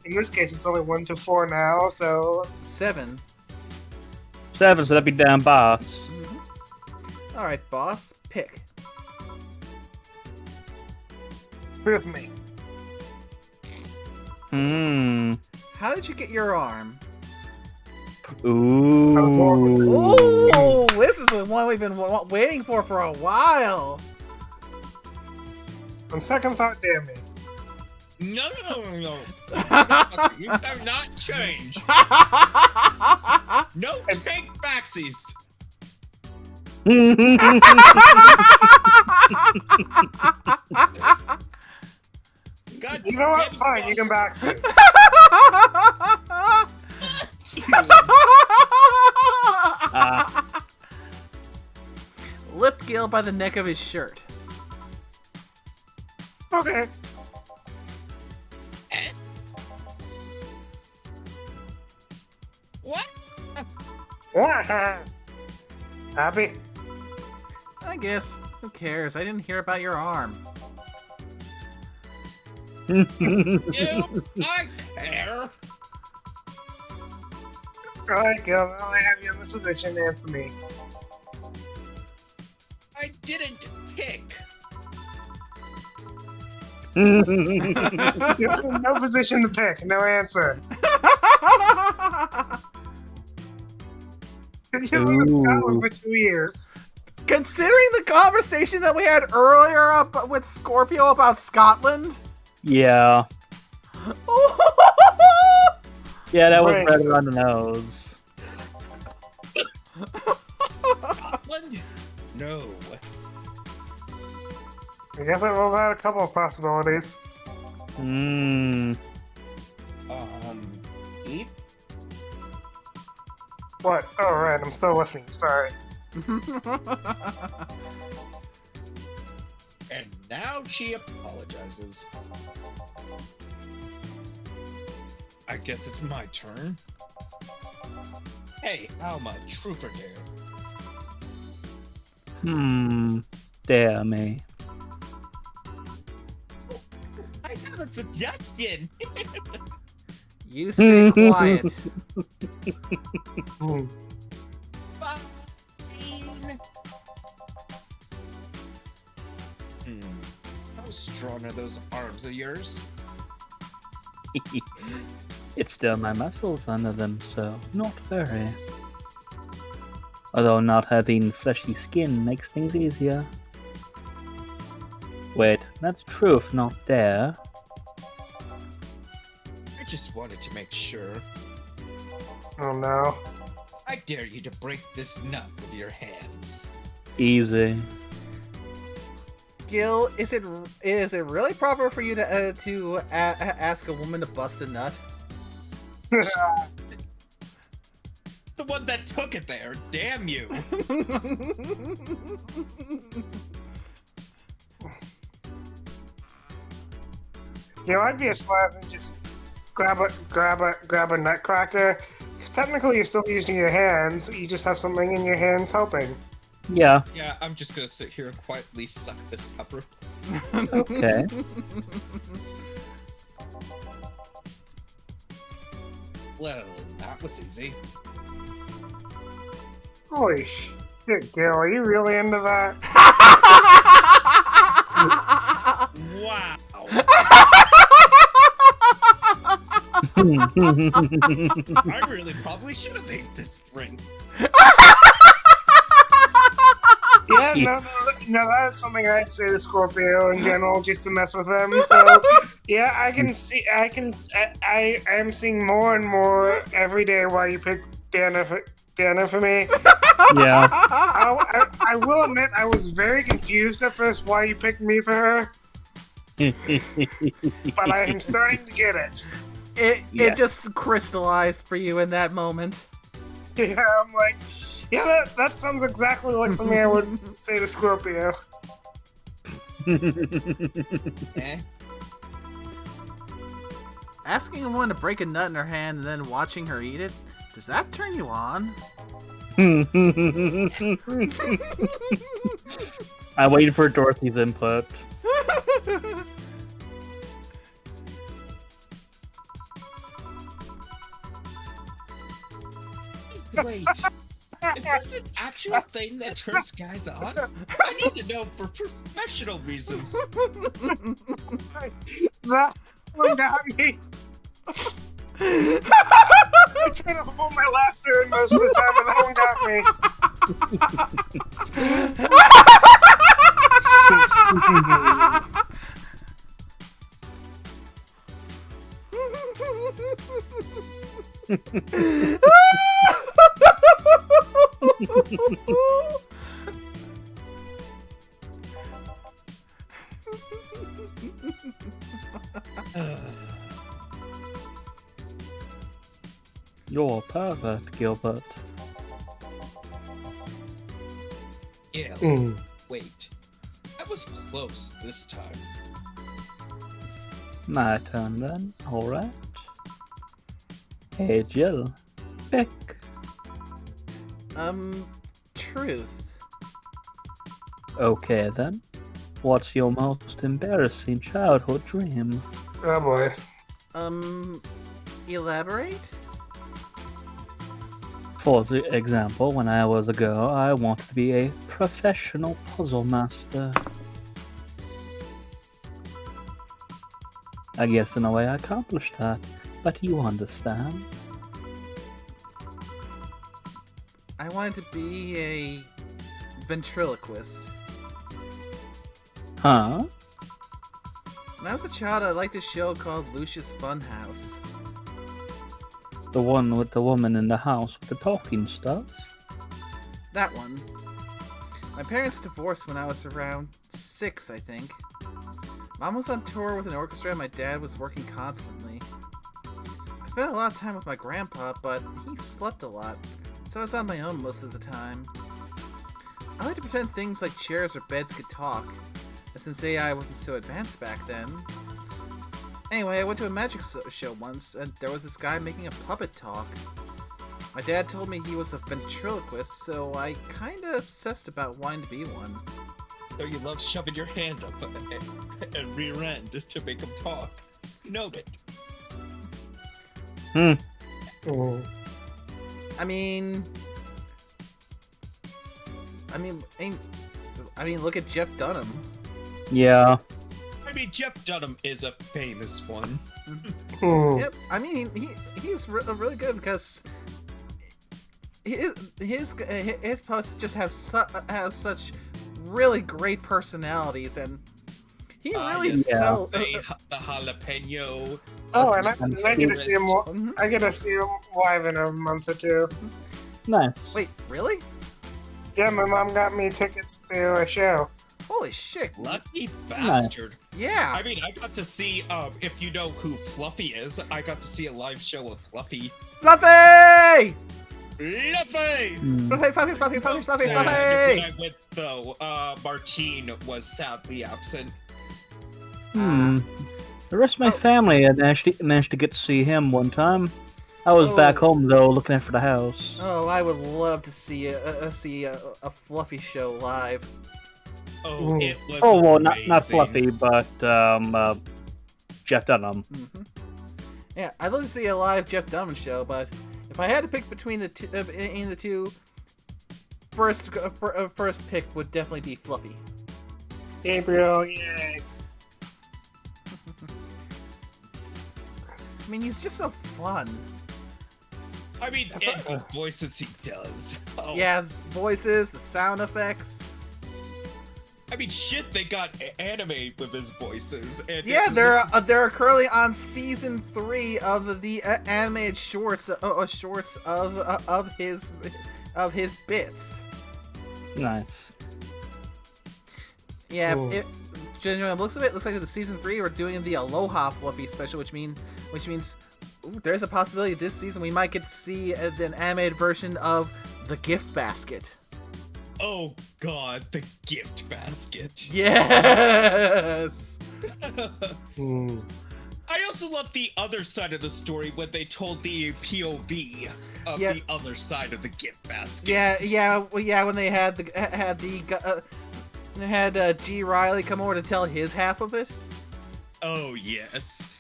In this case, it's only 1 to 4 now, so 7. 7, so that'd be down boss. Alright, boss, pick. with me. How did you get your arm? Ooh. Oh, this is the one we've been waiting for a while. On second thought, damn me. No. You have not changed. No fake backsies. God, You know what? Fine, you can backseat. Lip Gil by the neck of his shirt. Okay. What? Happy? I guess. Who cares? I didn't hear about your arm. You? I care. Alright, Gil, now I have you in this position. Answer me. I didn't pick. You're in no position to pick. No answer. You lived in Scotland for 2 years. Considering the conversation that we had earlier up with Scorpio about Scotland. Yeah. Yeah, that was Right. right around the nose. Scotland? No. I guess it rules out a couple of possibilities. Eat? What? Oh, right, I'm still listening. Sorry. And now she apologizes. I guess it's my turn. Hey, how much? Truth or dare? Dare me. I have a suggestion. You stay quiet. Hmm. Fine. How strong are those arms of yours? It's still my muscles under them, so not very. Although not having fleshy skin makes things easier. Wait, that's truth, not dare. I just wanted to make sure. Oh no. I dare you to break this nut with your hands. Easy. Gil, is it really proper for you to ask a woman to bust a nut? The one that took it there, damn you! I'd be a smart and just grab a nutcracker. Because technically you're still using your hands, you just have something in your hands helping. Yeah, Yeah, I'm just gonna sit here and quietly suck this pepper. okay. Well, that was easy. Holy shit, Gil, are you really into that? Wow! I really probably should have ate this drink. Yeah, no, that's something I'd say to Scorpio in general, just to mess with them. So, yeah, I am seeing more and more every day why you pick Dana for me. Yeah. I will admit I was very confused at first why you picked me for her, but I am starting to get it. It just crystallized for you in that moment. Yeah, I'm like, yeah, that sounds exactly like something I would say to Scorpio. Eh? Asking a woman to break a nut in her hand and then watching her eat it, does that turn you on? I waited for Dorothy's input. Wait, is this an actual thing that turns guys on? I need to know for professional reasons. That one got me. I'm trying to hold my laughter in most of the time, and that one got me. You're a pervert, Gilbert. Yeah. Wait. I was close this time. My turn then, alright. Hey Jill, pick. Truth. Okay then. What's your most embarrassing childhood dream? Oh boy. Elaborate? For the example, when I was a girl, I wanted to be a professional puzzle master. I guess in a way I accomplished that, but you understand. I wanted to be a ventriloquist. Huh? When I was a child, I liked a show called Lucius Funhouse. The one with the woman in the house with the talking stuff? That one. My parents divorced when I was around 6, I think. Mom was on tour with an orchestra and my dad was working constantly. I spent a lot of time with my grandpa, but he slept a lot, so I was on my own most of the time. I like to pretend things like chairs or beds could talk, and since AI wasn't so advanced back then. Anyway, I went to a magic show once, and there was this guy making a puppet talk. My dad told me he was a ventriloquist, so I kinda obsessed about wanting to be one. So you love shoving your hand up and rear end to make them talk. Noted. Oh. I mean, look at Jeff Dunham. Yeah. mean, Jeff Dunham is a famous one. Yep. I mean, he's really good because his posts just have such really great personalities, and he really sells. The jalapeno. Oh, and I get to see him. I get to see him live in a month or two. Nice. Wait, really? Yeah, my mom got me tickets to a show. Holy shit! Lucky bastard. Yeah. I mean, I got to see, if you know who Fluffy is, I got to see a live show of Fluffy. Fluffy! Fluffy! Fluffy! When I went, though, Martine was sadly absent. The rest of my family had managed to get to see him one time. I was back home, though, looking after the house. Oh, I would love to see a Fluffy show live. Oh, it was well, amazing. not Fluffy, but Jeff Dunham. Yeah, I'd love to see a live Jeff Dunham show, but if I had to pick between the two, first pick would definitely be Fluffy. Gabriel, yay! I mean, he's just so fun. I mean, and the voices he does. Oh. Yeah, his voices, the sound effects. I mean, shit, they got anime with his voices. And Yeah, they're currently on season 3 of the animated shorts of his bits. Nice. Yeah, genuinely looks of it looks like the season 3 we're doing the Aloha Fluffy special, which means there's a possibility this season we might get to see an animated version of the gift basket. Oh god, the gift basket. Yes. I also love the other side of the story when they told the POV of the other side of the gift basket. Yeah. When they had G. Riley come over to tell his half of it. Oh yes.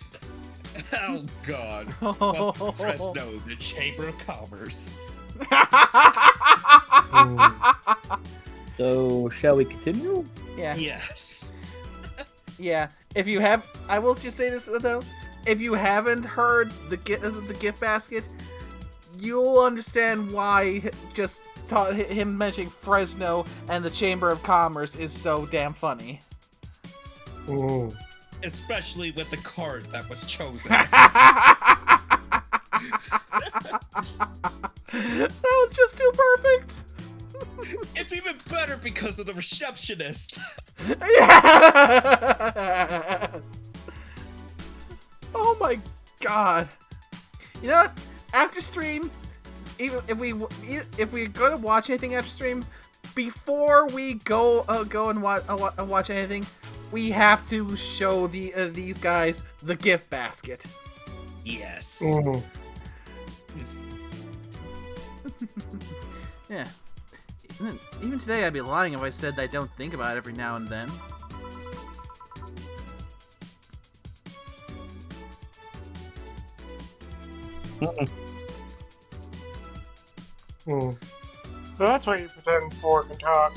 Oh god. Well, Fresno, the Chamber of Commerce. So, shall we continue? Yeah. Yes. Yeah. If you have, I will just say this though, if you haven't heard the gift basket, you'll understand why just him mentioning Fresno and the Chamber of Commerce is so damn funny. Especially with the card that was chosen. That was just too perfect. It's even better because of the receptionist. Yes. Oh my god. You know what? After stream, even if we're gonna watch anything after stream, before we go and watch anything, we have to show these guys the gift basket. Yes. Yeah. Even today, I'd be lying if I said that I don't think about it every now and then. So that's why you pretend 4 can talk.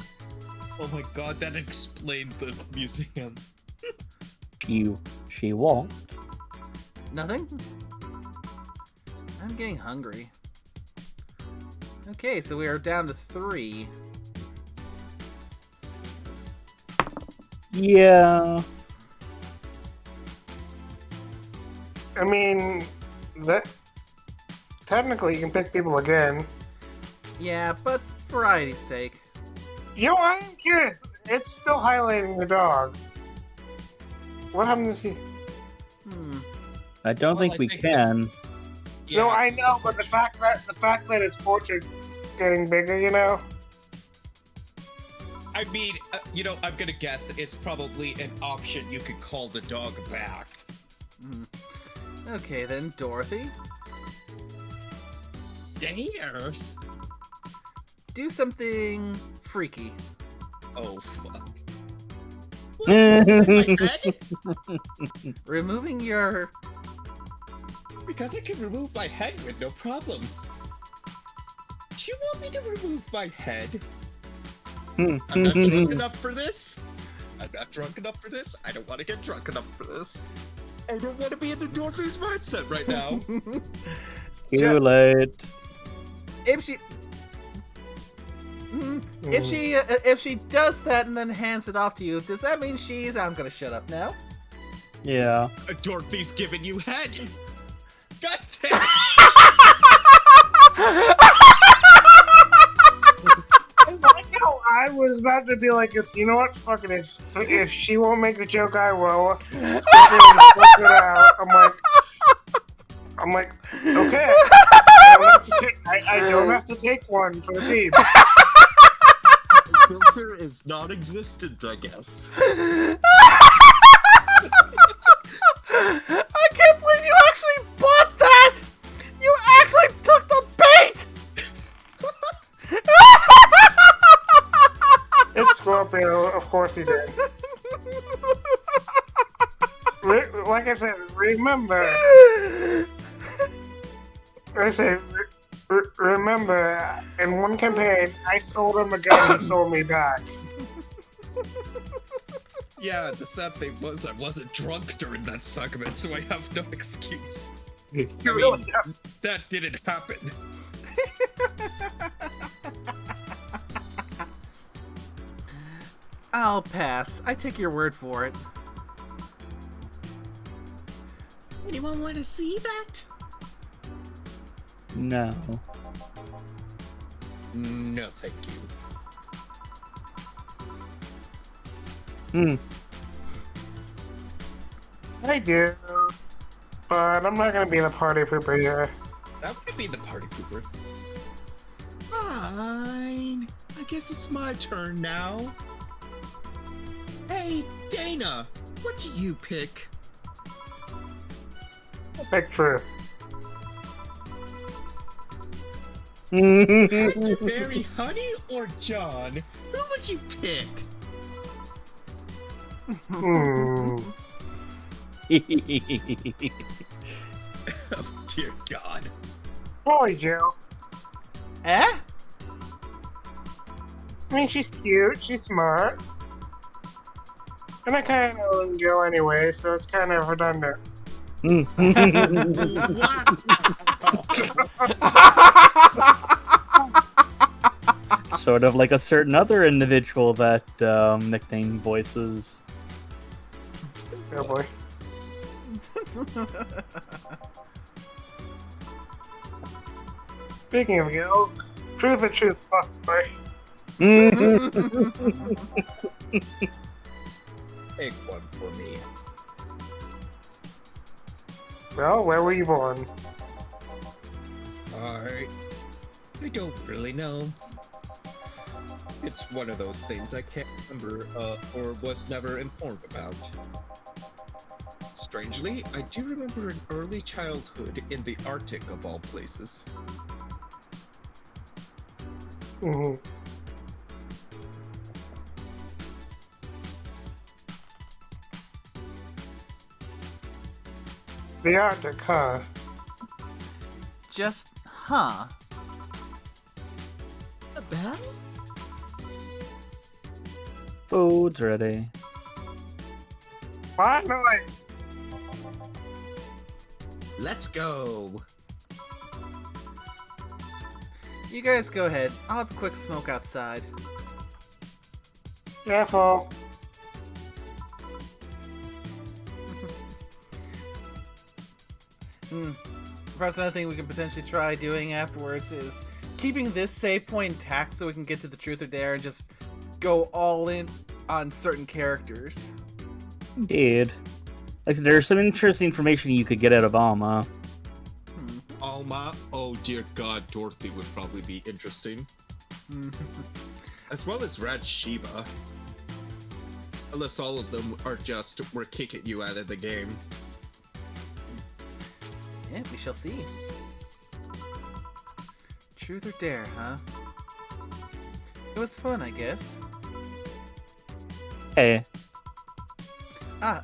Oh my god, that explained the museum. She won't. Nothing? I'm getting hungry. Okay, so we are down to 3. Yeah. I mean, that technically you can pick people again. Yeah, but variety's sake. Yo, I am curious. It's still highlighting the dog. What happened to he? I don't think we can. Yeah, No, I know, but the fact that his portrait's getting bigger, you know. I mean, I'm gonna guess it's probably an option you could call the dog back. Okay, then, Dorothy. There. Do something freaky. Oh, fuck. Removing your... Because I can remove my head with no problem. Do you want me to remove my head? I'm not drunk enough for this? I'm not drunk enough for this. I don't want to get drunk enough for this. I don't want to be in the Dorothy's mindset right now. Too late. If she does that and then hands it off to you, does that mean she's? I'm gonna shut up now. Yeah. Dorothy's giving you head. God damn it. I was about to be like this. You know what? Fuck it. If she won't make a joke, I will. Fuck it out. I'm like, okay. I don't have to take one for the team. The filter is non-existent, I guess. I can't believe you actually bought that! You actually took the bait! It's Scorpio, of course he did. Like I said, remember. Remember, in one campaign, I sold him a gun, he sold me back. Yeah, the sad thing was I wasn't drunk during that segment, so I have no excuse. You really have. That didn't happen. I'll pass. I take your word for it. Anyone want to see that? No. No, thank you. I do. But I'm not gonna be the party pooper here. That could be the party pooper. Fine. I guess it's my turn now. Hey, Dana, what do you pick? I'll pick truth. Would you marry Honey or John? Who would you pick? Oh, dear God. Boy, Joe. Eh? I mean, she's cute, she's smart. And I kind of know Joe anyway, so it's kind of redundant. Sort of like a certain other individual that nickname voices. Oh boy. Speaking of Joe, truth or truth, fuck boy. Pick one for me. Well, where were you born? I don't really know. It's one of those things I can't remember or was never informed about. Strangely, I do remember an early childhood in the Arctic of all places. Mm-hmm. The Arctic, huh? Just, huh? A bell? Food's ready. Finally! Let's go! You guys go ahead. I'll have a quick smoke outside. Careful. Perhaps another thing we can potentially try doing afterwards is keeping this save point intact so we can get to the truth or dare and just go all in on certain characters. Indeed. Like, there's some interesting information you could get out of Alma. Alma? Oh dear God, Dorothy would probably be interesting. As well as Rad Shiva. Unless all of them are just, we're kicking you out of the game. Yeah, we shall see. Truth or dare, huh? It was fun, I guess. Hey. I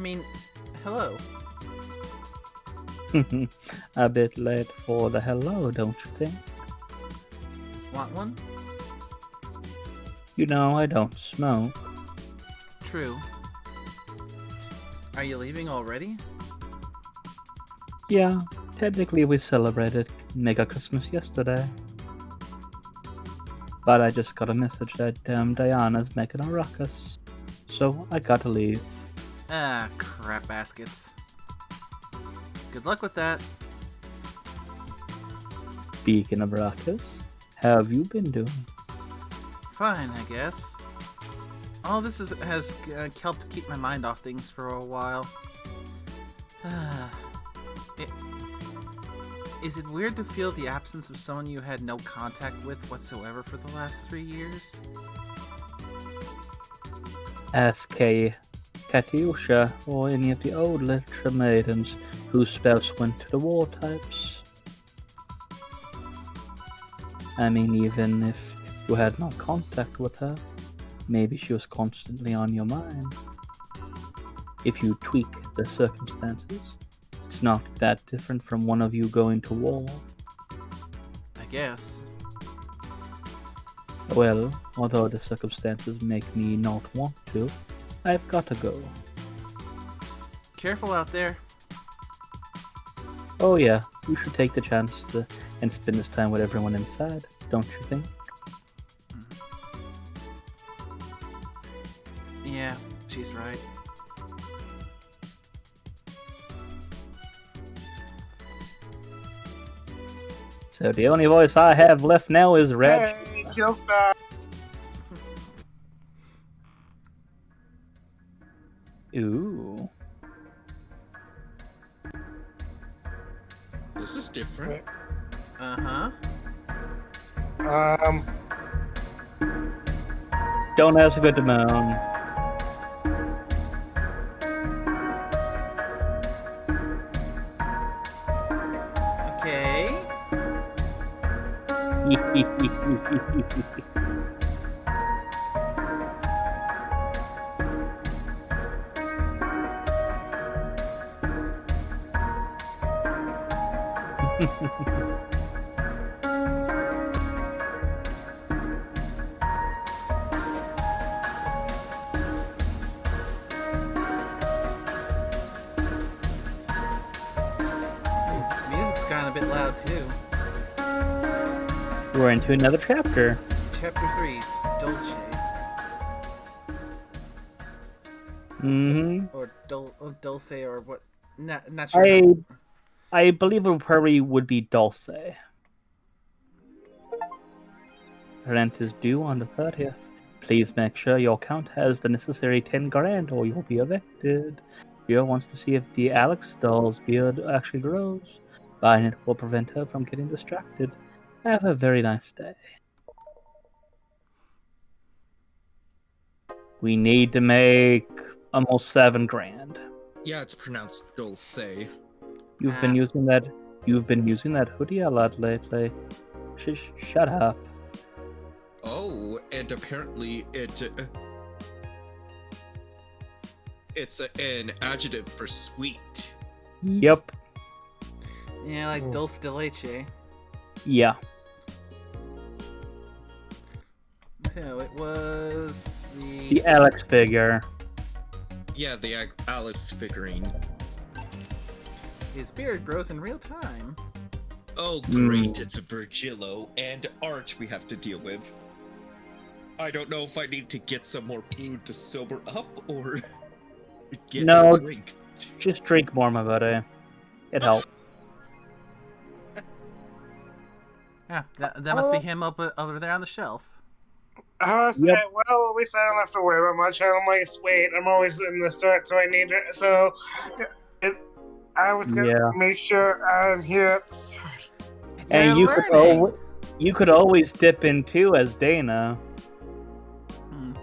mean, hello. A bit late for the hello, don't you think? Want one? You know I don't smoke. true. Are you leaving already? Yeah, technically we celebrated Mega Christmas yesterday. But I just got a message that Diana's making a ruckus. So I gotta leave. Ah, crap baskets. Good luck with that. Speaking of ruckus, how have you been doing? Fine, I guess. All this has helped keep my mind off things for a while. Is it weird to feel the absence of someone you had no contact with whatsoever for the last 3 years? Ask Katyusha or any of the old literature maidens whose spouse went to the war types. I mean, even if you had no contact with her, maybe she was constantly on your mind. If you tweak the circumstances, it's not that different from one of you going to war. I guess. Well, although the circumstances make me not want to, I've got to go. Careful out there. Oh yeah, you should take the chance and spend this time with everyone inside, don't you think? Yeah, she's right. So the only voice I have left now is Reg. Hey, Jill's back. Ooh. This is different. Uh-huh. Don't ask good to moan. Okay. Music's gotten a bit loud too. We're into another chapter. Chapter 3, Dolce. Mm-hmm. Or Dulce or what? Not sure. I believe it probably would be Dulce. Rent is due on the 30th. Please make sure your account has the necessary 10 grand or you'll be evicted. Vera wants to see if the Alex doll's beard actually grows. Buying it will prevent her from getting distracted. Have a very nice day. We need to make almost 7 grand. Yeah, it's pronounced Dulce. You've been using that hoodie a lot lately. Shut up. Oh, and apparently it's an adjective for sweet. Yep. Yeah, like Dulce de Leche. Yeah. So it was The Alex figure. Yeah, the Alex figurine. His beard grows in real time. Oh, great, it's Virgillo and art we have to deal with. I don't know if I need to get some more food to sober up or get a drink. Just drink more, my buddy. It helps. Yeah, that must be him over there on the shelf. I was Yep. like, well, at least I don't have to worry about much. I'm like, wait, I'm always in the start, so I need it. So, I was gonna make sure I'm here at the start. And you could always dip in too as Dana.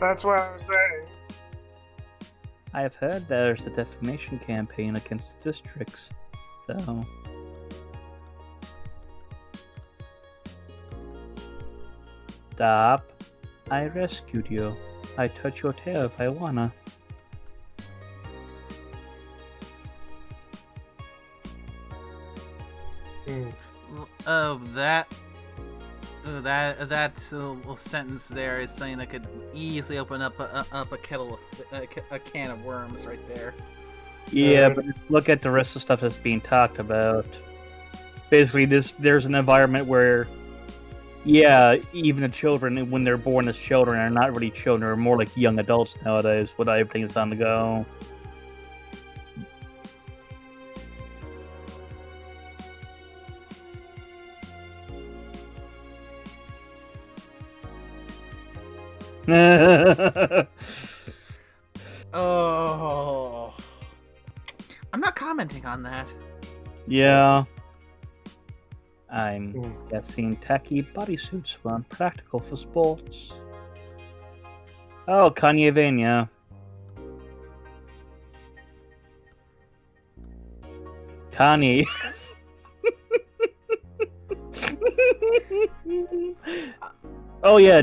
That's what I was saying. I've heard there's a defamation campaign against the districts, so... Stop. I rescued you. I touch your tail if I wanna. Oh, that... That little sentence there is something that could easily open up a can of worms right there. Yeah, but look at the rest of the stuff that's being talked about. Basically, there's an environment where, yeah, even the children, when they're born as children, are not really children; they're more like young adults nowadays. With everything that's on the go. Oh, I'm not commenting on that. Yeah. I'm guessing tacky bodysuits weren't practical for sports. Oh, Kanye Vania. Kanye. Oh yeah,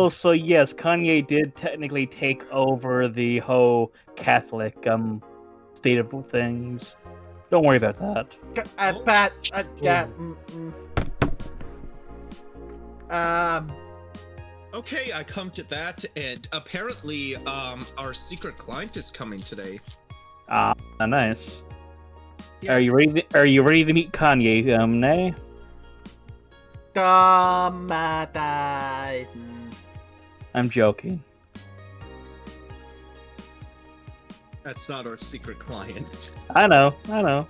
so yes, Kanye did technically take over the whole Catholic state of things. Don't worry about that. Okay, I come to that, and apparently, our secret client is coming today. Ah, nice. Yeah, Are you ready to meet Kanye, Nay? I'm joking. That's not our secret client. I know.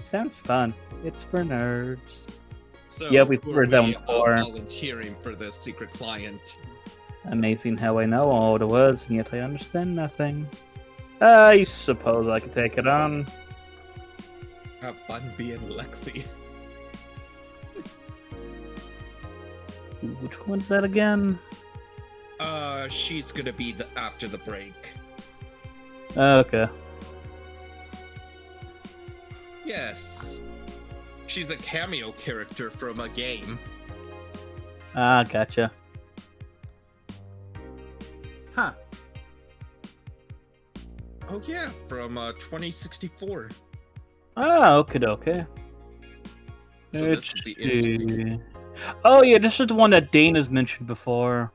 Sounds fun. It's for nerds. So, Yeah, we've who are heard that we, one before. volunteering for the secret client. Amazing how I know all the words, and yet I understand nothing. I suppose I could take it on. Have fun being Lexi. Which one's that again? She's gonna be after the break. Okay. Yes. She's a cameo character from a game. Ah, gotcha. Huh. Oh yeah, from 2064. Ah, okay. So this will be interesting. Oh yeah, this is the one that Dana's mentioned before.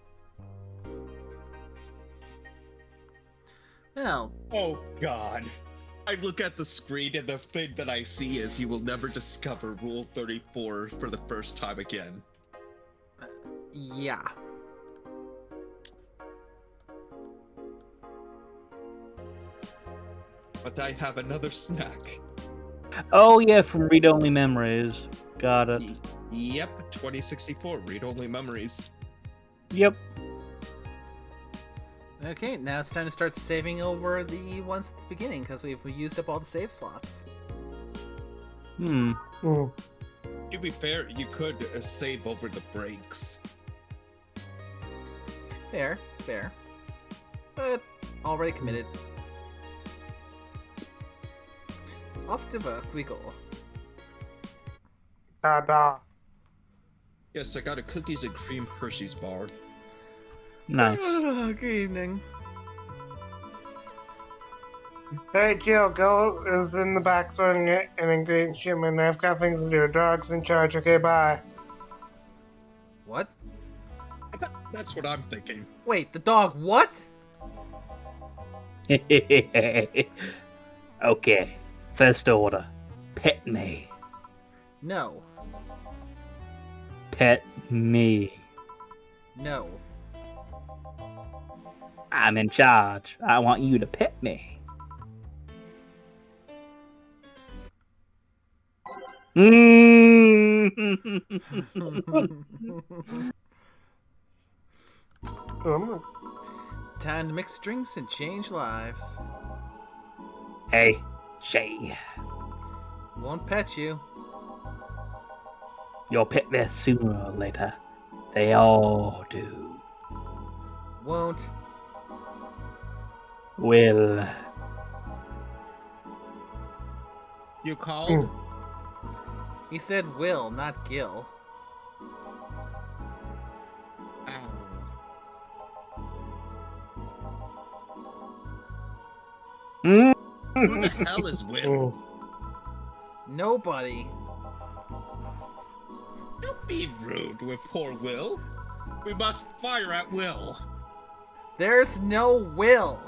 Well, Oh god. I look at the screen and the thing that I see is you will never discover Rule 34 for the first time again. yeah. But I have another snack. Oh yeah, from Read Only Memories. Got it. Yep, 2064, read-only memories. Yep. Okay, now it's time to start saving over the ones at the beginning, because we've used up all the save slots. Hmm. Mm. To be fair, you could save over the breaks. Fair. But already committed. Off to work we go. Ta-da. Yes, I got a cookies and cream Hershey's bar. Nice. Good evening. Hey, Gil, go is in the back sorting it and ingredient shipment. I've got things to do. Dog's in charge. Okay, bye. What? That's what I'm thinking. Wait, the dog what? Okay. First order. Pet me. No. Pet me. No. I'm in charge. I want you to pet me. Time to mix drinks and change lives. Hey, Shay. Won't pet you. You'll pet me sooner or later. They all do. Won't. Will. You called? He said will, not Gil. Mm. Who the hell is Will? Nobody. be rude with poor Will. We must fire at will. There's no will.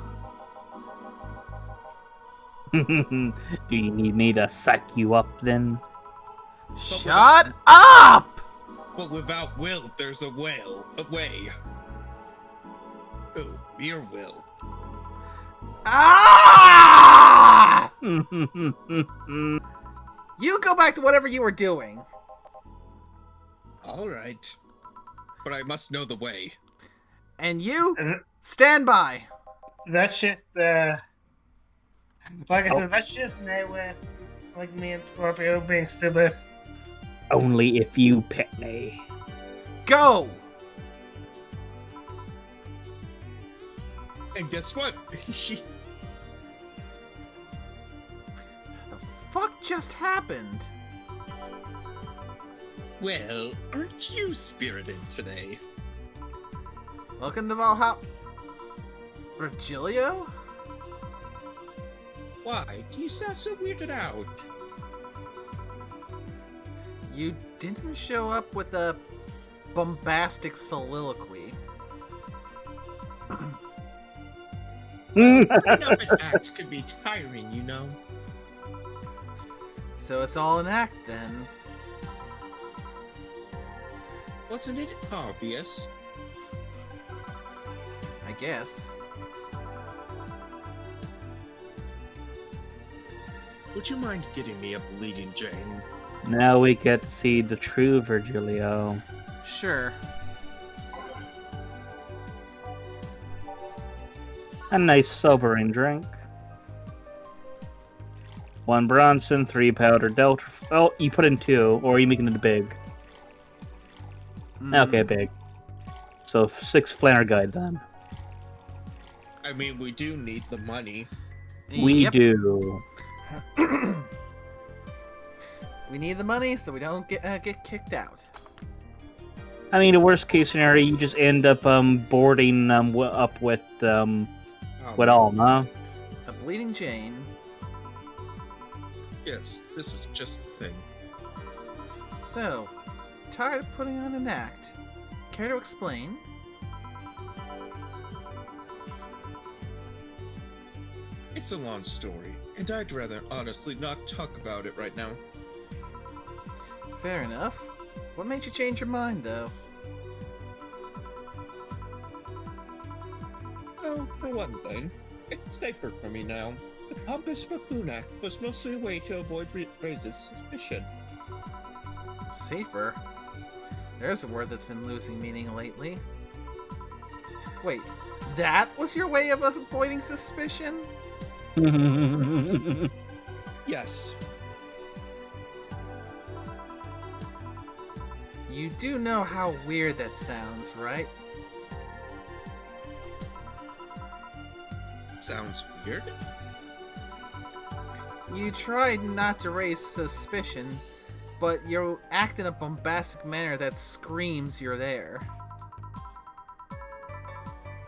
Do you need me to psych you up then? Shut up! But without will, there's a way. Oh, your will. Ah! You go back to whatever you were doing. All right. But I must know the way. And you, stand by. That's just, like I said, that's just Nay with, like, me and Scorpio being stupid. Only if you pet me. Go! And guess what? The fuck just happened? Well, aren't you spirited today? Welcome to Valhalla. Virgilio? Why do you sound so weirded out? You didn't show up with a bombastic soliloquy. Enough an act could be tiring, you know. So it's all an act then. Wasn't it obvious? I guess. Would you mind getting me a bleeding Jane? Now we get to see the true Virgilio. Sure. A nice sobering drink. 1 Bronson, 3 powder Delta. Oh, you put in 2, or are you making it big? Okay, big. So 6 Flanner Guide then. I mean, we do need the money. We Yep. do. We need the money so we don't get kicked out. I mean, the worst case scenario, you just end up boarding up with all, no? A bleeding Jane. Yes, this is just the thing. So, tired of putting on an act. Care to explain? It's a long story, and I'd rather honestly not talk about it right now. Fair enough. What made you change your mind, though? Oh, for one thing, it's safer for me now. The pompous buffoon act was mostly a way to avoid Raise's suspicion. Safer? There's a word that's been losing meaning lately. Wait, that was your way of avoiding suspicion? Yes. You do know how weird that sounds, right? Sounds weird. You tried not to raise suspicion, but you act in a bombastic manner that screams you're there.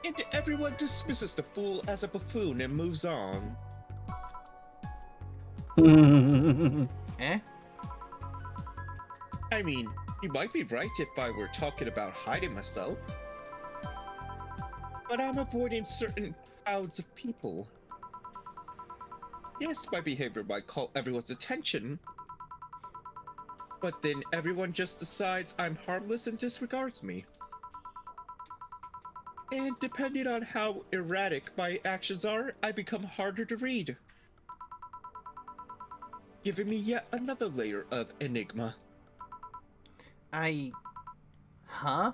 And everyone dismisses the fool as a buffoon and moves on. Eh? I mean, you might be right if I were talking about hiding myself. But I'm avoiding certain crowds of people. Yes, my behavior might call everyone's attention. But then everyone just decides I'm harmless and disregards me. And depending on how erratic my actions are, I become harder to read. Giving me yet another layer of enigma. Huh?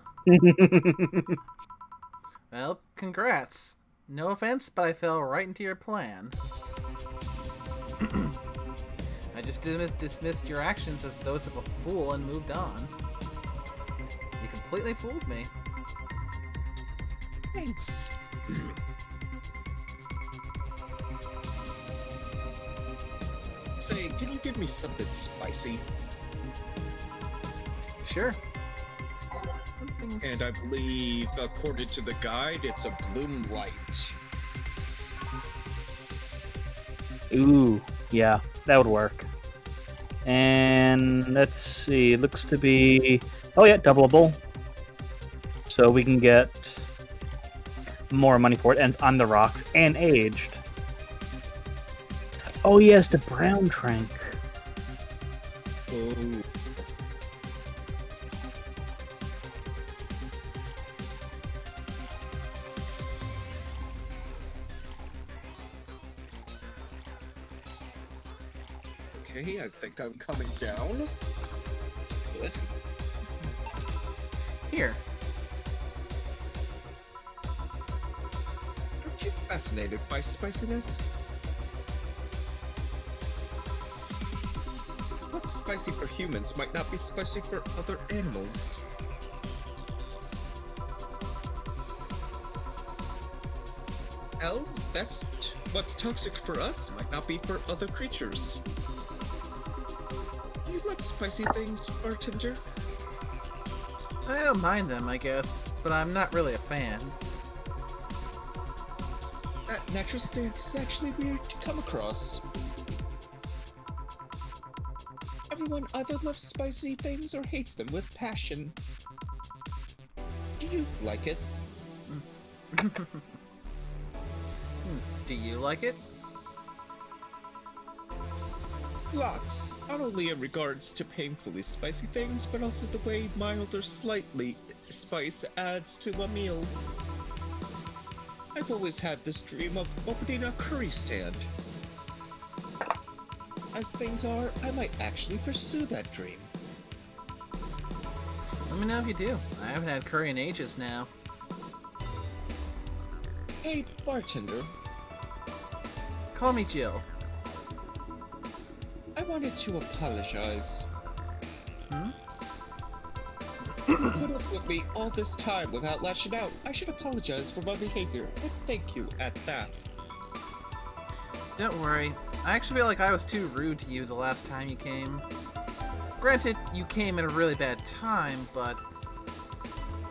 Well, congrats. No offense, but I fell right into your plan. I just dismissed your actions as those of a fool and moved on. You completely fooled me. Thanks. Say, can you give me something spicy? Sure. Something's... And I believe, according to the guide, it's a bloom light. Ooh, yeah, that would work. And let's see, looks to be... Oh yeah, doubleable. So we can get more money for it, and on the rocks, and aged. Oh yes, the brown trank. Oh. Okay, I think I'm coming down. Good. Here. Aren't you fascinated by spiciness? What's spicy for humans might not be spicy for other animals. Hell, what's toxic for us might not be for other creatures. Do you like spicy things, bartender? I don't mind them, I guess, but I'm not really a fan. That natural stance is actually weird to come across. Everyone either loves spicy things or hates them with passion. Do you like it? Do you like it? Lots. Not only in regards to painfully spicy things, but also the way mild or slightly spice adds to a meal. I've always had this dream of opening a curry stand. As things are, I might actually pursue that dream. Let me know if you do. I haven't had curry in ages now. Hey, bartender. Call me Jill. I wanted to apologize. Hmm? You put up with me all this time without lashing out. I should apologize for my behavior, and thank you at that. Don't worry. I actually feel like I was too rude to you the last time you came. Granted, you came at a really bad time, but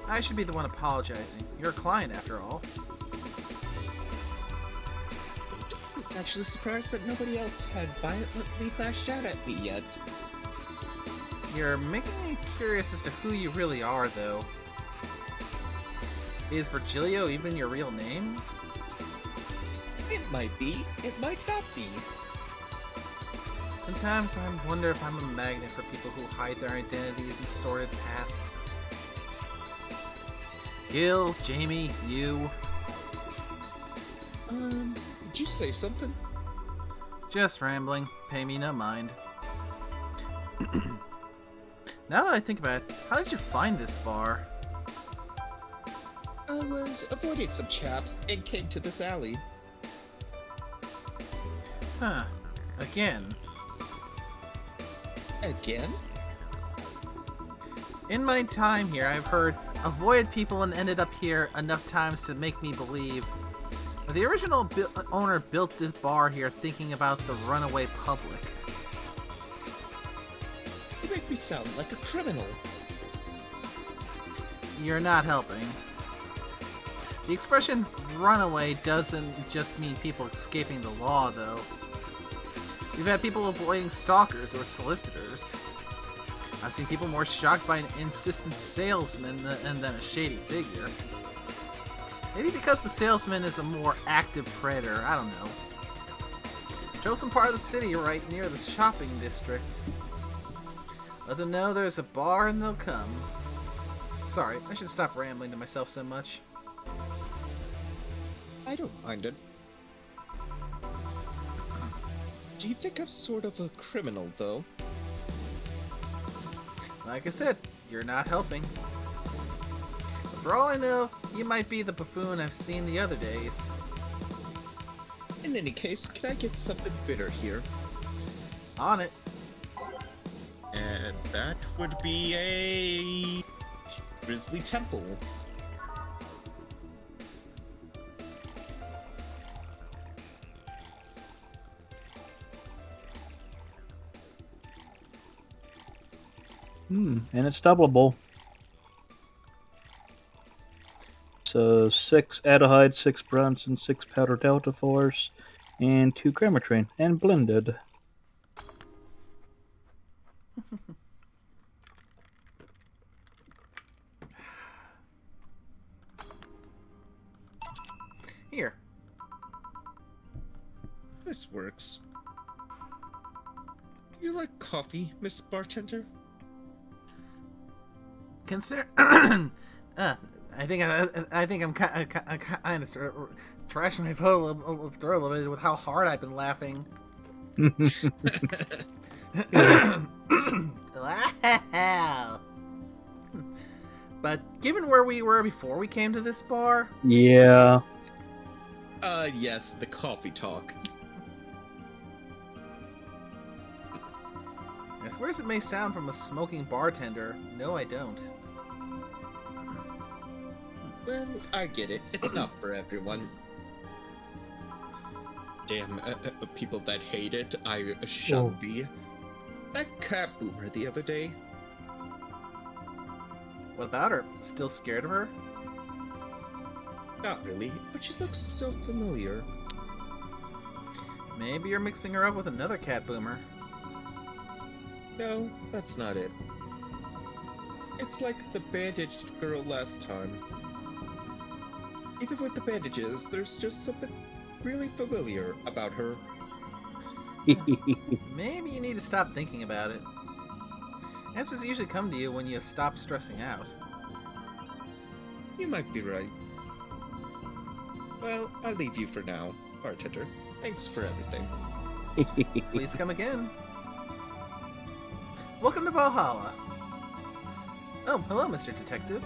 I should be the one apologizing. You're a client, after all. I'm actually surprised that nobody else had violently lashed out at me yet. You're making me curious as to who you really are, though. Is Virgilio even your real name? It might be, it might not be. Sometimes I wonder if I'm a magnet for people who hide their identities and sordid pasts. Gil, Jamie, you. Did you say something? Just rambling. Pay me no mind. Now that I think about it, how did you find this bar? I was avoiding some chaps and came to this alley. Huh. Again. Again? In my time here, I've heard avoided people and ended up here enough times to make me believe that the original owner built this bar here thinking about the runaway public. You make me sound like a criminal. You're not helping. The expression runaway doesn't just mean people escaping the law, though. We've had people avoiding stalkers or solicitors. I've seen people more shocked by an insistent salesman than a shady figure. Maybe because the salesman is a more active predator, I don't know. Show some part of the city right near the shopping district. Let them know there's a bar and they'll come. Sorry, I should stop rambling to myself so much. I don't mind it. Do you think I'm sort of a criminal, though? Like I said, you're not helping. For all I know, you might be the buffoon I've seen the other days. In any case, can I get something bitter here? On it. And that would be a Grizzly Temple. And it's doubleable. So 6 Adahide, 6 Bronson, 6 Powder Delta Force, and 2 Grammar Train, and blended. Here. This works. You like coffee, Miss Bartender? Consider. I think I'm kind of trashing my throat a little bit with how hard I've been laughing. Wow. But given where we were before we came to this bar, Yeah. Yes, the coffee talk. as weird as it may sound from a smoking bartender, no, I don't. Well, I get it. It's not for everyone. Damn, people that hate it, I shun thee. That cab boomer the other day. What about her? Still scared of her? Not really, but she looks so familiar. Maybe you're mixing her up with another cat boomer. No, that's not it. It's like the bandaged girl last time. Even with the bandages, there's just something really familiar about her. Maybe you need to stop thinking about it. Answers usually come to you when you stop stressing out. You might be right. Well, I'll leave you for now, bartender. Thanks for everything. Please come again. Welcome to Valhalla. Oh, hello, Mr. Detective.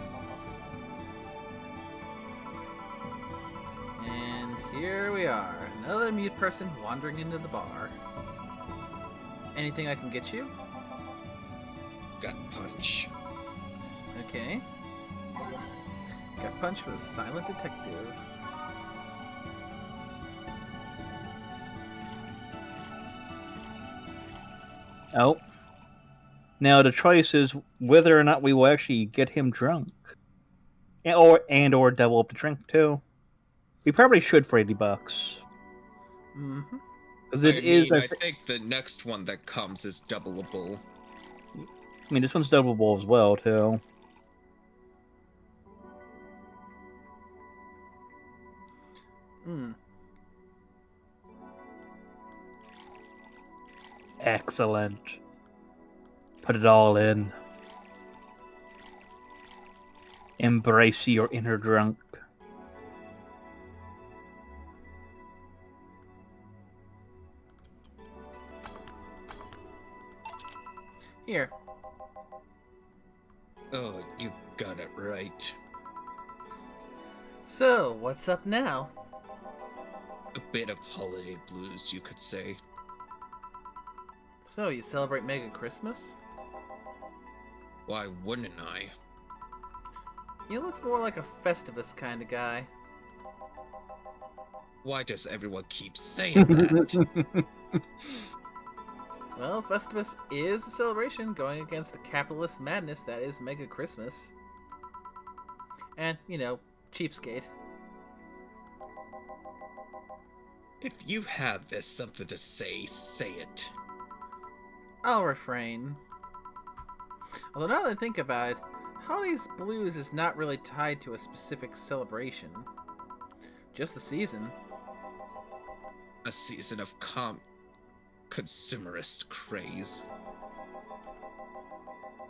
And here we are, another mute person wandering into the bar. Anything I can get you? Gut punch. Okay. Gut punch was silent detective. Oh. Now the choice is whether or not we will actually get him drunk. Or double up the drink too. We probably should for $80. Mm-hmm. Because I think the next one that comes is doubleable. I mean, this one's doubleable as well, too. Hmm. Excellent. Put it all in. Embrace your inner drunk. Here. Oh, you got it right. So, what's up now? A bit of holiday blues, you could say. So, you celebrate Mega Christmas? Why wouldn't I? You look more like a Festivus kind of guy. Why does everyone keep saying that? Well, Festivus is a celebration going against the capitalist madness that is Mega Christmas. And, you know, cheapskate. If you have this something to say, say it. I'll refrain. Although now that I think about it, Holly's Blues is not really tied to a specific celebration. Just the season. A season of consumerist craze.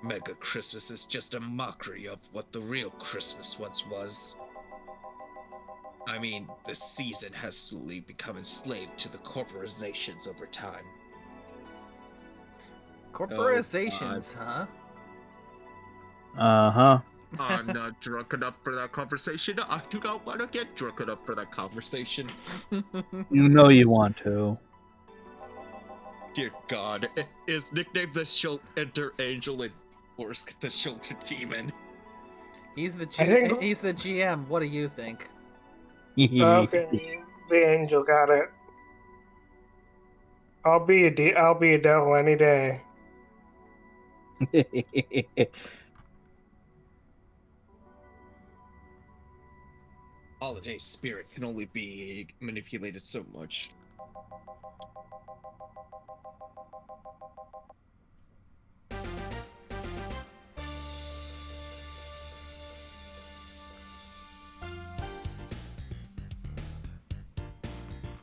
Mega Christmas is just a mockery of what the real Christmas once was. I mean, the season has slowly become enslaved to the corporations over time. Corporations, huh? Uh-huh. I'm not drunk enough for that conversation. I do not want to get drunk enough for that conversation. You know you want to. Dear God, is nicknamed the Shelter Angel and Orsk the Shelter Demon? He's the think- he's the GM. What do you think? Okay, the angel got it. I'll be a devil any day. Holiday spirit can only be manipulated so much.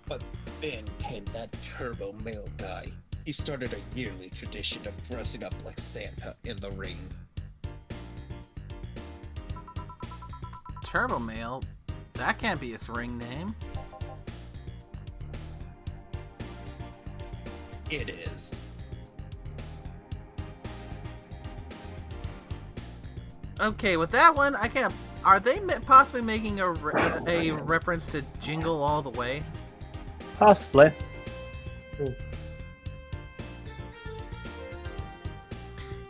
But then came that turbo male guy. He started a yearly tradition of dressing up like Santa in the ring. Turbo Male? That can't be his ring name. It is. Okay, with that one, I can't. Are they possibly making a reference to Jingle All the Way? Possibly.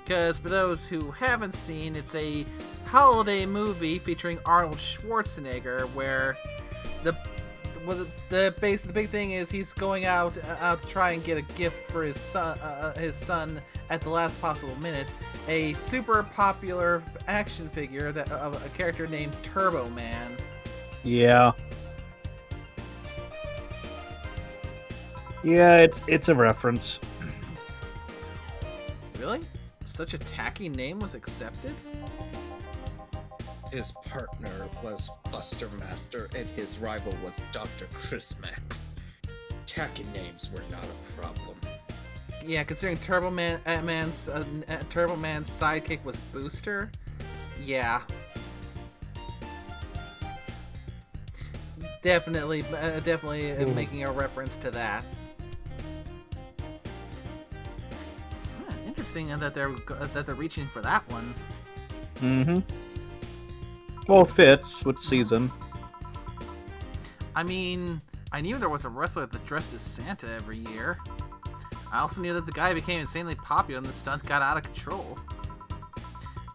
Because for those who haven't seen, it's a holiday movie featuring Arnold Schwarzenegger, where the big thing is he's going out to try and get a gift for his son at the last possible minute. A super popular action figure of a character named Turbo Man. Yeah. Yeah, it's a reference. Really? Such a tacky name was accepted? His partner was Buster Master, and his rival was Dr. Chris Max. Tacky names were not a problem. Yeah, considering Turbo Man's sidekick was Booster. Yeah. Definitely making a reference to that. Interesting that they're reaching for that one. Mm-hmm. Well, it fits with season. I mean, I knew there was a wrestler that dressed as Santa every year. I also knew that the guy became insanely popular and the stunt got out of control.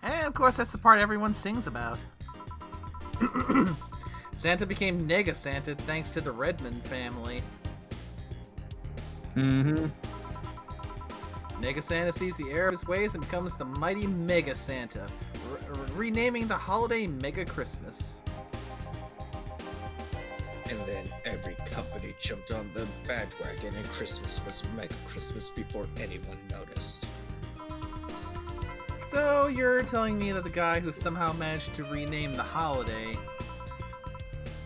And of course, that's the part everyone sings about. Santa became Nega Santa thanks to the Redmond family. Mm-hmm. Nega Santa sees the error of his ways and becomes the mighty Mega Santa, renaming the holiday Mega Christmas. And then every company jumped on the bandwagon, and Christmas was Mega Christmas before anyone noticed. So you're telling me that the guy who somehow managed to rename the holiday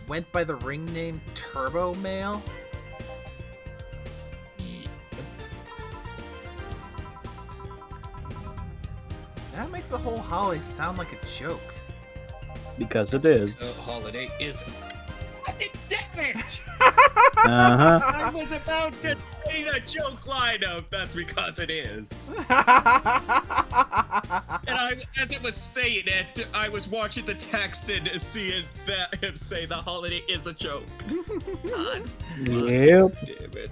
went by the ring name Turbo Male? That makes the whole holiday sound like a joke. Because it is. The holiday is. Damn it! Uh-huh. I was about to say the joke line of "That's because it is." And as it was saying it, I was watching the text and seeing that him say the holiday is a joke. God. Yep. Damn it.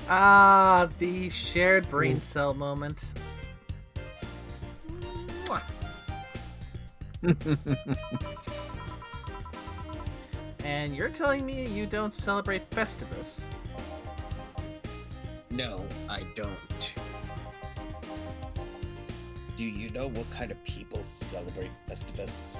Ah, the shared brain cell moment. And you're telling me you don't celebrate Festivus? No, I don't. Do you know what kind of people celebrate Festivus?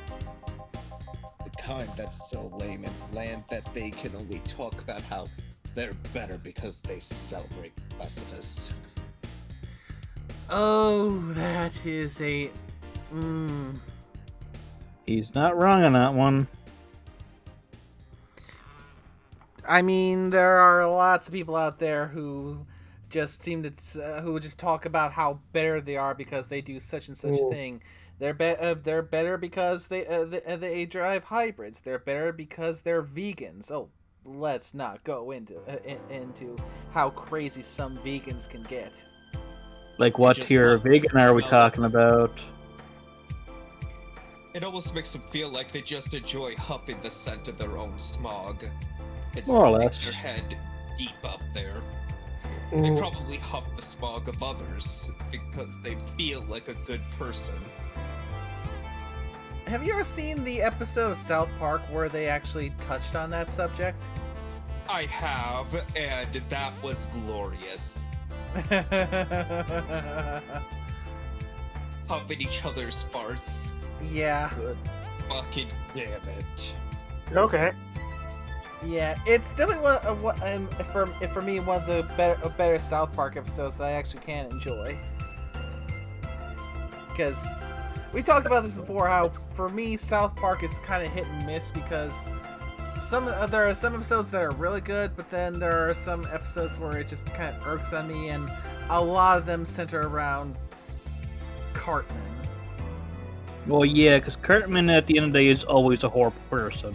The kind that's so lame and bland that they can only talk about how they're better because they celebrate Festivus. Oh, that is a... He's not wrong on that one. I mean, there are lots of people out there who just seem to who just talk about how better they are because they do such and such thing. They're better because they drive hybrids. They're better because they're vegans. Oh, let's not go into how crazy some vegans can get. Like, what tier of vegan are we talking about? It almost makes them feel like they just enjoy huffing the scent of their own smog. It's More or less. their head deep up there. They probably huff the smog of others because they feel like a good person. Have you ever seen the episode of South Park where they actually touched on that subject? I have, and that was glorious. Huffing each other's farts. Yeah. Good fucking damn it. Okay. Yeah, it's definitely for me one of the better South Park episodes that I actually can enjoy. Because we talked about this before, how for me South Park is kind of hit and miss because there are some episodes that are really good, but then there are some episodes where it just kind of irks on me, and a lot of them center around Cartman. Well, yeah, because Cartman at the end of the day is always a horrible person.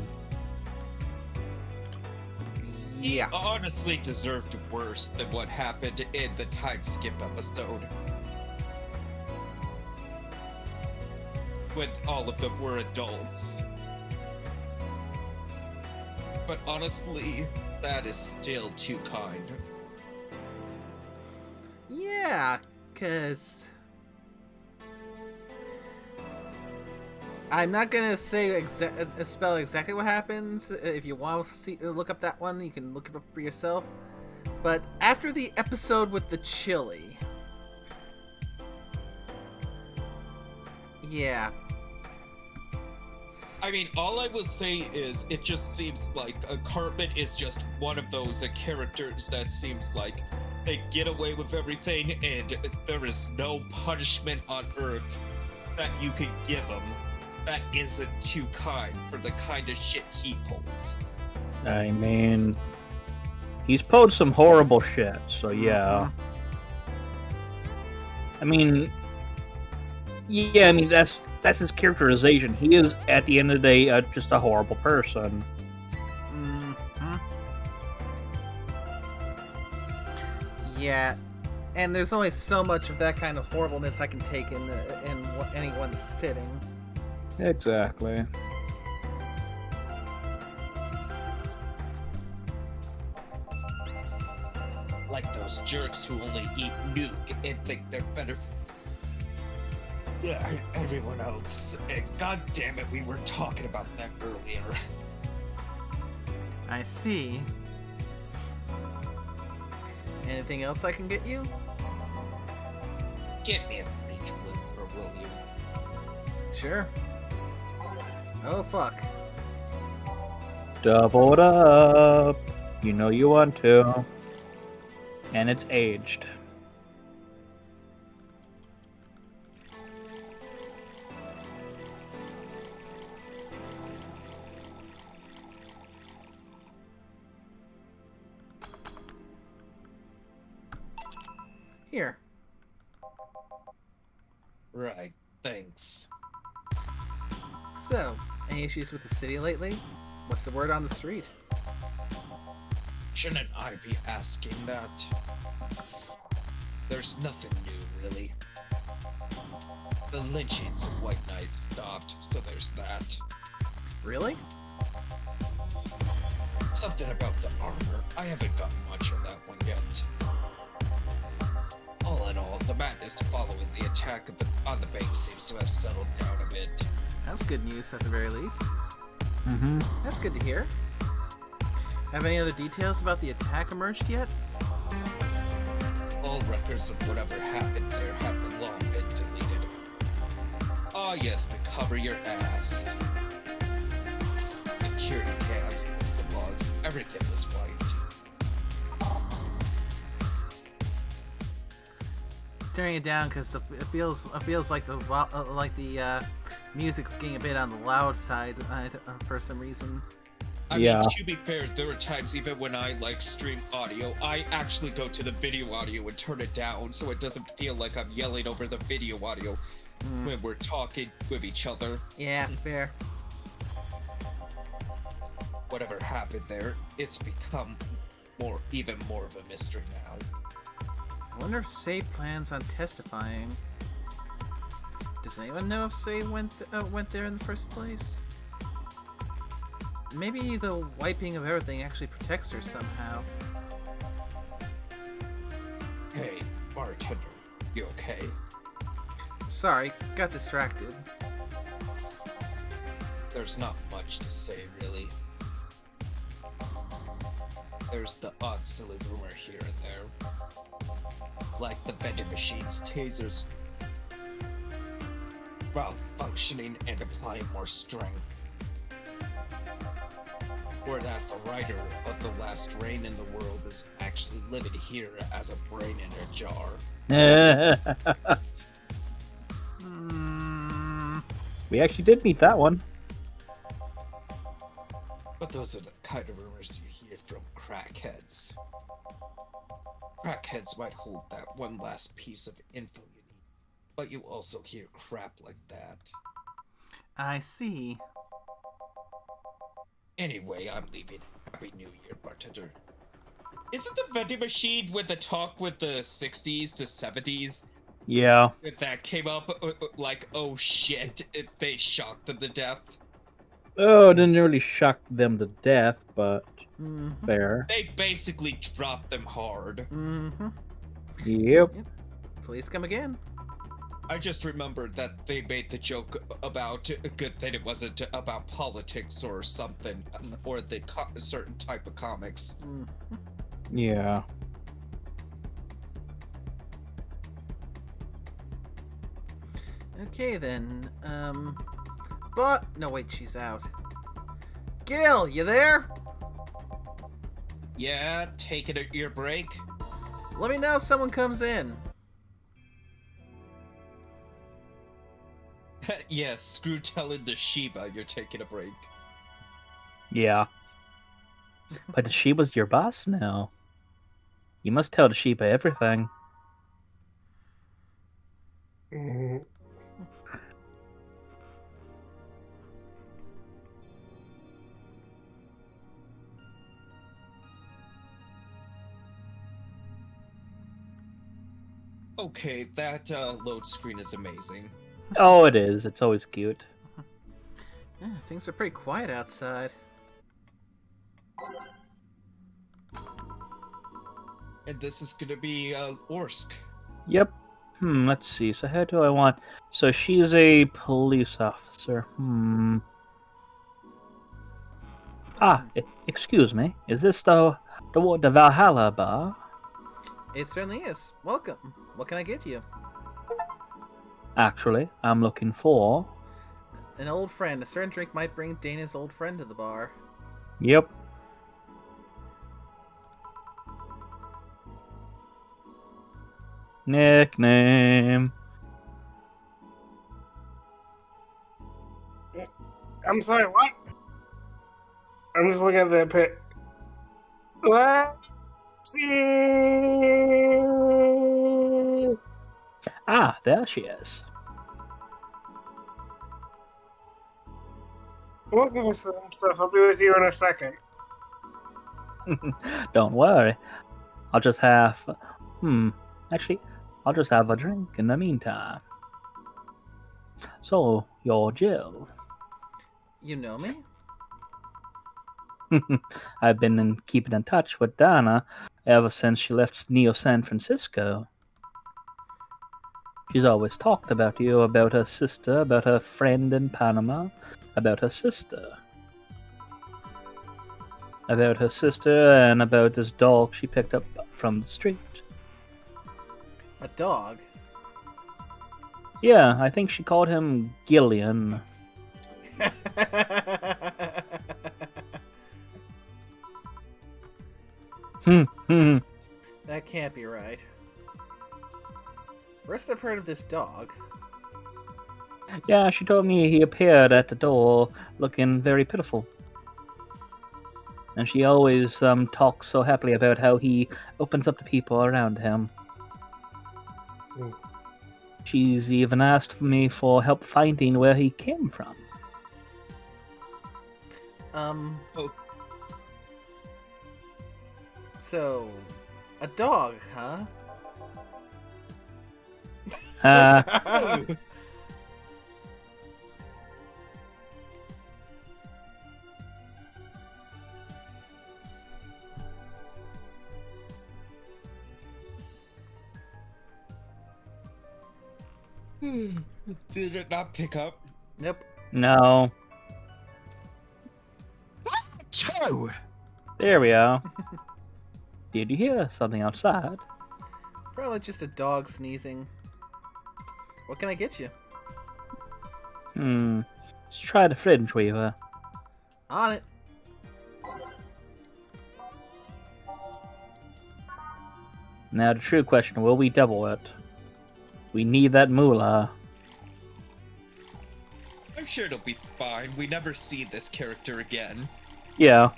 Yeah. He honestly deserved worse than what happened in the time skip episode. When all of them were adults. But honestly, that is still too kind. Yeah, because I'm not gonna say spell exactly what happens. If you want to look up that one, you can look it up for yourself. But after the episode with the chili, yeah. I mean, all I will say is it just seems like Cartman is just one of those characters that seems like they get away with everything and there is no punishment on Earth that you could give him that isn't too kind for the kind of shit he pulls. I mean, he's pulled some horrible shit, so yeah. I mean, yeah, I mean, that's his characterization. He is, at the end of the day, just a horrible person. Mm-hmm. Yeah, and there's only so much of that kind of horribleness I can take in any one sitting. Exactly. Like those jerks who only eat nuke and think they're better. Yeah, everyone else. And God damn it, we were talking about that earlier. I see. Anything else I can get you? Get me a breach, will you? Sure. Oh, fuck. Double it up. You know you want to. And it's aged. Here. Right, thanks. So, any issues with the city lately? What's the word on the street? Shouldn't I be asking that? There's nothing new, really. The lynchings of White Knights stopped, so there's that. Really? Something about the armor. I haven't gotten much of that one yet. All in all, the madness following the attack on the bank seems to have settled down a bit. That's good news at the very least. Mm-hmm. That's good to hear. Have any other details about the attack emerged yet? All records of whatever happened there have long been deleted. Ah yes, the cover your ass. Security cams, system logs, everything was wiped. Turning it down because it feels like the music's getting a bit on the loud side for some reason. I Yeah. mean, to be fair, there are times even when I stream audio, I actually go to the video audio and turn it down so it doesn't feel like I'm yelling over the video audio when we're talking with each other. Yeah, fair. Whatever happened there, it's become even more of a mystery now. I wonder if Say plans on testifying. Does anyone know if Say went there in the first place? Maybe the wiping of everything actually protects her somehow. Hey, bartender, you okay? Sorry, got distracted. There's not much to say, really. There's the odd silly rumor here and there. Like the vending machines, tasers, malfunctioning and applying more strength. Or that the writer of The Last Rain in the World is actually living here as a brain in a jar. We actually did meet that one. But those are the kind of rumors you hear from crackheads. Crackheads might hold that one last piece of info you need, but you also hear crap like that. I see. Anyway, I'm leaving. Happy New Year, bartender. Isn't the vending machine with the talk with the 60s to 70s Yeah. that came up like, oh shit, they shocked them to death? Oh, it didn't really shock them to death, but Mm-hmm. fair. They basically dropped them hard. Mm-hmm. Yep. Please come again. I just remembered that they made the joke about a good thing it wasn't about politics or something, or the certain type of comics. Mm-hmm. Yeah. Okay then. But no, wait, she's out. Gil, you there? Yeah, taking your break. Let me know if someone comes in. Yes, screw telling the Sheba you're taking a break. Yeah. But she was your boss now. You must tell the Sheba everything. Mhm. Okay, that load screen is amazing. Oh, it is. It's always cute. Yeah, things are pretty quiet outside. And this is gonna be Orsk. Yep. Let's see. So how do I want... So she's a police officer. Excuse me. Is this the Valhalla bar? It certainly is. Welcome. What can I get you? Actually, I'm looking for... An old friend. A certain drink might bring Dana's old friend to the bar. Yep. Nickname. I'm sorry, what? I'm just looking at that pit. Let's see. Ah, there she is. We'll give us some stuff. I'll be with you in a second. Don't worry. I'll just have... Actually, I'll just have a drink in the meantime. So, you're Jill. You know me? I've been keeping in touch with Dana ever since she left Neo San Francisco. She's always talked about you, about her sister, about her friend in Panama, about her sister. About her sister and about this dog she picked up from the street. A dog? Yeah, I think she called him Gillian. That can't be right. First I've heard of this dog. Yeah, she told me he appeared at the door looking very pitiful. And she always talks so happily about how he opens up to people around him. She's even asked me for help finding where he came from. So, a dog, huh? Did it not pick up? Nope. No. Cho! There we are. Did you hear something outside? Probably just a dog sneezing. What can I get you? Let's try the fridge, Weaver. On it. Now the true question, will we double it? We need that moolah. I'm sure it'll be fine. We never see this character again. Yeah.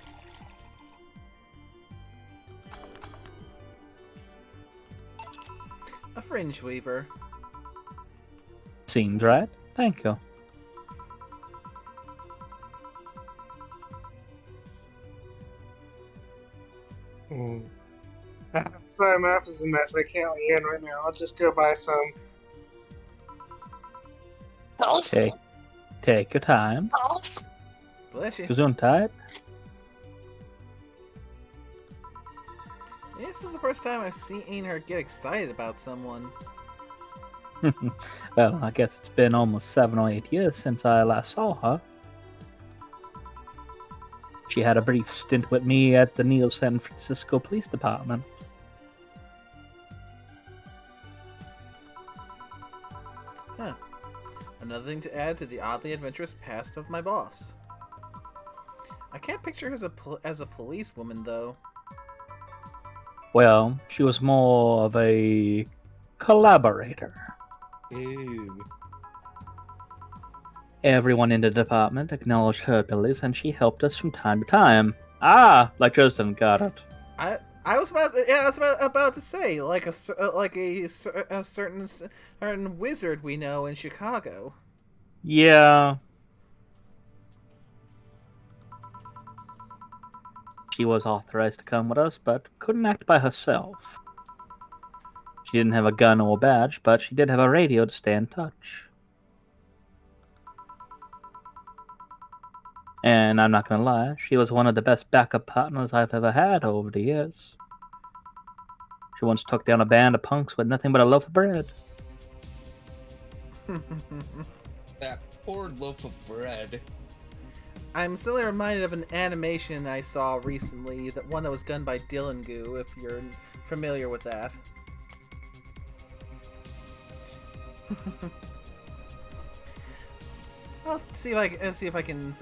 A fringe weaver. Seems right. Thank you. Sorry, math is a mess. I can't let in right now. I'll just go buy some. Take your time. Bless you. Gesundheit. This is the first time I've seen her get excited about someone. Well, I guess it's been almost 7 or 8 years since I last saw her. She had a brief stint with me at the Neo San Francisco Police Department. Huh. Another thing to add to the oddly adventurous past of my boss. I can't picture her as a policewoman, though. Well, she was more of a collaborator. Ew. Everyone in the department acknowledged her abilities, and she helped us from time to time. Ah, like Justin got it. I was about to say like a certain wizard we know in Chicago. Yeah. She was authorized to come with us, but couldn't act by herself. She didn't have a gun or a badge, but she did have a radio to stay in touch. And I'm not gonna lie, she was one of the best backup partners I've ever had over the years. She once took down a band of punks with nothing but a loaf of bread. That poor loaf of bread. I'm suddenly reminded of an animation I saw recently, that one that was done by Dylan Goo, if you're familiar with that. I'll see if I can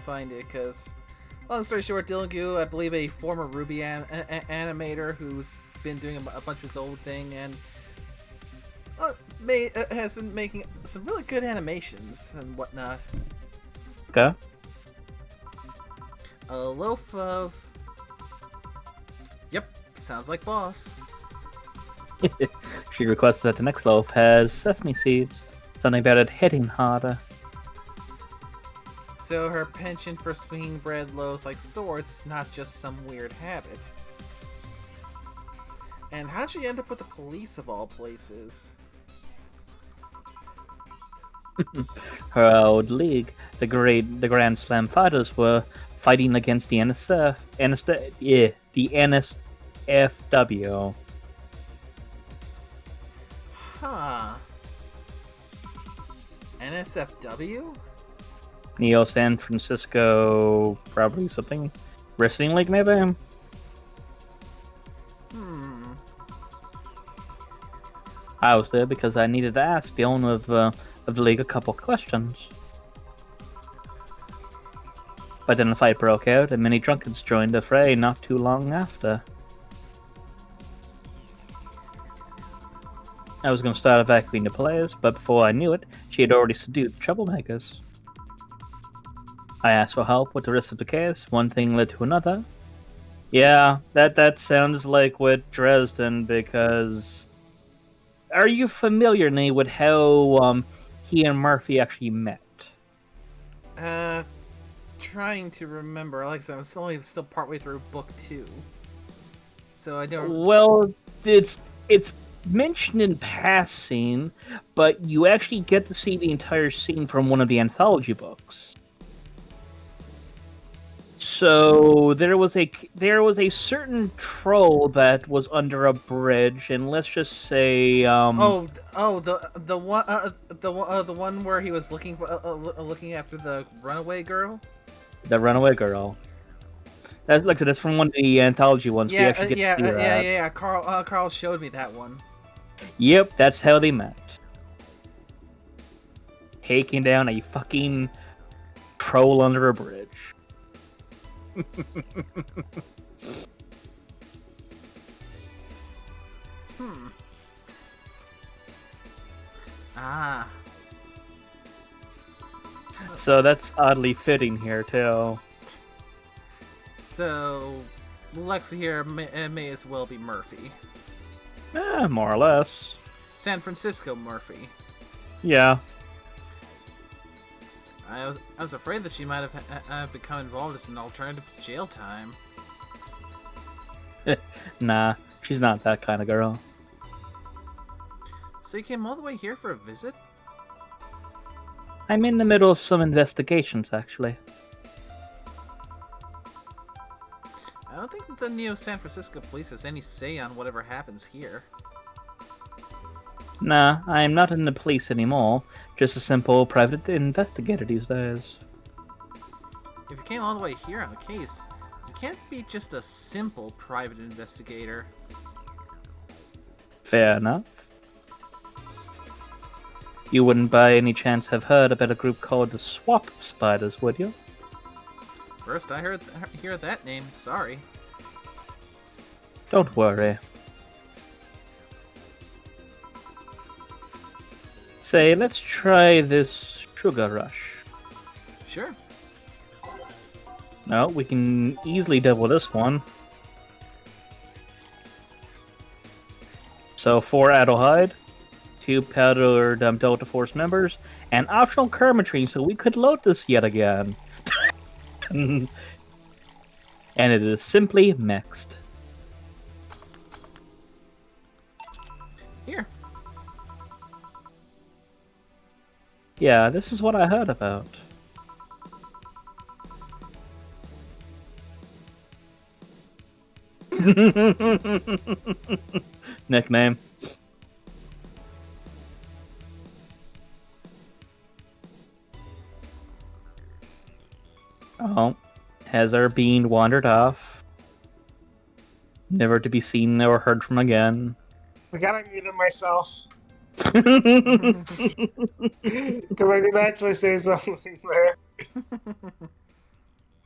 find it, because long story short, Dylan Goo, I believe a former Ruby animator who's been doing a bunch of his old thing, and has been making some really good animations and whatnot. Okay. A loaf of... Yep, sounds like boss. She requested that the next loaf has sesame seeds. Something about it hitting harder. So her penchant for swinging bread loaves like swords is not just some weird habit. And how'd she end up with the police of all places? Her old league, the Grand Slam fighters, were fighting against the the NSFW. Huh. NSFW? Neo San Francisco, probably something wrestling league, maybe. I was there because I needed to ask the owner of the league a couple questions. But then a fight broke out, and many drunkards joined the fray not too long after. I was going to start evacuating the players, but before I knew it, she had already subdued the troublemakers. I asked for help with the rest of the case. One thing led to another. Yeah, that sounds like with Dresden, because... Are you familiar, Nee, with how he and Murphy actually met? Trying to remember. Like I said, I'm still partway through book 2. So I don't... Well, it's mentioned in passing, but you actually get to see the entire scene from one of the anthology books. So there was a certain troll that was under a bridge, and let's just say the one where he was looking after the runaway girl. The runaway girl. That's like I said, that's from one of the anthology ones. Yeah, Carl showed me that one. Yep, that's how they met. Taking down a fucking troll under a bridge. So that's oddly fitting here too. So, Lexi here may as well be Murphy. More or less. San Francisco Murphy. Yeah. I was afraid that she might have become involved as an alternative to jail time. Nah, she's not that kind of girl. So you came all the way here for a visit? I'm in the middle of some investigations, actually. I don't think the Neo San Francisco police has any say on whatever happens here. Nah, I'm not in the police anymore. Just a simple private investigator these days. If you came all the way here on a case, you can't be just a simple private investigator. Fair enough. You wouldn't by any chance have heard about a group called the Swap Spiders, would you? First I hear that name, sorry. Don't worry. Say, let's try this sugar rush. Sure. No, we can easily double this one. So 4 Adelhyde, 2 powdered Delta Force members, and optional Kermatrine, so we could load this yet again. And it is simply mixed. Here. Yeah, this is what I heard about. Nickname. Oh, has our bean wandered off? Never to be seen or heard from again. I gotta mute myself. Because I didn't actually say something there.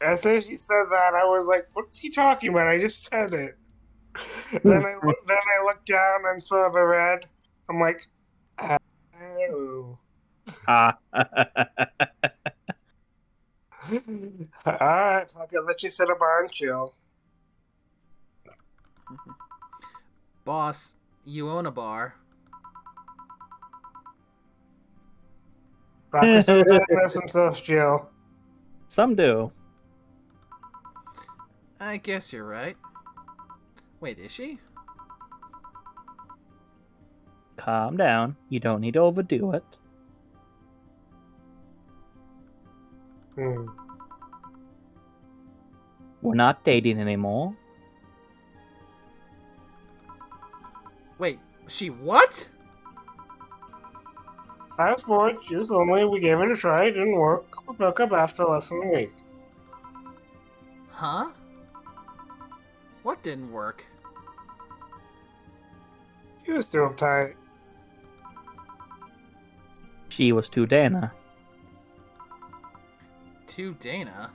As soon as you said that, I was like, what's he talking about? I just said it. then I looked down and saw the red. I'm like, oh. Ah. Alright, fuck it. Let you sit a bar and chill. Boss, you own a bar. Rock so knows himself, Jill. Some do. I guess you're right. Wait, is she? Calm down. You don't need to overdo it. We're not dating anymore. Wait, she what? I was bored. She was lonely. We gave it a try. It didn't work. We broke up after less than a week. Huh? What didn't work? She was too uptight. She was too Dana. To Dana?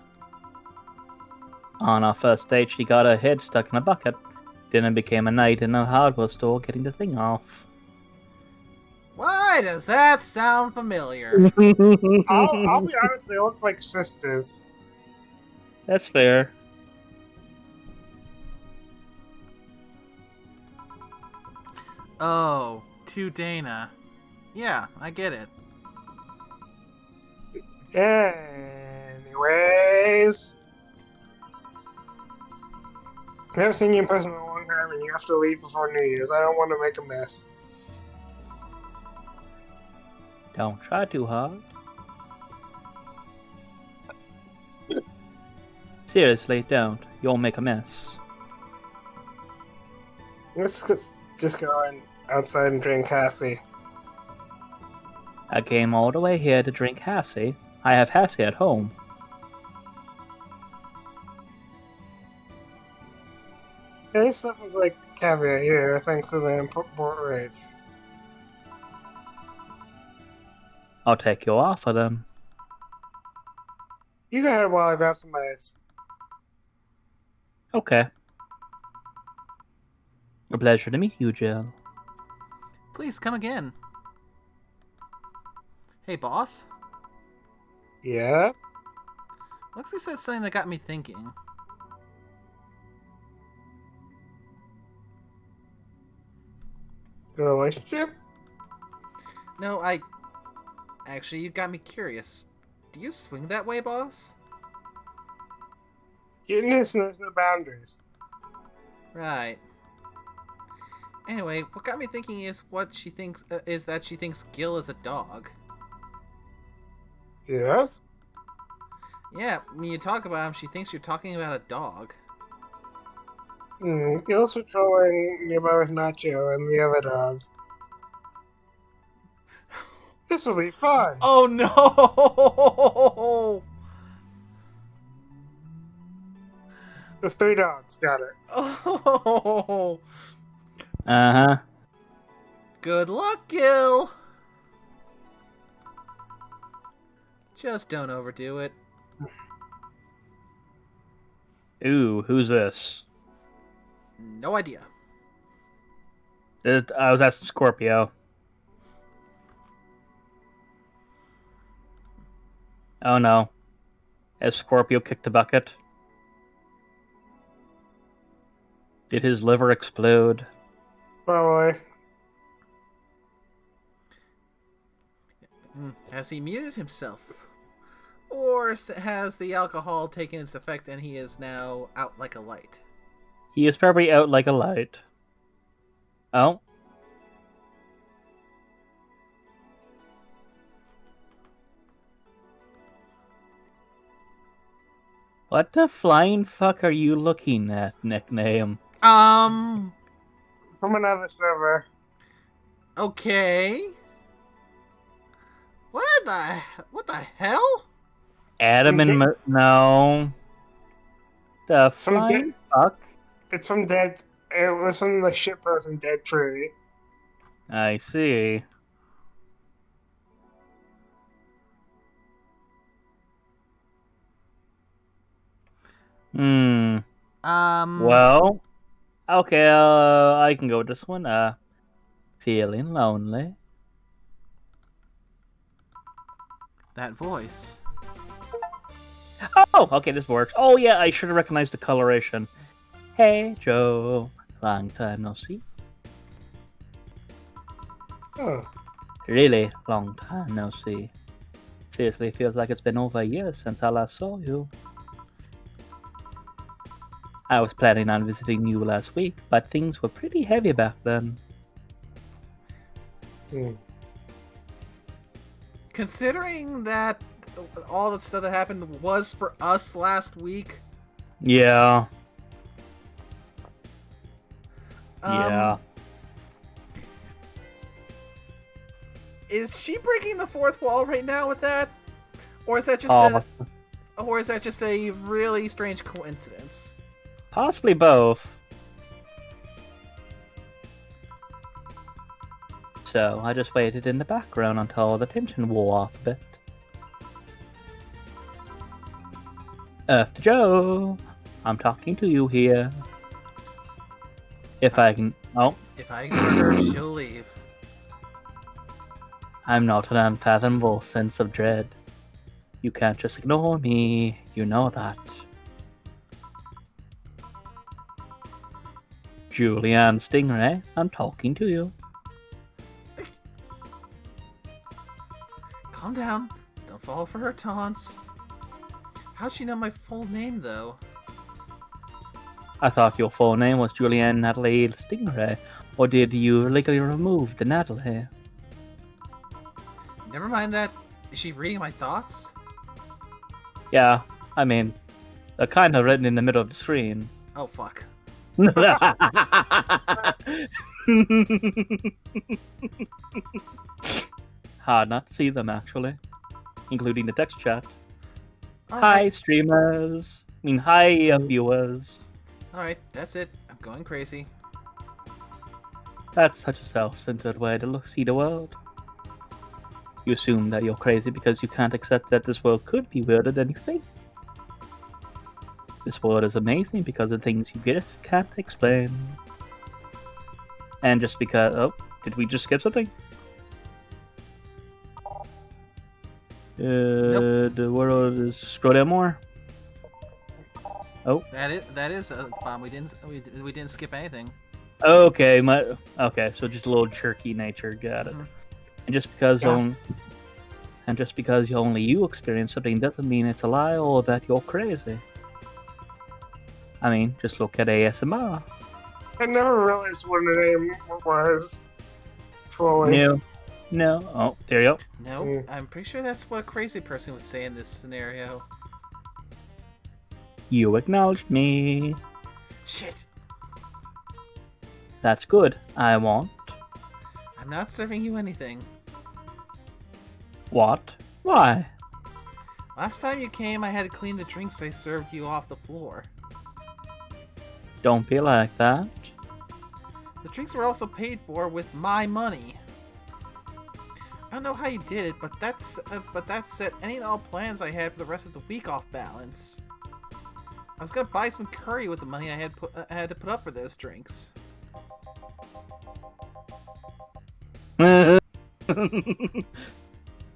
On our first date, she got her head stuck in a bucket. Then it became a night in a hardware store getting the thing off. Why does that sound familiar? I'll be honest, they look like sisters. That's fair. Oh, to Dana. Yeah, I get it. Anyways. I haven't seen you in person in a long time and you have to leave before New Year's. I don't want to make a mess. Don't try too hard. Seriously, don't. You'll make a mess. Let's just go outside and drink Cassie. I came all the way here to drink Hassie. I have Hassie at home. Yeah, this stuff is like caviar here, thanks to the import rates. I'll take you off of them. You go ahead while I grab some ice. Okay. A pleasure to meet you, Jill. Please come again. Hey, boss. Yes? Lexi said something that got me thinking. In a relationship? No, Actually, you got me curious. Do you swing that way, boss? Cuteness knows no boundaries. Right. Anyway, what got me thinking is that she thinks Gil is a dog. Yes? Yeah, when you talk about him, she thinks you're talking about a dog. Gil's patrolling nearby with Nacho and the other dog. This will be fun! Oh no! The 3 dogs, got it. Oh! Uh-huh. Good luck, Gil! Just don't overdo it. Ooh, who's this? No idea. I was asking Scorpio. Oh no. Has Scorpio kicked the bucket? Did his liver explode? Probably. Has he muted himself? Or has the alcohol taken its effect and he is now out like a light? He is probably out like a light. Oh. What the flying fuck are you looking at, nickname? From another server. Okay. What the hell? Adam and no. The flying fuck? It's from Dead. It was from the shitpost Dead Tree. I see. Well, okay, I can go with this one. Feeling lonely. That voice. Oh, okay, this works. Oh yeah, I should have recognized the coloration. Hey, Joe. Long time no see. Oh. Really long time no see. Seriously, feels like it's been over a year since I last saw you. I was planning on visiting you last week, but things were pretty heavy back then. Considering that all the stuff that happened was for us last week. Yeah. Yeah. Is she breaking the fourth wall right now with that? Or is that just a really strange coincidence? Possibly both. So, I just waited in the background until the tension wore off a bit. After Joe, I'm talking to you here. If I can... Oh. If I ignore her, she'll leave. I'm not an unfathomable sense of dread. You can't just ignore me, you know that. Julianne Stingray, I'm talking to you. Calm down. Don't fall for her taunts. How'd she know my full name, though? I thought your full name was Julianne Natalie Stingray, or did you legally remove the Natalie? Never mind that. Is she reading my thoughts? Yeah, I mean, they're kind of written in the middle of the screen. Oh, fuck. Hard not to see them, actually. Including the text chat. All Hi, right. streamers. Hi, viewers. Alright, that's it. I'm going crazy. That's such a self-centered way to see the world. You assume that you're crazy because you can't accept that this world could be weirder than you think. This world is amazing because of things you just can't explain. And just because... Oh, did we just skip something? Nope. The world is... Scroll down more. Oh. That is a bomb. We didn't skip anything. Okay, so just a little jerky nature, got it. Mhm. And just because Yeah. only you experience something doesn't mean it's a lie or that you're crazy. I mean, just look at ASMR. I never realized what her name was fully. No. Oh, there you go. Nope. I'm pretty sure that's what a crazy person would say in this scenario. You acknowledged me. Shit. That's good. I want. I'm not serving you anything. What? Why? Last time you came, I had to clean the drinks I served you off the floor. Don't be like that. The drinks were also paid for with my money. I don't know how you did it, but that set any and all plans I had for the rest of the week off balance. I was gonna buy some curry with the money I had to put up for those drinks.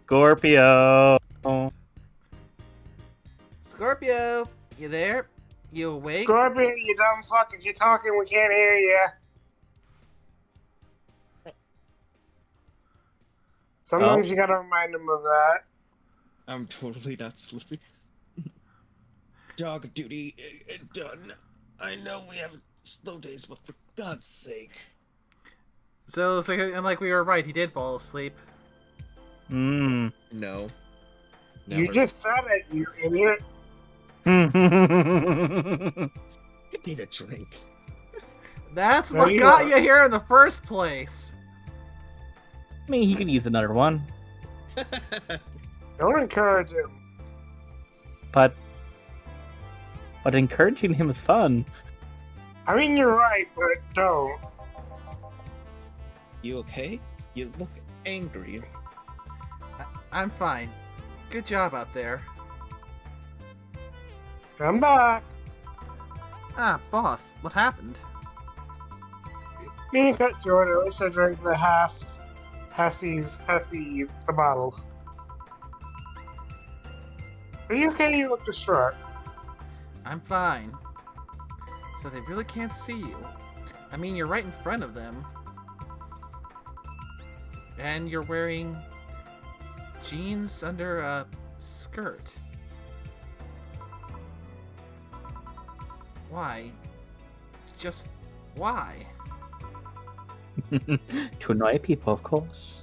Scorpio. Scorpio, you there? You awake? Scorpion, you dumb fuck! If you're talking, we can't hear you. Sometimes you gotta remind him of that. I'm totally not sleeping. Dog duty done. I know we have slow days, but for God's sake. So it's like we were right. He did fall asleep. No. You Never. just said it, you idiot. I need a drink. That's There what you got are. you here in the first place. I mean, he could use another one, Don't encourage him. but encouraging him is fun. I mean, you're right, but don't. You okay? You look angry. I'm fine. Good job out there. Come back. Ah, boss, what happened? Me and cut short. At least I drank the the bottles. Are you okay? You look distraught. I'm fine. So they really can't see you. I mean, you're right in front of them. And you're wearing jeans under a skirt. Why? Just why? To annoy people, of course.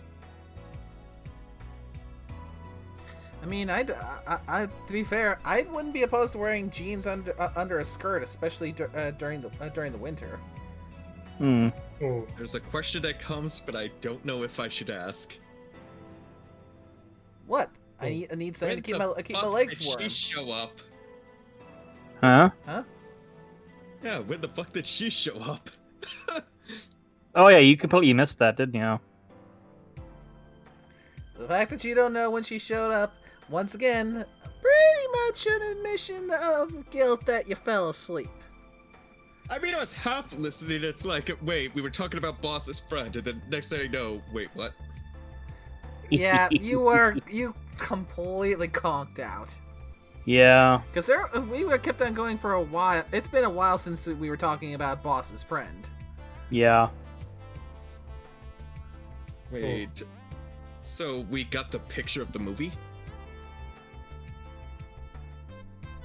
I mean, I to be fair, I wouldn't be opposed to wearing jeans under a skirt, especially during the winter. Hmm. There's a question that comes, but I don't know if I should ask. What? I need something to When keep my the legs fuck did warm. she show up? Huh? Huh? Yeah, when the fuck did she show up? Oh yeah, you completely missed that, didn't you? The fact that you don't know when she showed up, once again, pretty much an admission of guilt that you fell asleep. I mean, I was half listening. It's like, wait, we were talking about boss's friend, and then next thing I know, wait, what? Yeah, you completely conked out. Yeah. Because we were kept on going for a while. It's been a while since we were talking about boss's friend. Yeah. Wait. So we got the picture of the movie?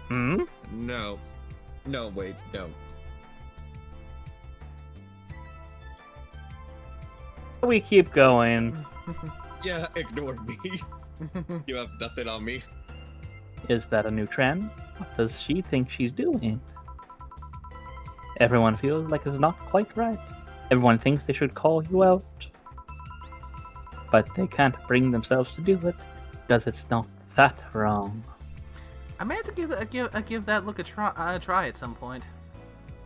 Hmm? No. No, wait, no. We keep going. Yeah, ignore me. You have nothing on me. Is that a new trend? What does she think she's doing? Everyone feels like it's not quite right. Everyone thinks they should call you out. But they can't bring themselves to do it, because it's not that wrong. I may have to give that look a try at some point.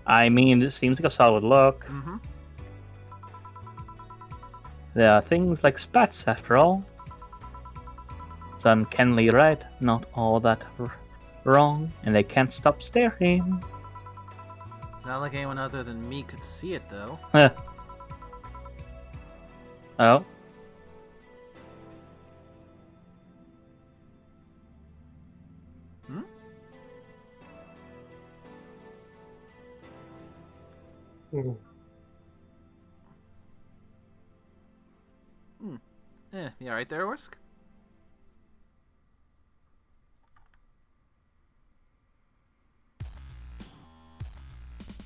I mean, it seems like a solid look. Mm-hmm. There are things like spats, after all. It's uncannily right, not all that wrong, and they can't stop staring. Not like anyone other than me could see it, though. Oh. Hmm? You alright there, Orsk?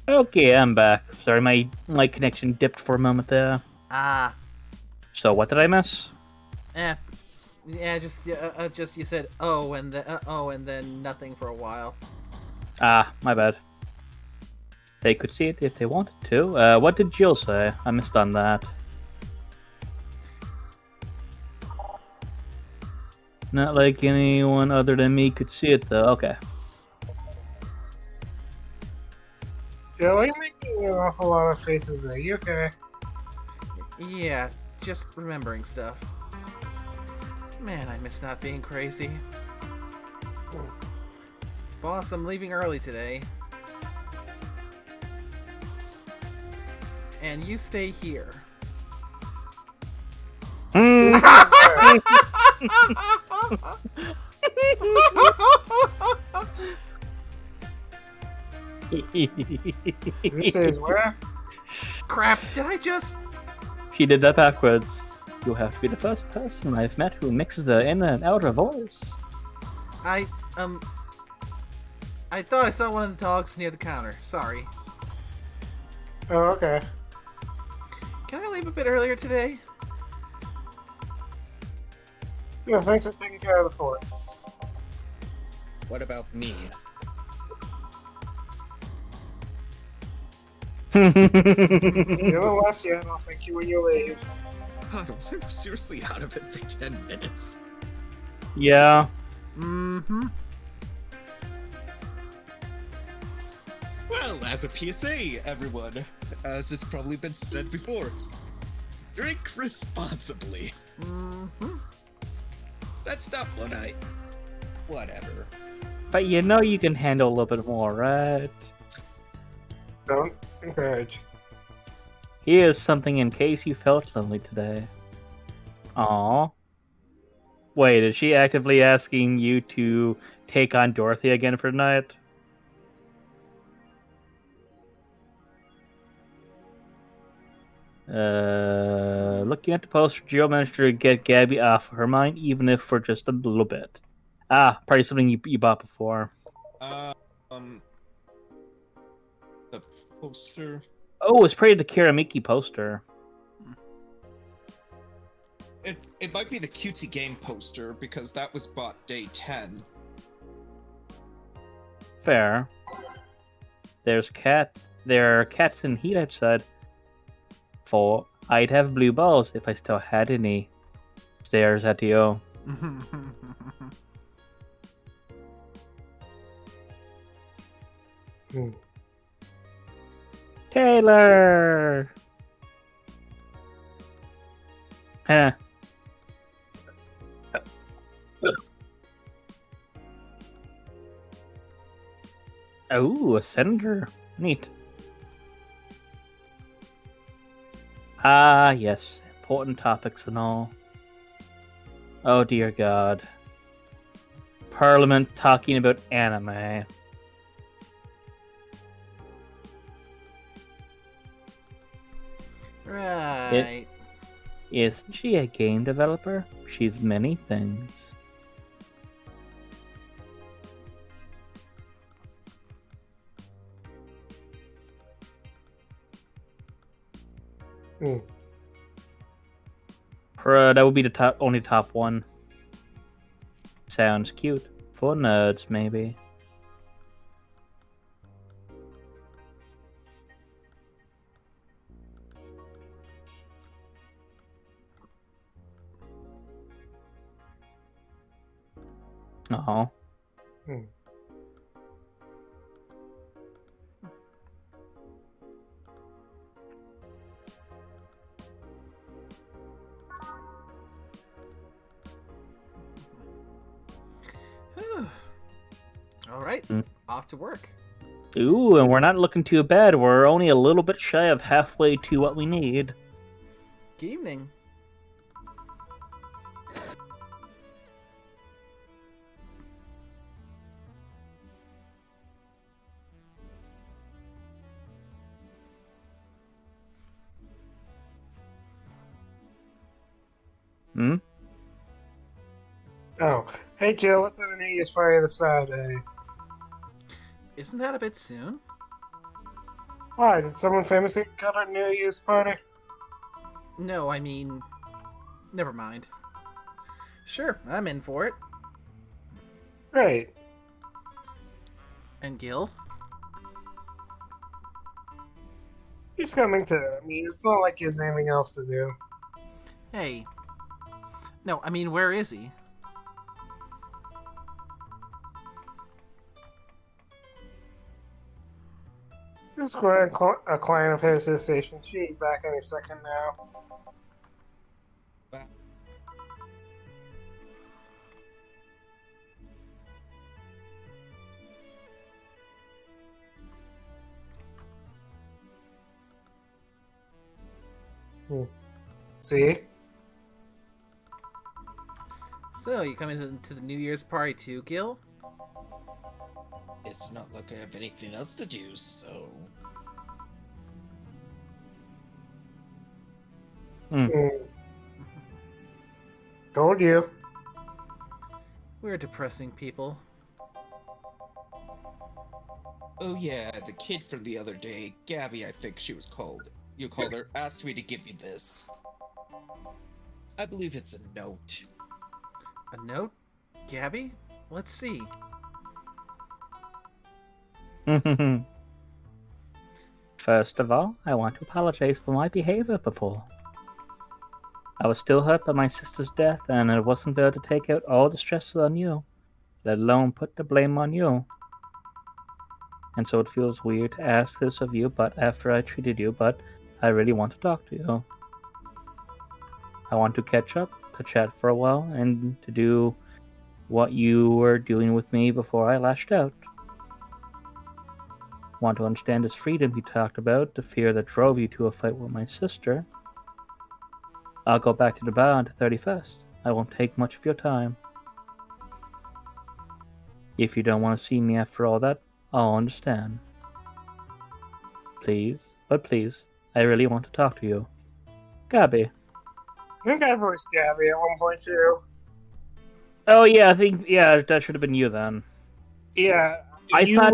Okay, I'm back. Sorry, my connection dipped for a moment there. Ah, So what did I miss? just you said and then nothing for a while. Ah, my bad. They could see it if they wanted to. What did Jill say? I missed on that. Not like anyone other than me could see it, though. Okay. Joe, you're making an awful lot of faces there. You okay? Yeah, just remembering stuff. Man, I miss not being crazy. Boss, I'm leaving early today. And you stay here. This is where? Crap, did I just... She did that backwards. You have to be the first person I've met who mixes the inner and outer voice. I thought I saw one of the dogs near the counter. Sorry. Oh, okay. Can I leave a bit earlier today? Yeah, thanks for taking care of the fort. What about me? You haven't left yet. I'll thank you when you leave. God, was I seriously out of it for 10 minutes? Yeah. Mm-hmm. Well, as a PSA, everyone, as it's probably been said before, drink responsibly. Mm-hmm. That's not what I... Whatever. But you know you can handle a little bit more, right? Don't encourage. Here's something in case you felt lonely today. Aww. Wait, is she actively asking you to take on Dorothy again for tonight? Looking at the poster, Jill managed to get Gabby off her mind, even if for just a little bit. Ah, probably something you bought before. The poster... Oh, it's probably the Karamiki poster. It might be the cutesy game poster, because that was bought day 10. Fair. There are cats in heat outside. For I'd have blue balls if I still had any. Stares at you. Taylor! Huh. Oh, a senator. Neat. Ah, yes. Important topics and all. Oh, dear God. Parliament talking about anime. Right. Isn't she a game developer? She's many things. That would be the only top one. Sounds cute. For nerds, maybe. Oh. All right, off to work. Ooh, and we're not looking too bad. We're only a little bit shy of halfway to what we need. Good evening. Hmm? Oh, hey Jill, let's have a New Year's party this Saturday. Isn't that a bit soon? Why, did someone famous got a New Year's party? No, I mean, never mind. Sure, I'm in for it. Great. And Gil? He's coming too. I mean, it's not like he has anything else to do. Hey. No, I mean, where is he? Just going a client of his to the station. She'll be back any second now. See? So, you coming to the New Year's party too, Gil? It's not like I have anything else to do, so. Told you. We're depressing people. Oh yeah, the kid from the other day, Gabby, I think she was called. You called her, asked me to give you this. I believe it's a note. A note? Gabby? Let's see. First of all, I want to apologize for my behavior before. I was still hurt by my sister's death, and I wasn't there to take out all the stress on you, let alone put the blame on you. And so it feels weird to ask this of you, but after I treated you, but I really want to talk to you. I want to catch up, to chat for a while, and to do what you were doing with me before I lashed out. Want to understand this freedom you talked about, the fear that drove you to a fight with my sister. I'll go back to the bar on the 31st. I won't take much of your time. If you don't want to see me after all that, I'll understand. Please, but please, I really want to talk to you. Gabby. I think I voiced Gabby at one point too. Oh yeah, I think that should have been you then. Yeah, I thought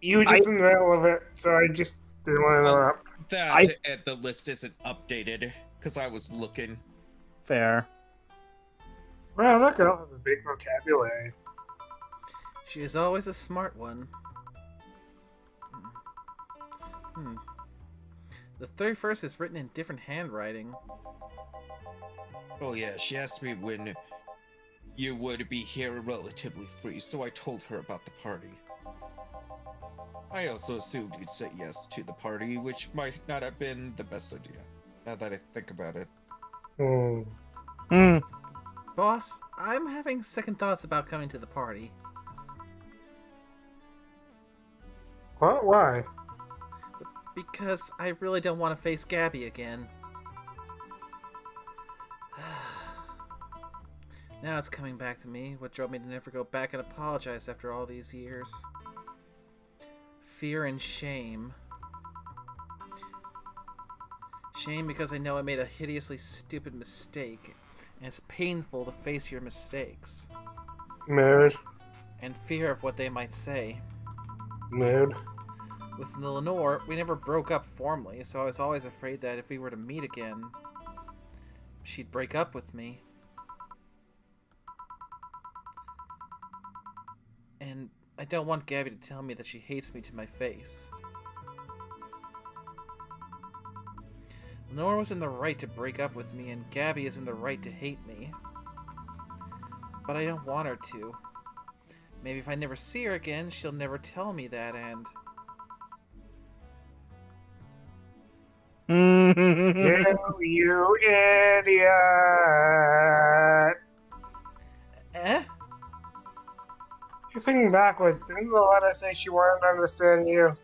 you were just in the middle of it, so I just didn't want to interrupt. That the list isn't updated, because I was looking. fair. Wow, that girl has a big vocabulary. She is always a smart one. The 31st is written in different handwriting. Oh yeah, she asked me when you would be here relatively free, so I told her about the party. I also assumed you'd say yes to the party, which might not have been the best idea, now that I think about it. Boss, I'm having second thoughts about coming to the party. What? Why? Because I really don't want to face Gabby again. Now it's coming back to me, what drove me to never go back and apologize after all these years. Fear and shame. Shame because I know I made a hideously stupid mistake, and it's painful to face your mistakes. Mood. And fear of what they might say. Mood. With Lenore, we never broke up formally, so I was always afraid that if we were to meet again, she'd break up with me. And I don't want Gabby to tell me that she hates me to my face. Lenore was in the right to break up with me, and Gabby is in the right to hate me. But I don't want her to. Maybe if I never see her again, she'll never tell me that, and... You idiot! Eh? You're thinking backwards. Didn't the letter say she wanted to understand you?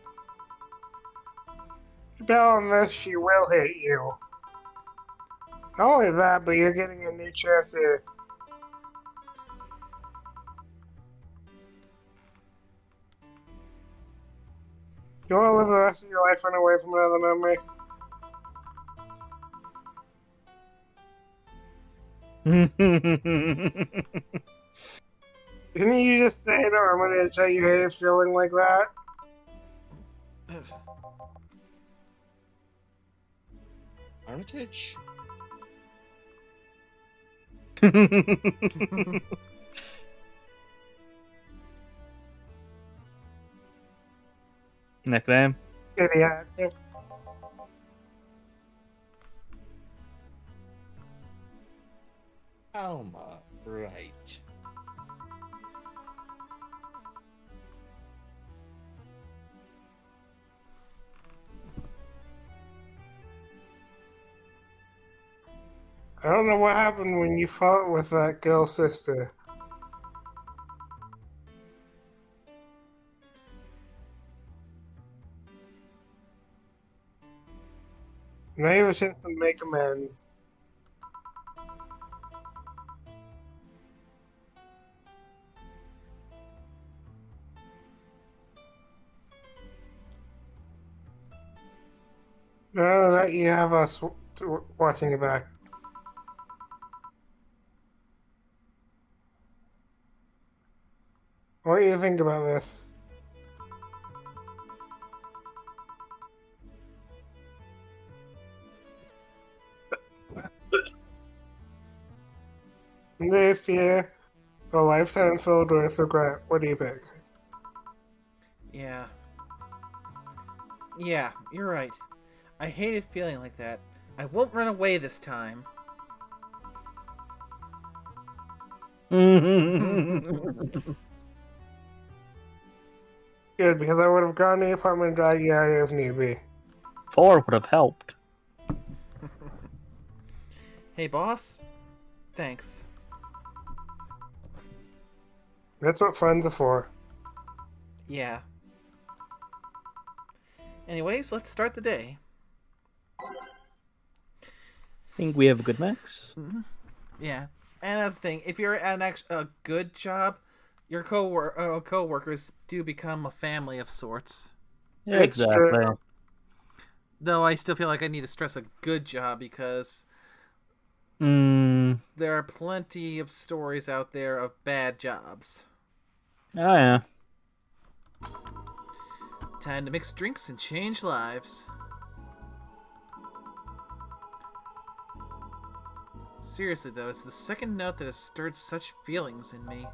You bail on this, she will hate you. Not only that, but you're getting a new chance to... You want to live the rest of your life run away from another memory? Didn't you just say to Armitage that you hated feeling like that? Armitage? Nickname? Idiot. Alma, right. I don't know what happened when you fought with that girl's sister. Now you have a chance to make amends. Now that you have us watching you back. What do you think about this? They fear a lifetime filled with regret. What do you pick? Yeah. Yeah, you're right. I hated feeling like that. I won't run away this time. Good, because I would have gone to the apartment and dragged you out here if need be. 4 would have helped. Hey, boss. Thanks. That's what friends are for. Yeah. Anyways, let's start the day. Think we have a good mix? Yeah. And that's the thing. If you're at a good job, your co-workers do become a family of sorts. Yeah, It's exactly. true. Though I still feel like I need to stress a good job because Oh there are plenty of stories out there of bad jobs. yeah. Time to mix drinks and change lives. Seriously though, it's the second note that has stirred such feelings in me.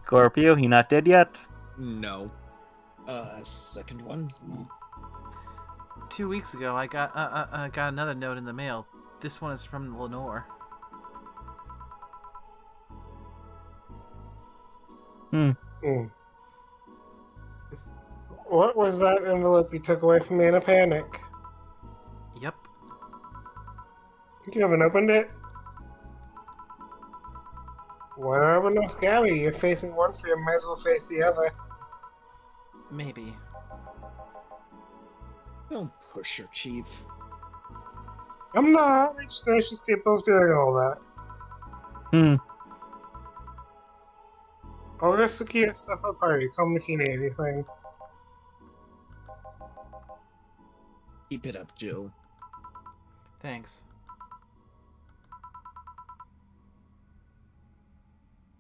Scorpio, he not dead yet? No. Second one? 2 weeks ago, I got another note in the mail. This one is from Lenore. Hmm. What was that envelope you took away from me in a panic? Yep. You haven't opened it? Why not open with Gabby? You're facing one fear, might as well face the other. Maybe. Don't push her, Chief. I'm not. I just know she's capable of doing all that. I'll just keep stuff at party. Call me if you need anything. Keep it up, Jill. Thanks.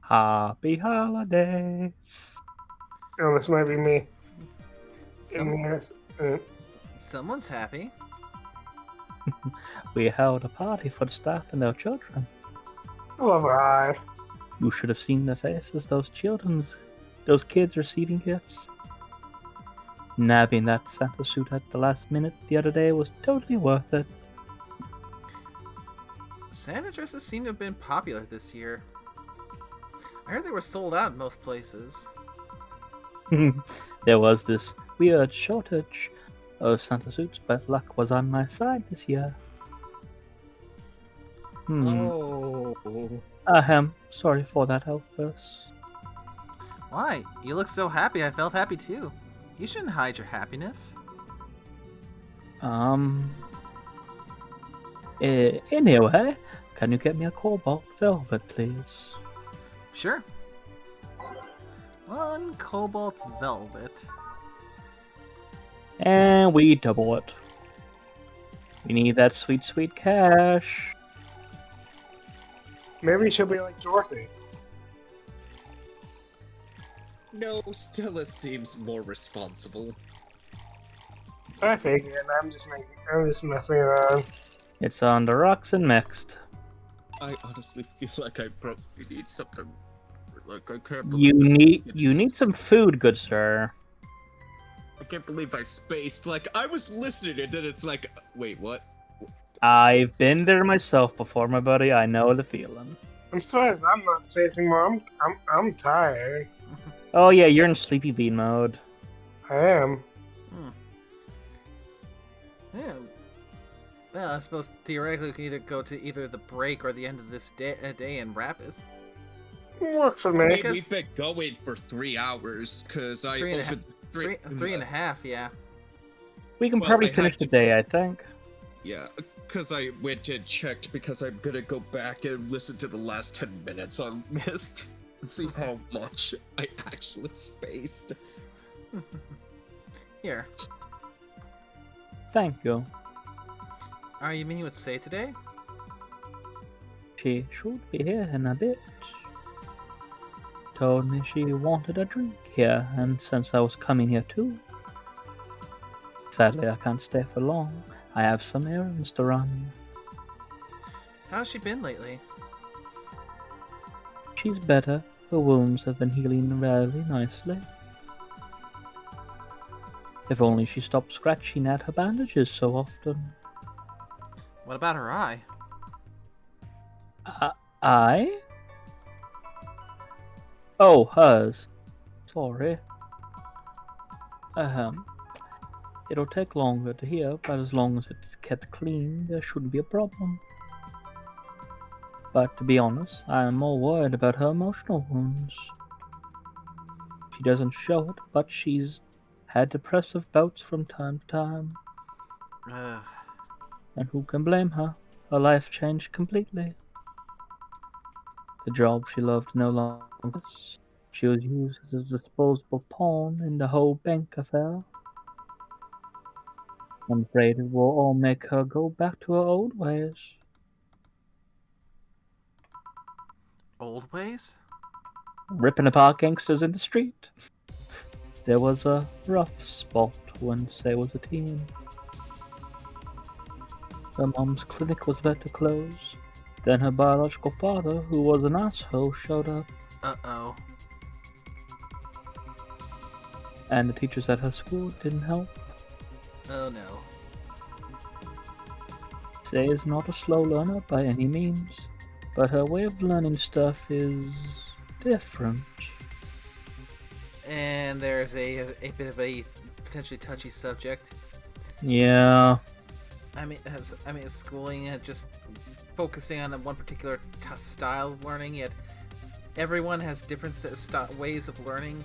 Happy holidays. Oh, this might be me. Someone's happy. We held a party for the staff and their children. Love I. You should have seen the faces those kids receiving gifts. Nabbing that Santa suit at the last minute the other day was totally worth it. Santa dresses seem to have been popular this year. I heard they were sold out in most places. There was this weird shortage of Santa suits, but luck was on my side this year. Oh. Ahem, sorry for that outburst. Why? You look so happy, I felt happy too. You shouldn't hide your happiness. Anyway, can you get me a cobalt velvet, please? Sure. One cobalt velvet. And we double it. We need that sweet, sweet cash. Maybe she'll be like Dorothy. No, Stella seems more responsible. I figured. I'm just messing around. It's on the rocks and mixed. I honestly feel like I probably need something. Like I can't You believe need some food, good sir. I can't believe I spaced. Like I was listening, and then it's like, wait, what? I've been there myself before, my buddy. I know the feeling. I'm surprised I'm not spacing more. I'm tired. Oh yeah, you're in sleepy bean mode. I am. Yeah. Well, I suppose theoretically we can either go to either the break or the end of this day and wrap it. Works for me. Hey, Because- we've been going for 3 hours because I Three and a half- opened the stream. Three and a half, yeah. We can Well, probably I finish had the to- day, I think. Yeah, because I went and checked because I'm gonna go back and listen to the last 10 minutes I missed and see how much I actually spaced. Here. Thank you. Are you meeting with Say today? She should be here in a bit. Told me she wanted a drink here, and since I was coming here too. Sadly, I can't stay for long. I have some errands to run. How's she been lately? She's better. Her wounds have been healing very nicely. If only she stopped scratching at her bandages so often. What about her eye? I? Oh, hers. Sorry. It'll take longer to heal, but as long as it's kept clean, there shouldn't be a problem. But to be honest, I am more worried about her emotional wounds. She doesn't show it, but she's had depressive bouts from time to time. Ugh. And who can blame her? Her life changed completely. The job she loved no longer exists. She was used as a disposable pawn in the whole bank affair. I'm afraid it will all make her go back to her old ways. Old ways? Ripping apart gangsters in the street. There was a rough spot when Say was a teen. Her mom's clinic was about to close. Then her biological father, who was an asshole, showed up. Uh-oh. And the teachers at her school didn't help. Oh no. Say is not a slow learner by any means, but her way of learning stuff is different. And there's a bit of a potentially touchy subject. Yeah. I mean, schooling just focusing on one particular style of learning, yet everyone has different ways of learning.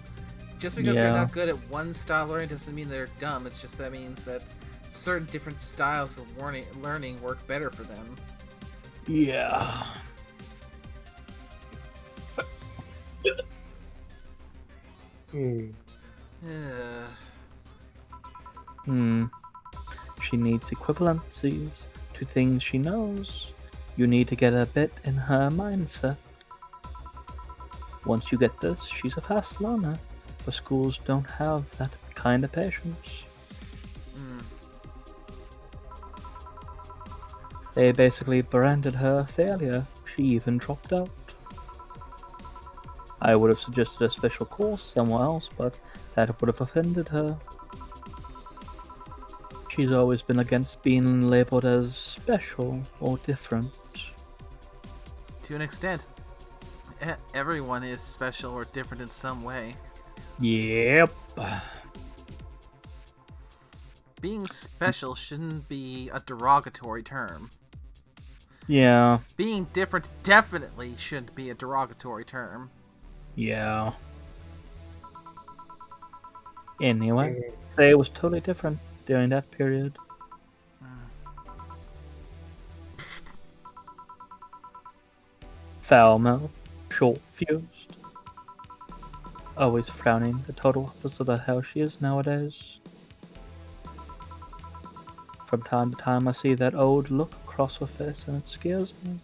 Just because they're Yeah. not good at one style of learning doesn't mean they're dumb. It's just that means that certain different styles of learning work better for them. Yeah. She needs equivalencies to things she knows. You need to get a bit in her mindset. Once you get this, she's a fast learner, but schools don't have that kind of patience. They basically branded her a failure. She even dropped out. I would have suggested a special course somewhere else, but that would have offended her. She's always been against being labeled as special or different. To an extent, everyone is special or different in some way. Yep. Being special shouldn't be a derogatory term. Yeah. Being different definitely shouldn't be a derogatory term. Yeah. Anyway, Say was totally different during that period. Foul-mouthed, short-fused. Always frowning, the total opposite of how she is nowadays. From time to time, I see that old look across her face, and it scares me.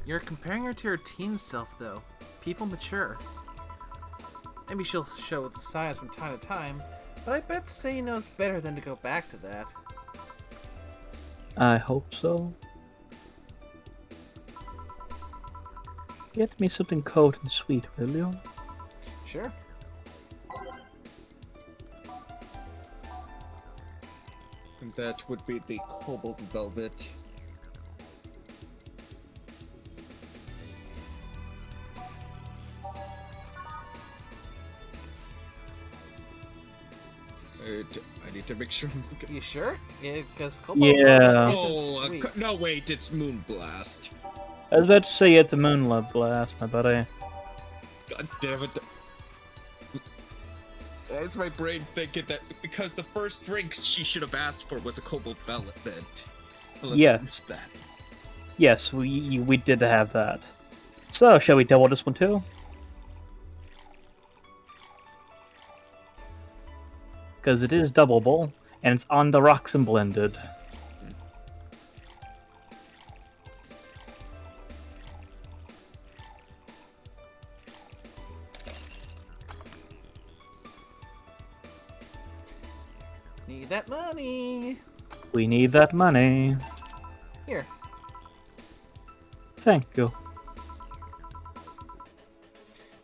You're comparing her to her teen self, though. People mature. Maybe she'll show the signs from time to time, but I bet Say knows better than to go back to that. I hope so. Get me something cold and sweet, will you? Sure. And that would be the cobalt velvet. I need to make sure. You sure? Because Cobalt Yeah. isn't sweet. No, wait, it's Moonblast. I was about to say it's a Moonlight Blast, my buddy. God damn it. Why is my brain thinking that because the first drink she should have asked for was a cobalt velvet? Unless I Yes. missed that. Yes, we did have that. So, shall we double this one too? Because it is doubleable, and it's on the rocks and blended. Need that money. We need that money. Here. Thank you.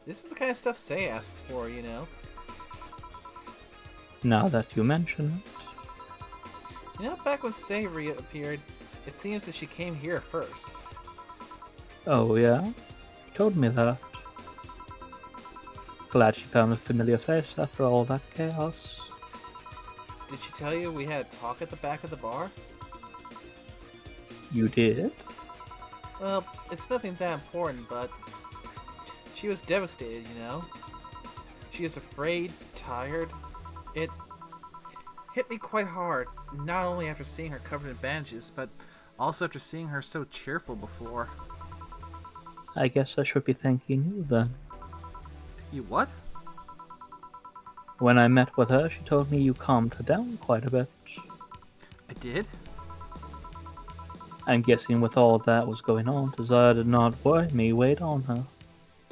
This is the kind of stuff Say asked for, you know. Now that you mention You know, back when Say reappeared, it seems that she came here first. it. Oh yeah? You told me that. Glad she found a familiar face after all that chaos. Did she tell you we had a talk at the back of the bar? You did? Well, it's nothing that important, but she was devastated, you know? She was afraid, tired. It hit me quite hard, not only after seeing her covered in bandages, but also after seeing her so cheerful before. I guess I should be thanking you then. You what? When I met with her, she told me you calmed her down quite a bit. I did? I'm guessing with all that was going on, desire did not worry me weighed on her.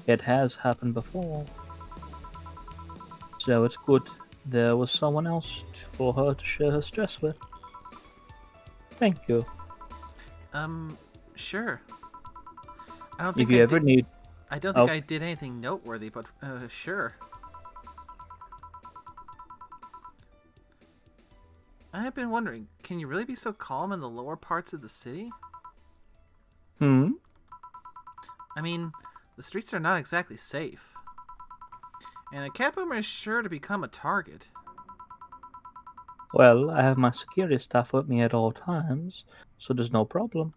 It has happened before. So it's good there was someone else for her to share her stress with. Thank you. Sure. I don't think If you ever need... I don't think Oh. I did anything noteworthy, but sure. I have been wondering, can you really be so calm in the lower parts of the city? Hmm? I mean, the streets are not exactly safe. And a cat boomer is sure to become a target. Well, I have my security staff with me at all times, so there's no problem.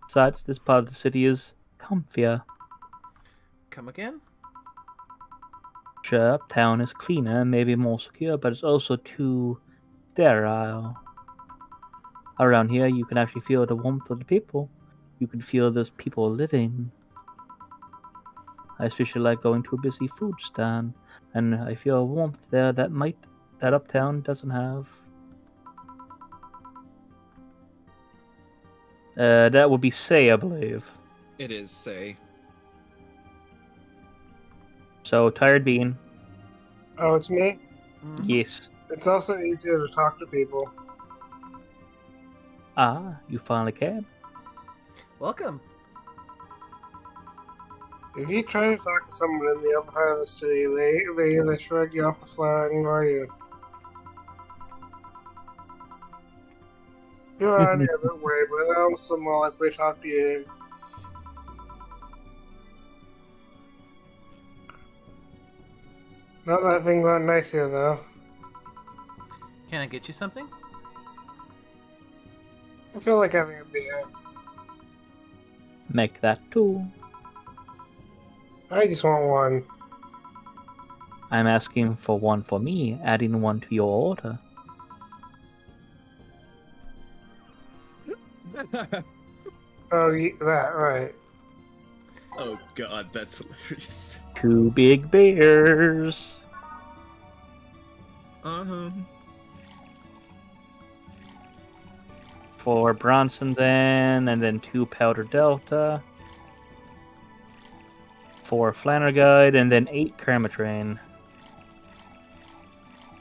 Besides, this part of the city is comfier. Come again? Sure, uptown is cleaner, maybe more secure, but it's also too sterile. Around here, you can actually feel the warmth of the people. You can feel there's people living. I especially like going to a busy food stand, and I feel a warmth there that uptown doesn't have. That would be Say, I believe. It is, say. So, Tired Bean. Oh, it's me? Mhm. Yes. It's also easier to talk to people. Ah, you finally came. Welcome. If you try to talk to someone in the upper part of the city, they either shrug you off the floor and ignore you. You're any other way, but they'll also more likely talk to you. Not that things aren't nice here, though. Can I get you something? I feel like having a beer. Make that too. I just want one. I'm asking for one for me, adding one to your order. Oh, that, right. Oh god, that's hilarious. 2 big beers. Uh-huh. 4 Bronson then, and then 2 Powder Delta. 4 Flannerguide, and then 8 Karmatrain.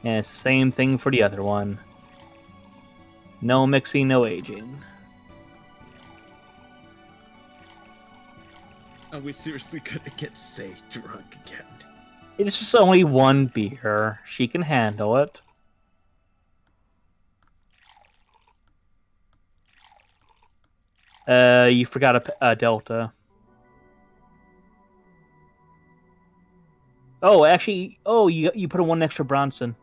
And it's the same thing for the other one. No mixing, no aging. Are we seriously gonna get Say drunk again? It's just only 1 beer. She can handle it. You forgot a Delta. Oh, actually, you put a 1 extra Bronson.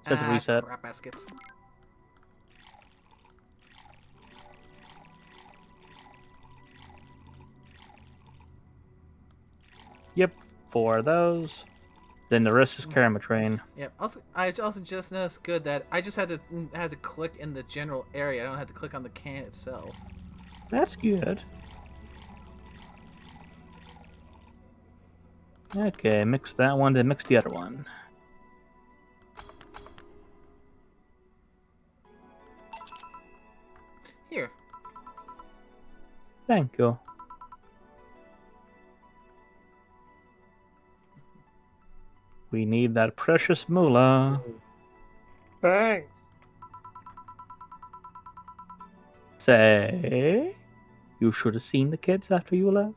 Set the reset. Crap baskets. Yep, 4 of those. Then the rest is Karmatrain. Yep. Also, I also just noticed good that I just had to click in the general area. I don't have to click on the can itself. That's good. Okay, mix that one, then mix the other one. Here. Thank you. We need that precious moolah. Thanks. Say, you should have seen the kids after you left.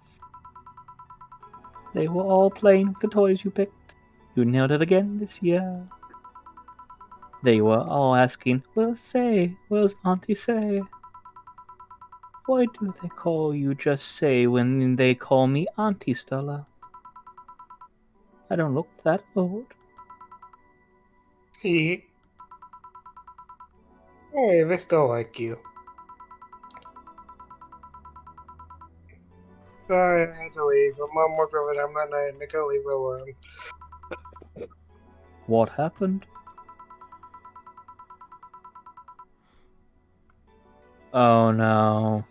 They were all playing with the toys you picked. You nailed it again this year. They were all asking, "Where's Say? Where's Auntie Say?" Why do they call you just Say when they call me Auntie Stella? I don't look that old. Hey, they still like you. Sorry, I had to leave. My mom worked overtime that night and I couldn't leave her alone. What happened? Oh no.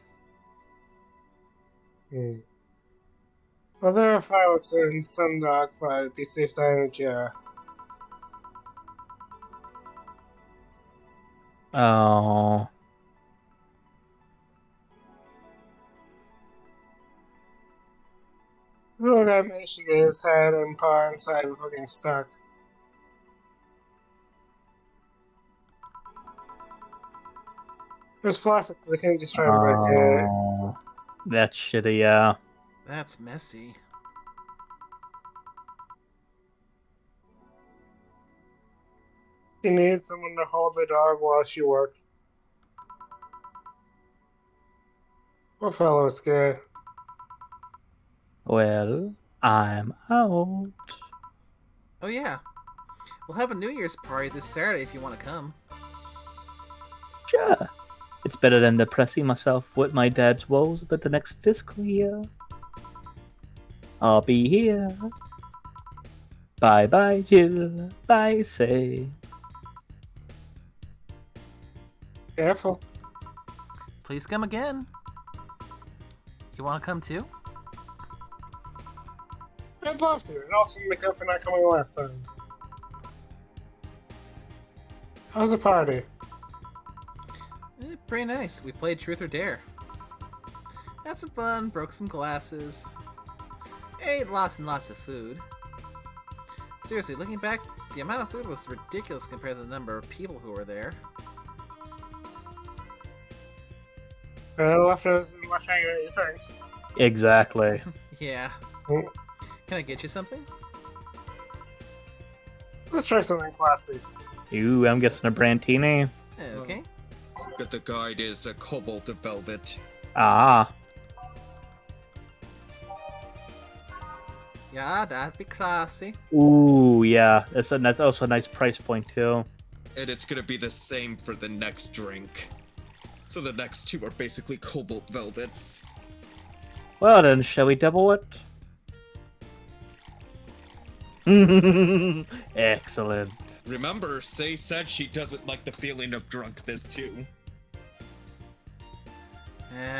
Well, there are fireworks and some dogfight. Be safe, silent, yeah. Oh. Little guy managed to get his head and paw inside before getting stuck. There's plastic, so they can't just try and break it. Oh. That's shitty, yeah. That's messy. She needs someone to hold the dog while she worked. Poor fellow is scared. Well, I'm out. Oh yeah. We'll have a New Year's party this Saturday if you want to come. Sure. It's better than depressing myself with my dad's woes about the next fiscal year. I'll be here. Bye bye, Jill. Bye, Say. Careful. Please come again. You want to come too? I'd love to, and also make up for not coming last time. How's the party? Pretty nice. We played Truth or Dare. Had some fun, broke some glasses. Ate lots and lots of food. Seriously, looking back, the amount of food was ridiculous compared to the number of people who were there. Leftovers and much hanging at you think. Exactly. Yeah. Mm. Can I get you something? Let's try something classy. Ooh, I'm guessing a Brantini. Okay. But the guide is a cobalt of velvet. Ah. Yeah, that'd be classy. Ooh, yeah. That's also a nice price point, too. And it's gonna be the same for the next drink. So the next two are basically cobalt velvets. Well then, shall we double it? Excellent. Remember, Say said she doesn't like the feeling of drunkenness too.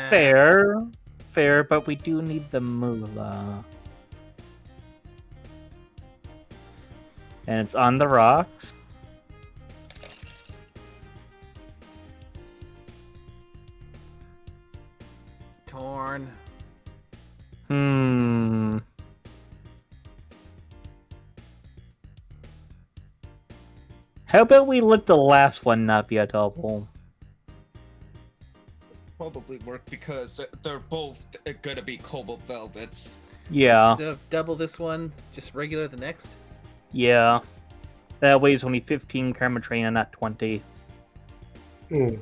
Fair. Fair, but we do need the moolah. And it's on the rocks. torn. Hmm. How about we let the last one not be a double? Probably work because they're both gonna be Cobalt Velvets. Yeah, So double this one, just regular the next. yeah. That weighs only 15 Karma Train and not 20. Hmm.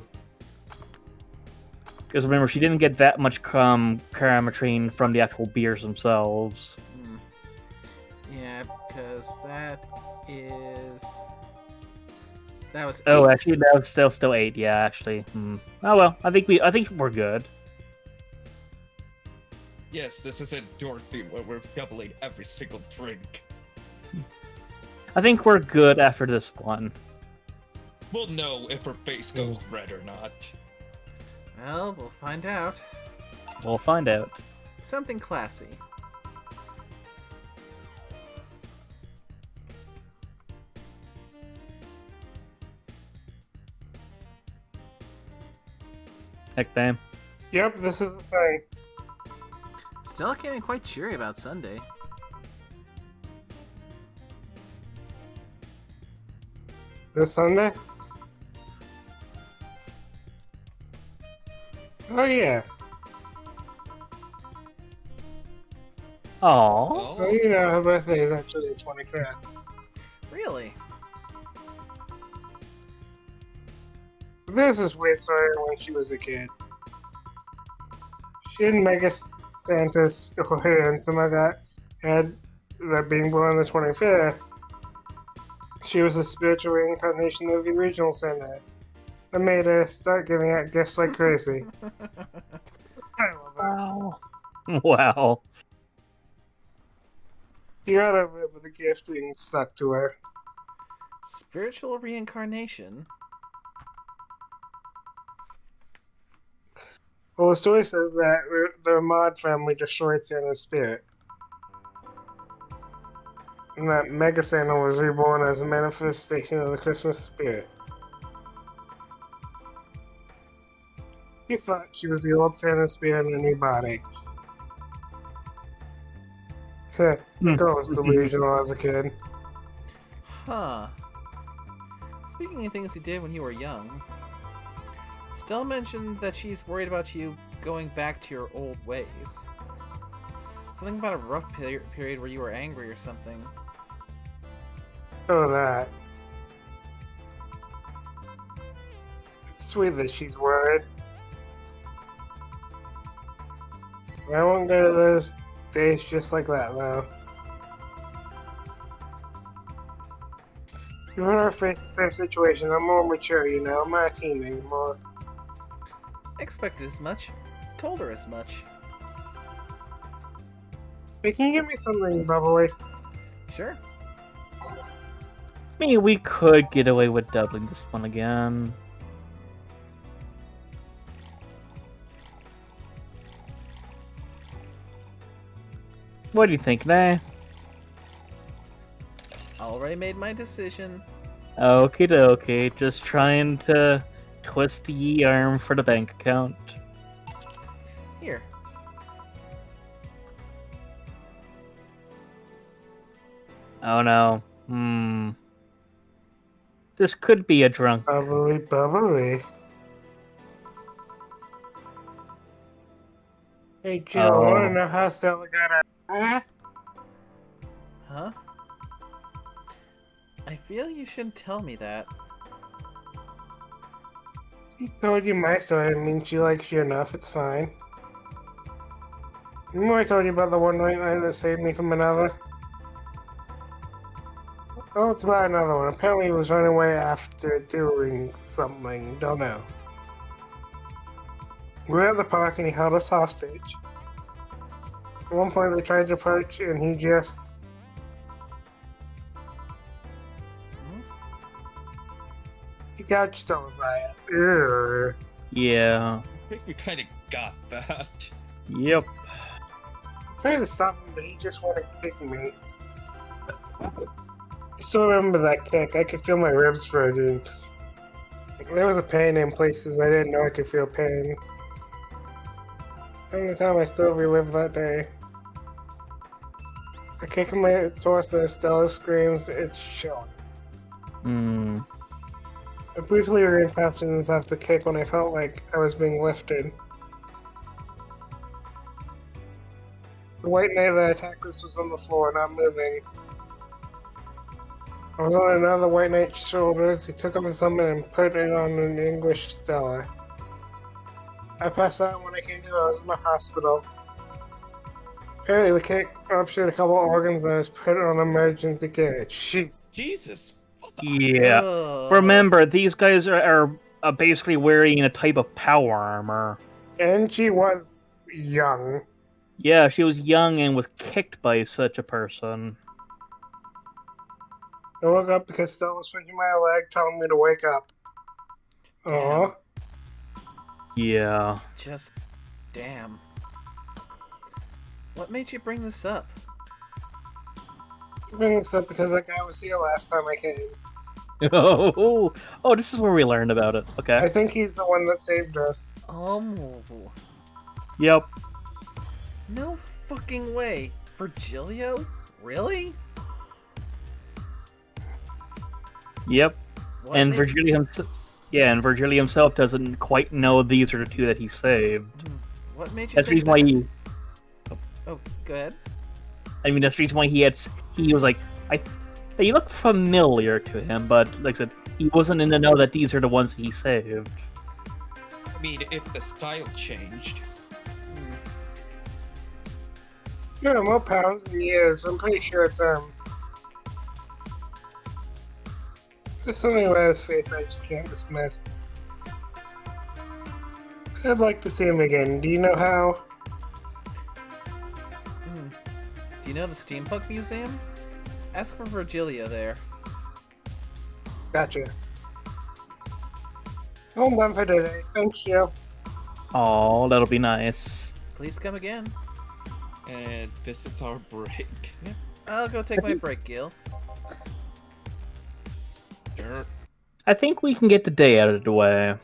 Because remember, she didn't get that much Karma Train from the actual beers themselves. Hmm. Yeah, because that is. That was. Oh, 8. actually, that was still 8. Yeah, actually. Oh well, I think we're good. Yes, this isn't Dorothy where we're doubling every single drink. I think we're good after this one. We'll know if her face goes red or not. Well, we'll find out. We'll find out. Something classy. Heck, damn. Yep, this is the thing. Stella came in quite cheery about Sunday. This Sunday? Oh yeah. Aww. Oh, you know, her birthday is actually the 25th. Really? This is weird story when she was a kid. She didn't make a Santa's story and some of that had that being born on the 25th. She was a spiritual reincarnation of the original Santa. That made her start giving out gifts like crazy. I love that. Wow. Wow. She got over it, but the gifting stuck to her. Spiritual reincarnation? Well, the story says that the Ahmad family destroyed Santa's spirit. And that Mega Santa was reborn as a manifestation of the Christmas spirit. She thought she was the old Santa spirit in a new body. Heh, that was delusional as a kid. Huh. Speaking of things you did when you were young, Stella mentioned that she's worried about you going back to your old ways. Something about a rough period where you were angry or something. Oh, that. It's sweet that she's worried. I won't go to those days just like that, though. You and I face the same situation. I'm more mature, you know. I'm not a teen anymore. Expected as much. Told her as much. Hey, can you give me something bubbly? Sure. I mean, we could get away with doubling this one again. What do you think, Nay? Already made my decision. Okie dokie, just trying to twist the arm for the bank account. Here. Oh no. This could be a drunk. Bubbly, bubbly. Hey, Jill, I want to know how Stella got out. Huh? I feel you shouldn't tell me that. She told you my story. I mean, she likes you enough. It's fine. Remember I told you about the one night that saved me from another? Oh, it's about another one. Apparently he was running away after doing something. Don't know. We were at the park and he held us hostage. At one point they tried to approach and he just... He gouged Stella's eye out. Ugh. Yeah. I think we kind of got that. Yep. Tried to stop him, but he just wanted to kick me. I still remember that kick. I could feel my ribs burning. There was a pain in places I didn't know I could feel pain. Every time I still relive that day. I kick in my torso, Stella screams, it's showing. Hmm. I briefly regained confidence after the kick when I felt like I was being lifted. The white knight that attacked us was on the floor, not moving. I was on another white knight's shoulders. He took up his helmet and put it on an English Stella. I passed out when I came to. I was in the hospital. Apparently, the kick ruptured a couple organs and I was put on emergency care. Jeez. Jesus. Yeah. Ugh. Remember, these guys are basically wearing a type of power armor. And she was young. Yeah, she was young and was kicked by such a person. I woke up because Stella was pinching my leg, telling me to wake up. Aww. Yeah. Just damn. What made you bring this up? I bring this up because that guy was here last time I came. Oh, this is where we learned about it. I Okay. think he's the one that saved us. Yep. No fucking way. Virgilio? Really? Yep. What And made- Virgilio himself. Yeah, and Virgilio himself doesn't quite know these are the two that he saved. What made you That's the think reason why that? he. Oh, go ahead. I mean, that's the reason why he was like, they look familiar to him, but like I said, he wasn't in the know that these are the ones he saved. I mean, if the style changed. Yeah, more pounds than years, but I'm pretty sure it's There's something about his face I just can't dismiss. I'd like to see him again. Do you know how? Do you know the Steampunk Museum? Ask for Virgilio there. Gotcha. I'm done for today. Thank you. Oh, that'll be nice. Please come again. And this is our break. I'll go take my break, Gil. Sure. I think we can get the day out of the way.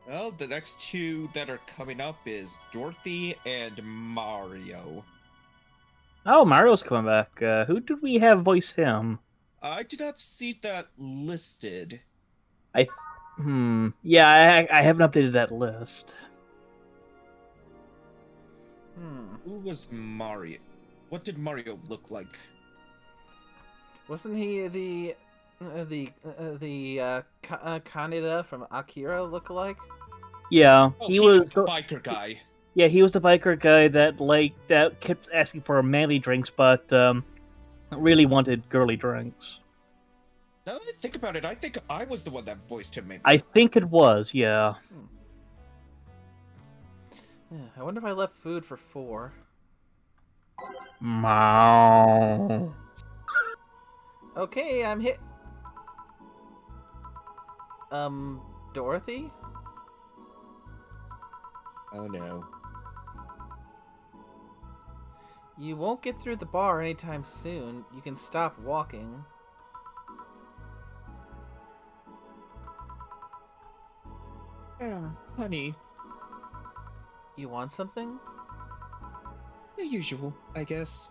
Well, the next two that are coming up is Dorothy and Mario. Oh, Mario's coming back. Who did we have voice him? I did not see that listed. Yeah, I haven't updated that list. Who was Mario? What did Mario look like? Wasn't he the Kaneda from Akira lookalike? Yeah, Oh, he was. the biker guy. Yeah, he was the biker guy that kept asking for manly drinks, but really wanted girly drinks. Now that I think about it, I think I was the one that voiced him. Maybe. I think it was, yeah. Yeah, I wonder if I left food for 4. Meow. Okay, I'm hit. Dorothy? Oh no. You won't get through the bar anytime soon. You can stop walking. Yeah, honey. You want something? The usual, I guess.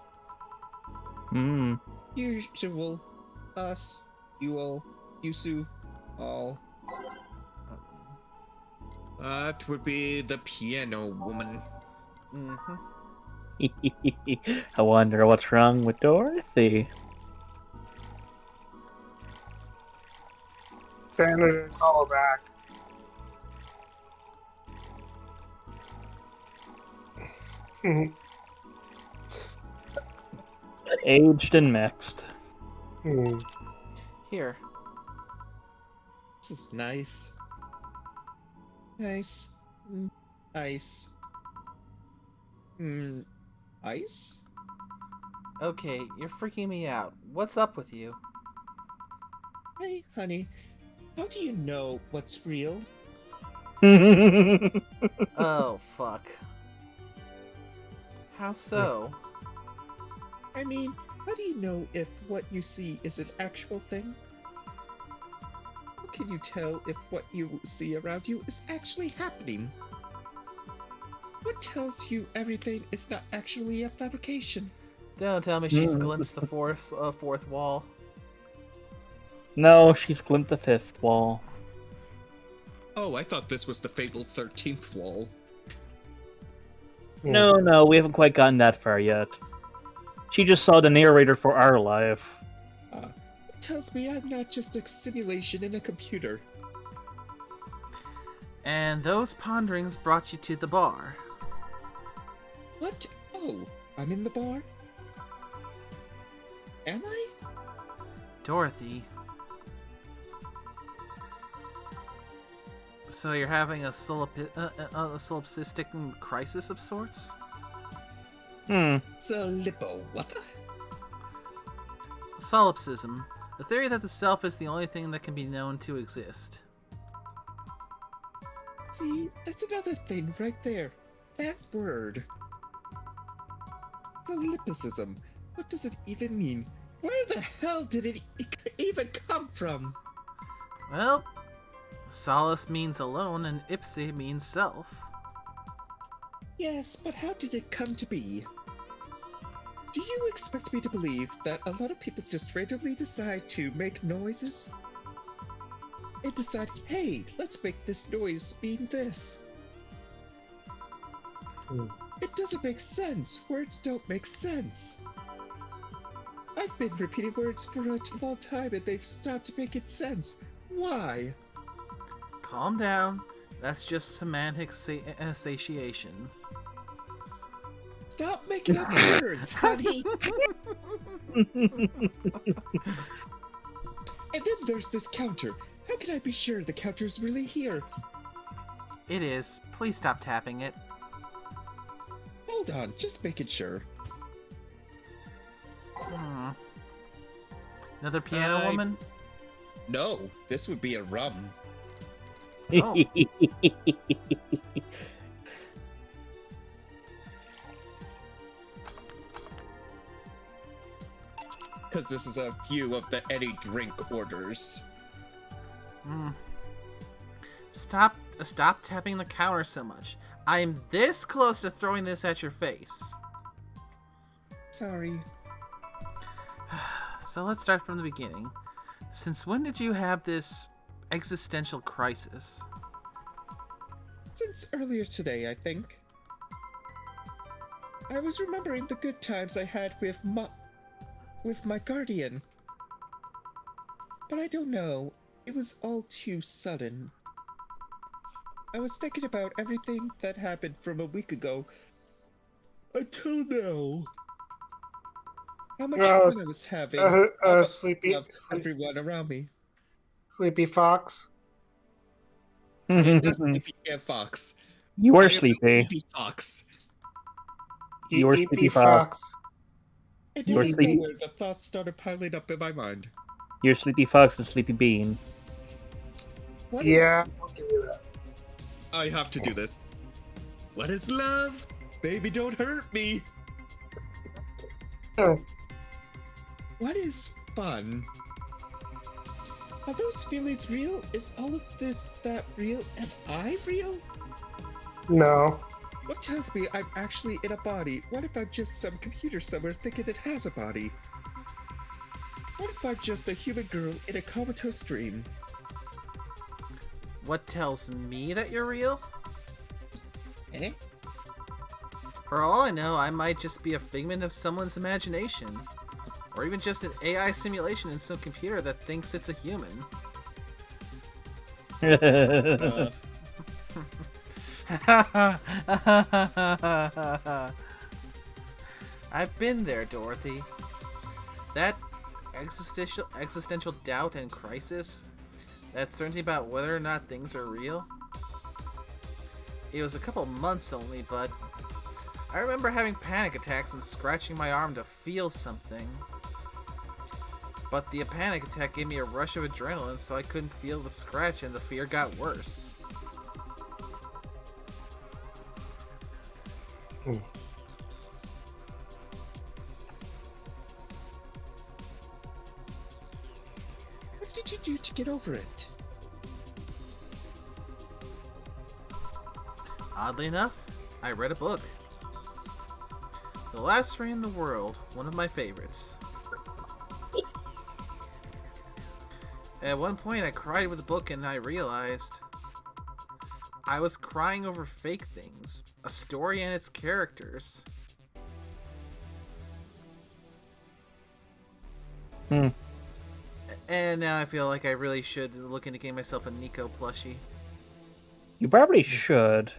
Hmm. Usual. Us. You all. Yusu. All. That would be the piano woman. Mm-hmm. I wonder what's wrong with Dorothy. Senator, call back. Aged and mixed. Here. This is nice. Nice. Ice. Ice? Okay, you're freaking me out. What's up with you? Hey, honey. How do you know what's real? Oh, fuck. How so? I mean, how do you know if what you see is an actual thing? How can you tell if what you see around you is actually happening? What tells you everything is not actually a fabrication? Don't tell me she's glimpsed the fourth wall. No, she's glimpsed the fifth wall. Oh, I thought this was the fabled 13th wall. No, we haven't quite gotten that far yet. She just saw the narrator for our life. It tells me I'm not just a simulation in a computer. And those ponderings brought you to the bar. What? Oh, I'm in the bar? Am I? Dorothy. So you're having a solipsistic crisis of sorts? Solippo, what? Solipsism. The theory that the self is the only thing that can be known to exist. See, that's another thing right there. That word. Solipsism. What does it even mean? Where the hell did it even come from? Well, solace means alone and ipse means self. Yes, but how did it come to be? Do you expect me to believe that a lot of people just randomly decide to make noises? And decide, hey, let's make this noise mean this. It doesn't make sense. Words don't make sense. I've been repeating words for a long time and they've stopped making sense. Why? Calm down. That's just semantic satiation. Stop making up words, honey! And then there's this counter. How can I be sure the counter's really here? It is. Please stop tapping it. Hold on, just making sure. Another piano woman? No, this would be a rum. Oh. Because this is a few of the any drink orders. Stop tapping the counter so much. I'm this close to throwing this at your face. Sorry. So let's start from the beginning. Since when did you have this existential crisis? Since earlier today, I think. I was remembering the good times I had with my guardian. But I don't know. It was all too sudden. I was thinking about everything that happened from a week ago until now. How much fun I was having. Sleepy everyone around me. Sleepy Fox. I am not Sleepy Fox. You I are am sleepy. Sleepy Fox. You are Sleepy Fox. And You are then sleepy. the thoughts started piling up in my mind. You're Sleepy Fox and Sleepy Bean. What Yeah. I have to do this. What is love? Baby, don't hurt me. Oh. What is fun? Are those feelings real? Is all of this that real? Am I real? No. What tells me I'm actually in a body? What if I'm just some computer somewhere thinking it has a body? What if I'm just a human girl in a comatose dream? What tells me that you're real? Eh? For all I know, I might just be a figment of someone's imagination. Or even just an AI simulation in some computer that thinks it's a human. I've been there, Dorothy. That existential doubt and crisis, that certainty about whether or not things are real. It was a couple months only, but I remember having panic attacks and scratching my arm to feel something. But the panic attack gave me a rush of adrenaline, so I couldn't feel the scratch and the fear got worse. What did you do to get over it? Oddly enough, I read a book. The Last Ring in the World, one of my favorites. At one point, I cried with the book and I realized I was crying over fake things, a story and its characters. And now I feel like I really should look into getting myself a Nico plushie. You probably should.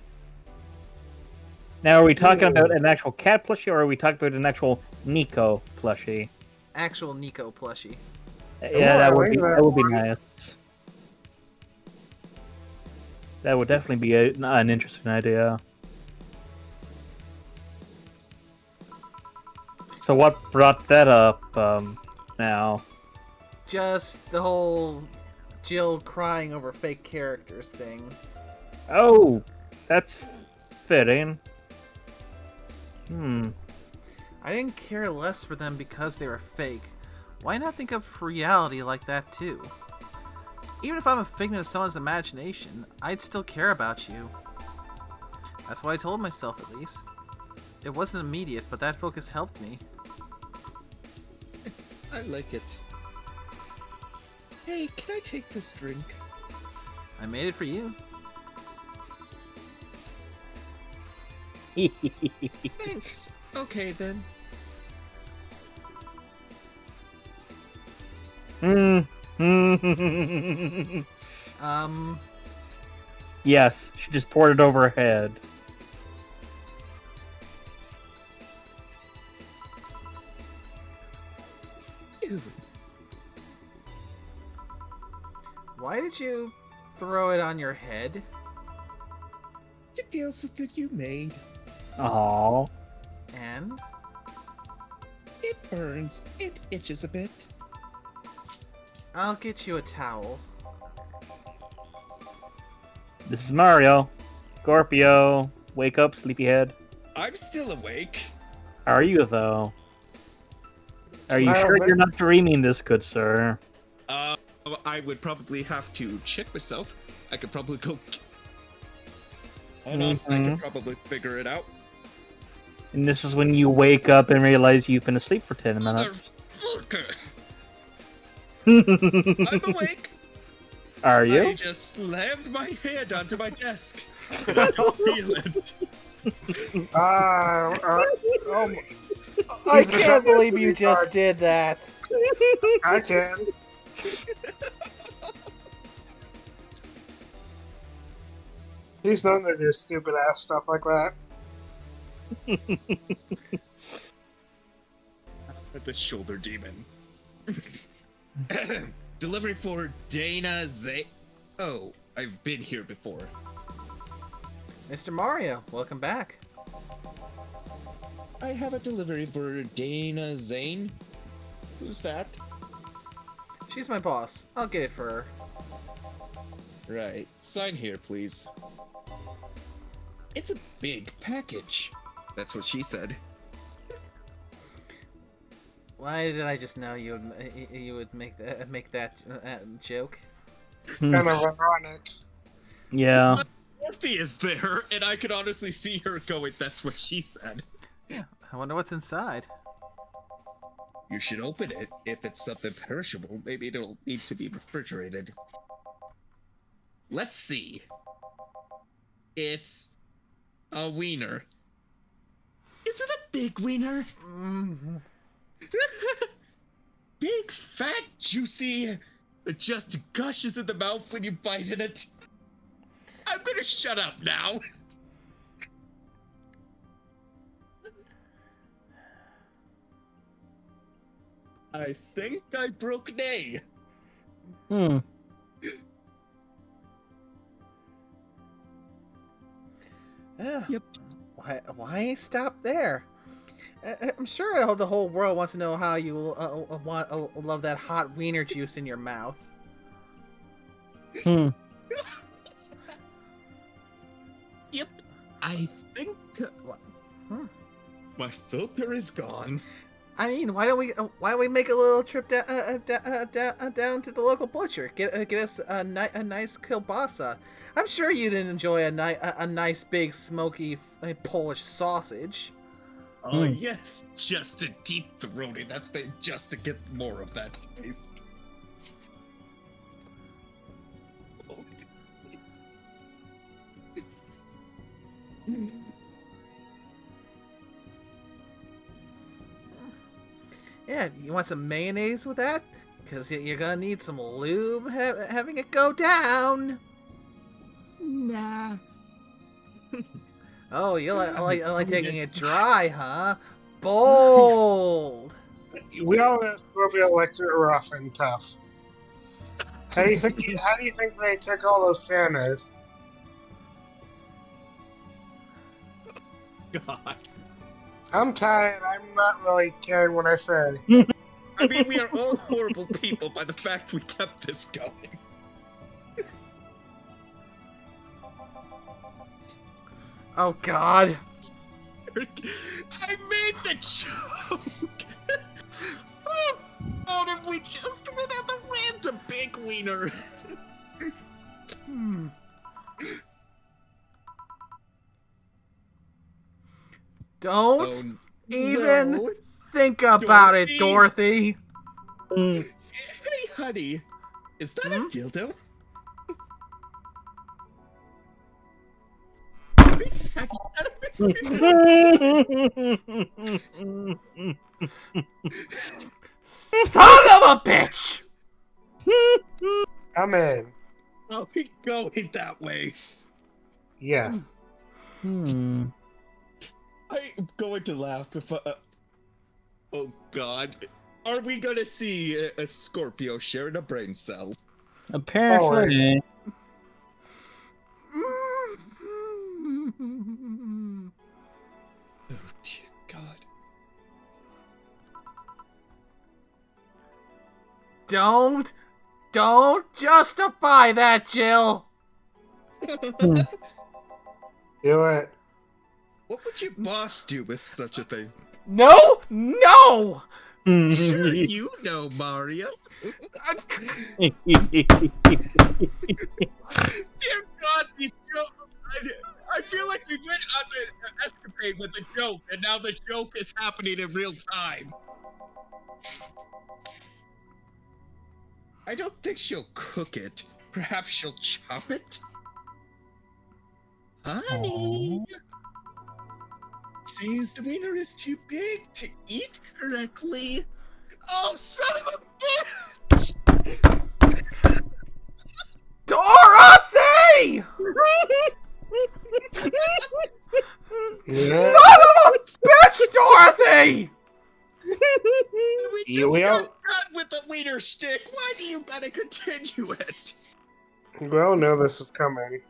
Now, are we talking about an actual cat plushie, or are we talking about an actual Nico plushie? Actual Nico plushie. Yeah, that would be nice. That would definitely be an interesting idea. So what brought that up now? Just the whole Jill crying over fake characters thing. Oh, that's fitting. I didn't care less for them because they were fake. Why not think of reality like that too? Even if I'm a figment of someone's imagination, I'd still care about you. That's what I told myself, at least. It wasn't immediate, but that focus helped me. I like it. Hey, can I take this drink? I made it for you. Thanks. Okay then. Yes, she just poured it over her head. Ew. Why did you throw it on your head? It feels something you made. Aww. And? It burns. It itches a bit. I'll get you a towel. This is Mario. Scorpio. Wake up, sleepyhead. I'm still awake. How are you, though? Are you Oh, sure but- you're not dreaming this, good sir? I would probably have to check myself. I could probably go. Hold on, I could probably figure it out. And this is when you wake up and realize you've been asleep for 10 minutes. Motherfucker! I'm awake. Are I you? just slammed my head onto my desk. And I can feel it. Oh, I can't believe you just did that. I can. He's known to do stupid ass stuff like that. The shoulder demon. Delivery for Dana Zay. Oh, I've been here before. Mr. Mario, welcome back. I have a delivery for Dana Zane. Who's that? She's my boss. I'll get it for her. Right. Sign here, please. It's a big package. That's what she said. Why did I just know you would make that joke? Kind of ironic. Yeah. Dorothy is there, and I could honestly see her going, that's what she said. I wonder what's inside. You should open it. If it's something perishable, maybe it'll need to be refrigerated. Let's see. It's a wiener. Is it a big wiener? Mm-hmm. Big, fat, juicy, it just gushes in the mouth when you bite in it. I'm gonna shut up now. I think I broke Nay. Hmm. Yep. Why stop there? I'm sure the whole world wants to know how you love that hot wiener juice in your mouth. Hmm. Yep. I think Hmm. my filter is gone. I mean, why don't we make a little trip down to the local butcher, get us a nice kielbasa. I'm sure you'd enjoy a nice big smoky Polish sausage. Oh yes, just to deep throating that thing, just to get more of that taste. Yeah, you want some mayonnaise with that? Because you're gonna need some lube having it go down. Nah. Oh, you like taking it dry, huh? Bold. We all know Scorpio likes it rough and tough. How do you think they took all those Santas? God. I'm tired. I'm not really caring what I say. I mean, we are all horrible people by the fact we kept this going. Oh God. I made the joke! What if we just went on the random big wiener? Don't Oh, even no. think about it, Dorothy. Hey, honey, is that a dildo? Son of a bitch! I'm in. I'll be going that way. Yes. I'm going to laugh if oh God. Are we gonna see a Scorpio sharing a brain cell? Apparently. Oh dear God. Don't justify that, Jill. Do it. What would your boss do with such a thing? No! Sure, you know, Mario. Dear God, these jokes. I feel like we went on an escapade with a joke, and now the joke is happening in real time. I don't think she'll cook it. Perhaps she'll chop it? Honey! Seems the wiener is too big to eat correctly. Oh, son of a bitch! Dorothy! Yeah. Son of a bitch, Dorothy! We just we all- got done with the wiener shtick. Why do you gotta continue it? We all know this is coming.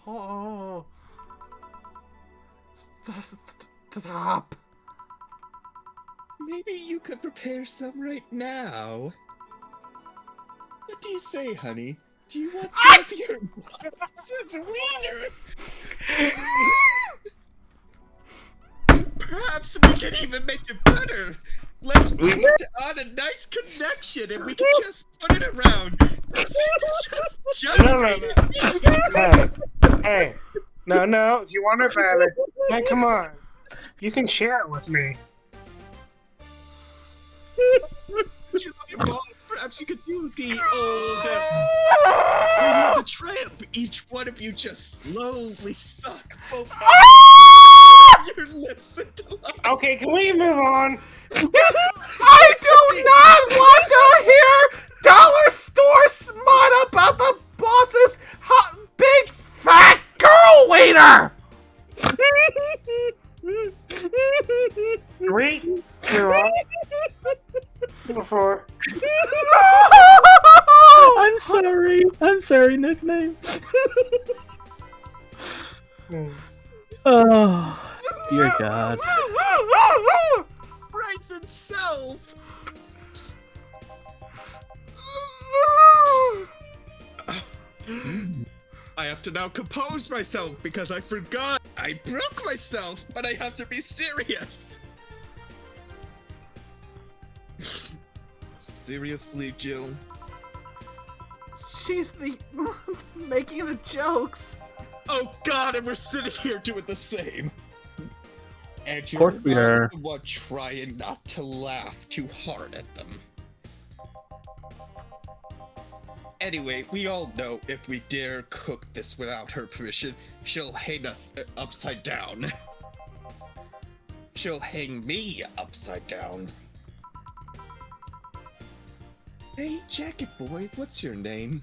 Oh. Stop. Maybe you could prepare some right now. What do you say, honey? Do you want some of your boss's wiener? Perhaps we can even make it better. Let's put on a nice connection and we can just put it around. Just Hey. No. If you want it better, hey, come on. You can share it with me. you love your boss. Perhaps you could do the old Lady of the Tramp. Each one of you just slowly suck both your lips into life. Okay, can we move on? I do not want to hear dollar store smut about the boss's hot, big, fat girl wiener! Wait, move on. Before. I'm sorry, nickname. Oh, dear God. Writes himself. I have to now compose myself because I forgot. I broke myself, but I have to be serious. Seriously, Jill? She's the making the jokes. Oh God, and we're sitting here doing the same. And Of course we are. Trying not to laugh too hard at them. Anyway, we all know if we dare cook this without her permission, she'll hang us upside down. She'll hang me upside down. Hey, Jacket Boy, what's your name?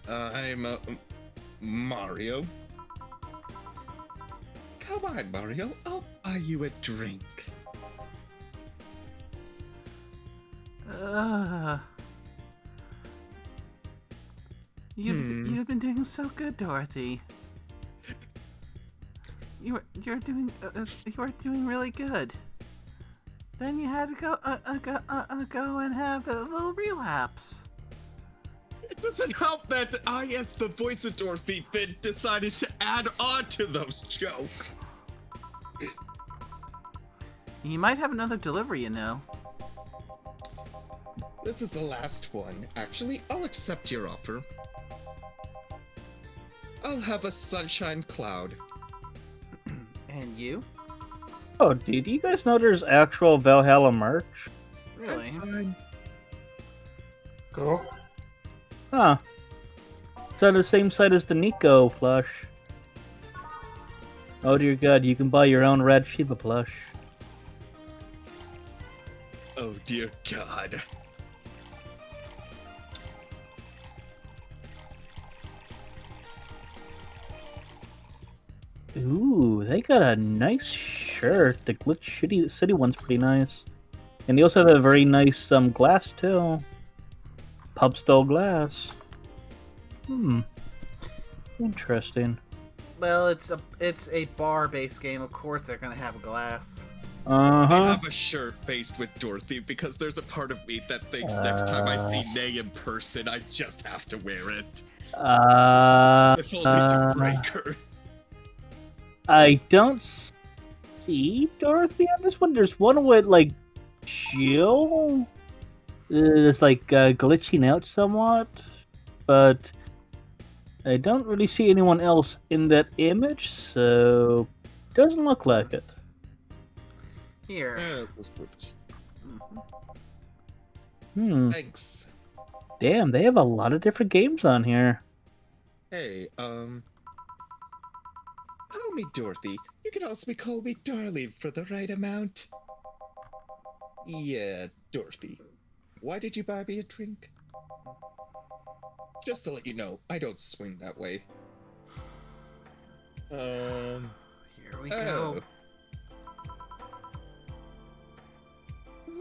I'm, Mario. Come on, Mario, I'll buy you a drink. You've been doing so good, Dorothy. You're doing really good. Then you had to go and have a little relapse. It doesn't help that I, as the voice of Dorothy, then decided to add on to those jokes. You might have another delivery, you know. This is the last one. Actually, I'll accept your offer. I'll have a sunshine cloud. And you? Oh, did you guys know there's actual Valhalla merch? Really? I'm fine. Cool. Huh. It's on the same site as the Nico plush. Oh dear God, you can buy your own Red Shiba plush. Oh dear God. Ooh, they got a nice shirt. The Glitch City one's pretty nice. And they also have a very nice glass too. Pub style glass. Interesting. Well, it's a bar-based game. Of course, they're gonna have glass. I Uh-huh. have a shirt faced with Dorothy because there's a part of me that thinks next time I see Nay in person, I just have to wear it. If only to break her. I don't see Dorothy on this one. There's one with like Jill. It's like glitching out somewhat, but I don't really see anyone else in that image, so doesn't look like it. Here. It was good. Thanks. Damn, they have a lot of different games on here. Hey, call me Dorothy. You can also call me Darling for the right amount. Yeah, Dorothy. Why did you buy me a drink? Just to let you know, I don't swing that way. Here we Oh. go.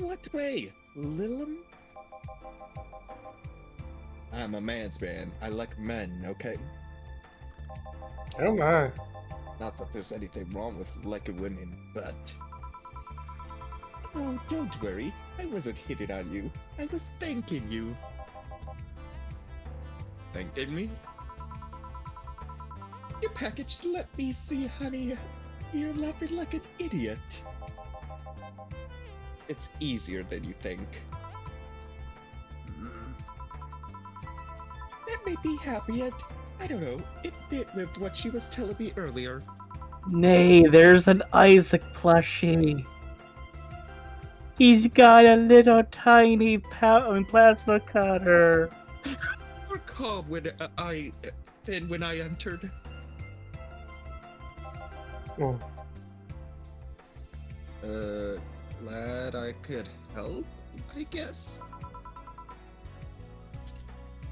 What way, Lilum? I'm a man's man. I like men, okay? Oh my. Not that there's anything wrong with liking women, but... Oh, don't worry. I wasn't hitting on you. I was thanking you. Thanking me? Your package, let me see, honey. You're laughing like an idiot. It's easier than you think. That made me happy, and I don't know, it fit with what she was telling me earlier. Nay, there's an Isaac plushie. He's got a little tiny plasma cutter. More calm when than when I entered. Oh. Glad I could help, I guess.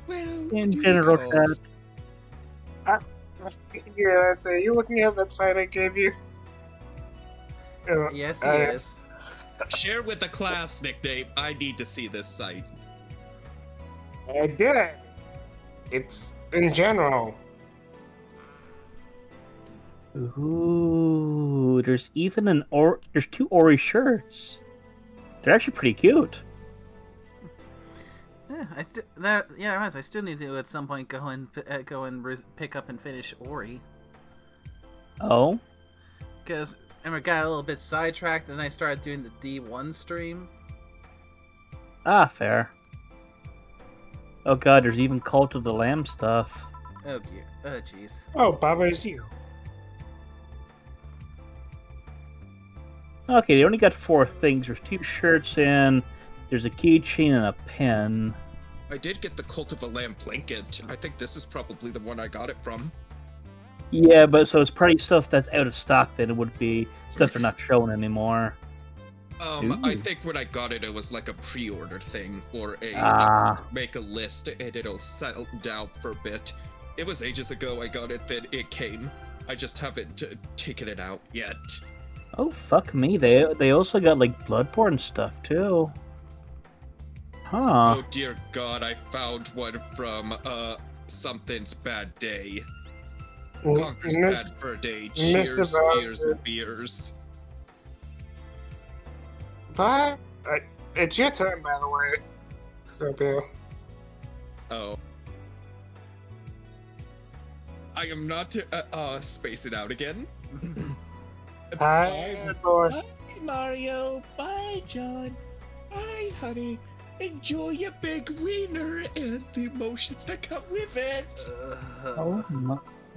Well, In do general, calls. Yeah, so you looking at that site I gave you? Yes, he is. Share with the class nickname. I need to see this site. I did. It's in general. Ooh, there's even there's 2 Ori shirts. They're actually pretty cute. Yeah, I still need to at some point go and pick up and finish Ori. Oh? Because I got a little bit sidetracked, and then I started doing the D1 stream. Ah, fair. Oh god, there's even Cult of the Lamb stuff. Oh dear. Oh jeez. Oh, Baba is you. Okay, they only got 4 things. There's 2 shirts in, there's a keychain and a pen. I did get the Cult of a Lamb blanket. I think this is probably the one I got it from. Yeah, but so it's probably stuff that's out of stock then. It would be stuff they're not showing anymore. I Ooh. think when I got it, it was like a pre-order thing, or a Ah. make a list and it'll settle down for a bit. It was ages ago I got it, then it came. I just haven't taken it out yet. Oh, fuck me. They also got, like, Bloodborne stuff, too. Huh. Oh dear god, I found one from, Something's Bad Day. Conquer's Bad Fur Day. Cheers, beers, and beers. But it's your turn, by the way, Scorpio. Oh. I am not, spacing out again. Hi, boy. Bye, Mario. Bye, John. Bye, honey. Enjoy your big wiener and the emotions that come with it.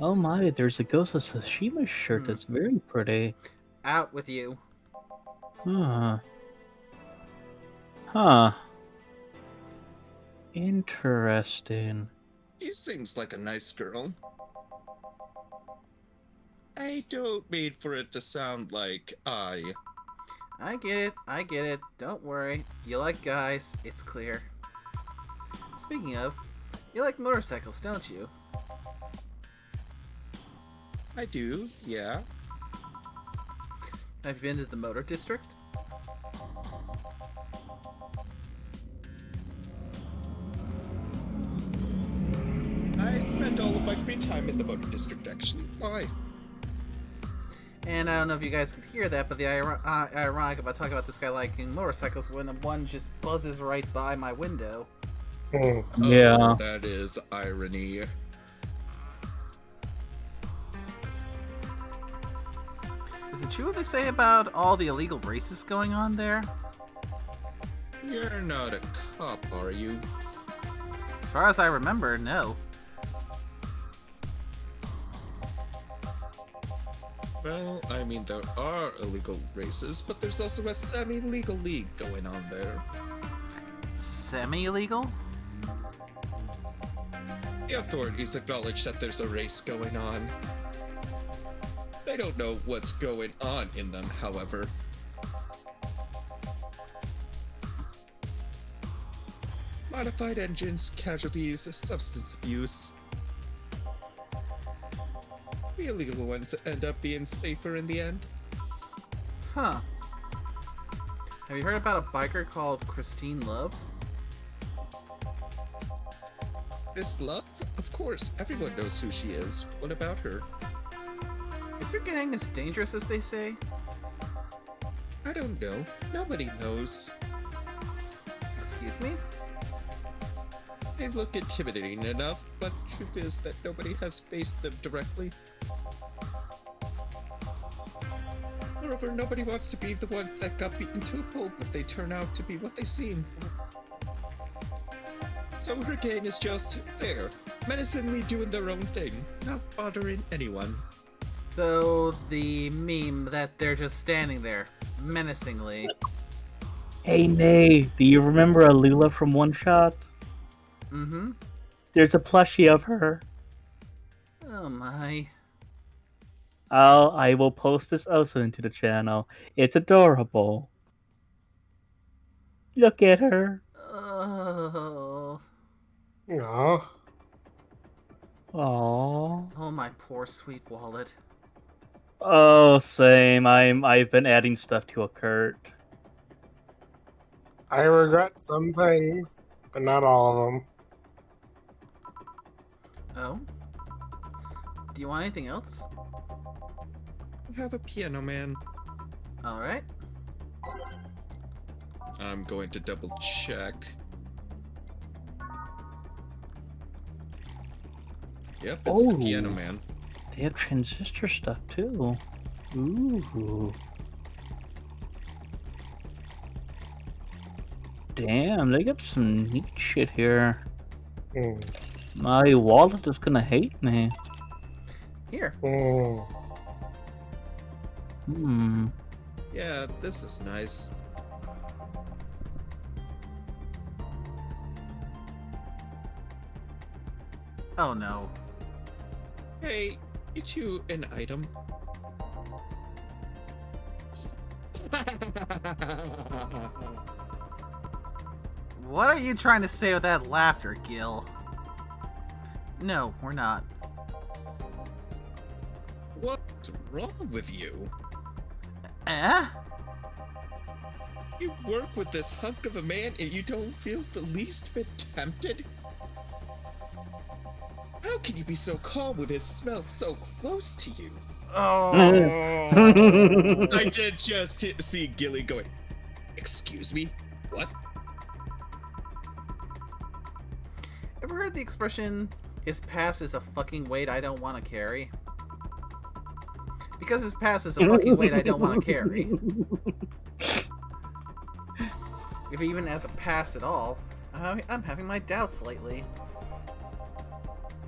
Oh my, there's a Ghost of Tsushima shirt that's very pretty. Out with you. Huh. Huh. Interesting. She seems like a nice girl. I don't mean for it to sound like I I get it. Don't worry. You like guys, it's clear. Speaking of, you like motorcycles, don't you? I do, yeah. Have you been to the Motor District? I spend all of my free time in the Motor District, actually. Why? And I don't know if you guys could hear that, but the ironic about talking about this guy liking motorcycles when one just buzzes right by my window. Yeah. Oh, that is irony. Is it true what they say about all the illegal races going on there? You're not a cop, are you? As far as I remember, no. Well, I mean, there are illegal races, but there's also a semi-legal league going on there. Semi-illegal? The authorities acknowledge that there's a race going on. They don't know what's going on in them, however. Modified engines, casualties, substance abuse. The illegal ones end up being safer in the end. Huh. Have you heard about a biker called Christine Love? Miss Love? Of course, everyone knows who she is. What about her? Is her gang as dangerous as they say? I don't know. Nobody knows. Excuse me? They look intimidating enough, but truth is that nobody has faced them directly. Moreover, nobody wants to be the one that got beaten to a pulp if they turn out to be what they seem. So her gang is just there, menacingly doing their own thing, not bothering anyone. So, the meme that they're just standing there, menacingly. Hey, Nay, do you remember Alula from One Shot? Mm-hmm. There's a plushie of her. Oh my. I will post this also into the channel. It's adorable. Look at her. Oh. No. Aww. Oh my poor sweet wallet. Oh, same. I've been adding stuff to a cart. I regret some things, but not all of them. Oh? Do you want anything else? I have a piano man. Alright. I'm going to double check. Yep, it's the Piano Oh. Man. They have transistor stuff too. Ooh. Damn, they got some neat shit here. Hmm. My wallet is gonna hate me. Here. Hmm. Hmm. Yeah, this is nice. Oh no. Hey, get you an item. What are you trying to say with that laughter, Gil? No, we're not. What's wrong with you? Eh? You work with this hunk of a man and you don't feel the least bit tempted? How can you be so calm when it smells so close to you? Oh. I did just see Gilly going, excuse me? What? Ever heard the expression, his past is a fucking weight I don't want to carry? Because his past is a fucking weight I don't want to carry. If he even has a past at all, I'm having my doubts lately.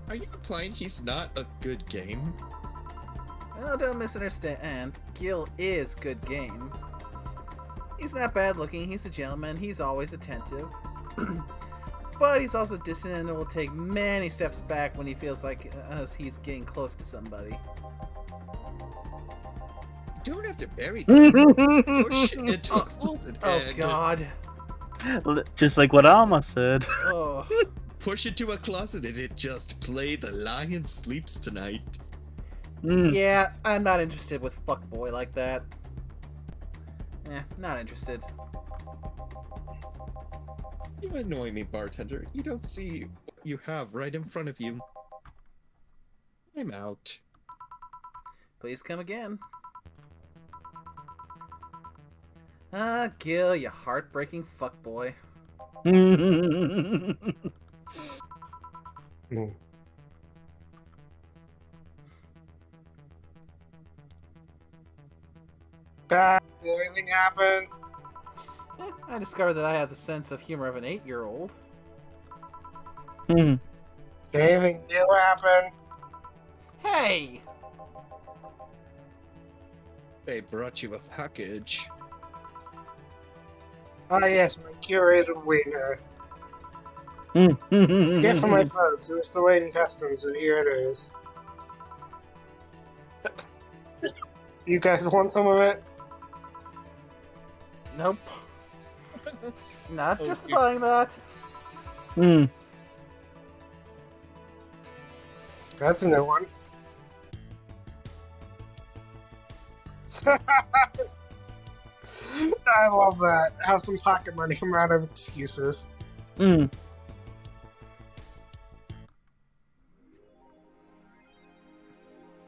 Are you implying he's not a good game? Oh, don't misunderstand. Gil is good game. He's not bad looking, he's a gentleman, he's always attentive. But he's also distant and will take many steps back when he feels like he's getting close to somebody. You don't have to bury him. Push it into a closet Oh and god. Just like what Alma said. Oh. push it to a closet and it just play The Lion Sleeps Tonight. Yeah, I'm not interested with fuckboy like that. Not interested. You annoy me, bartender. You don't see what you have right in front of you. I'm out. Please come again. Ah, Gil, you heartbreaking fuckboy. Hmm. Did anything happen? I discovered that I have the sense of humor of an 8-year-old. Did anything new happen? Hey! They brought you a package. Ah, yes, my curated wiener. Gift from my folks. It was delayed in customs, so here it is. You guys want some of it? Nope. Not Oh, just you- buying that. That's a new one. I love that. Have some pocket money. I'm out of excuses.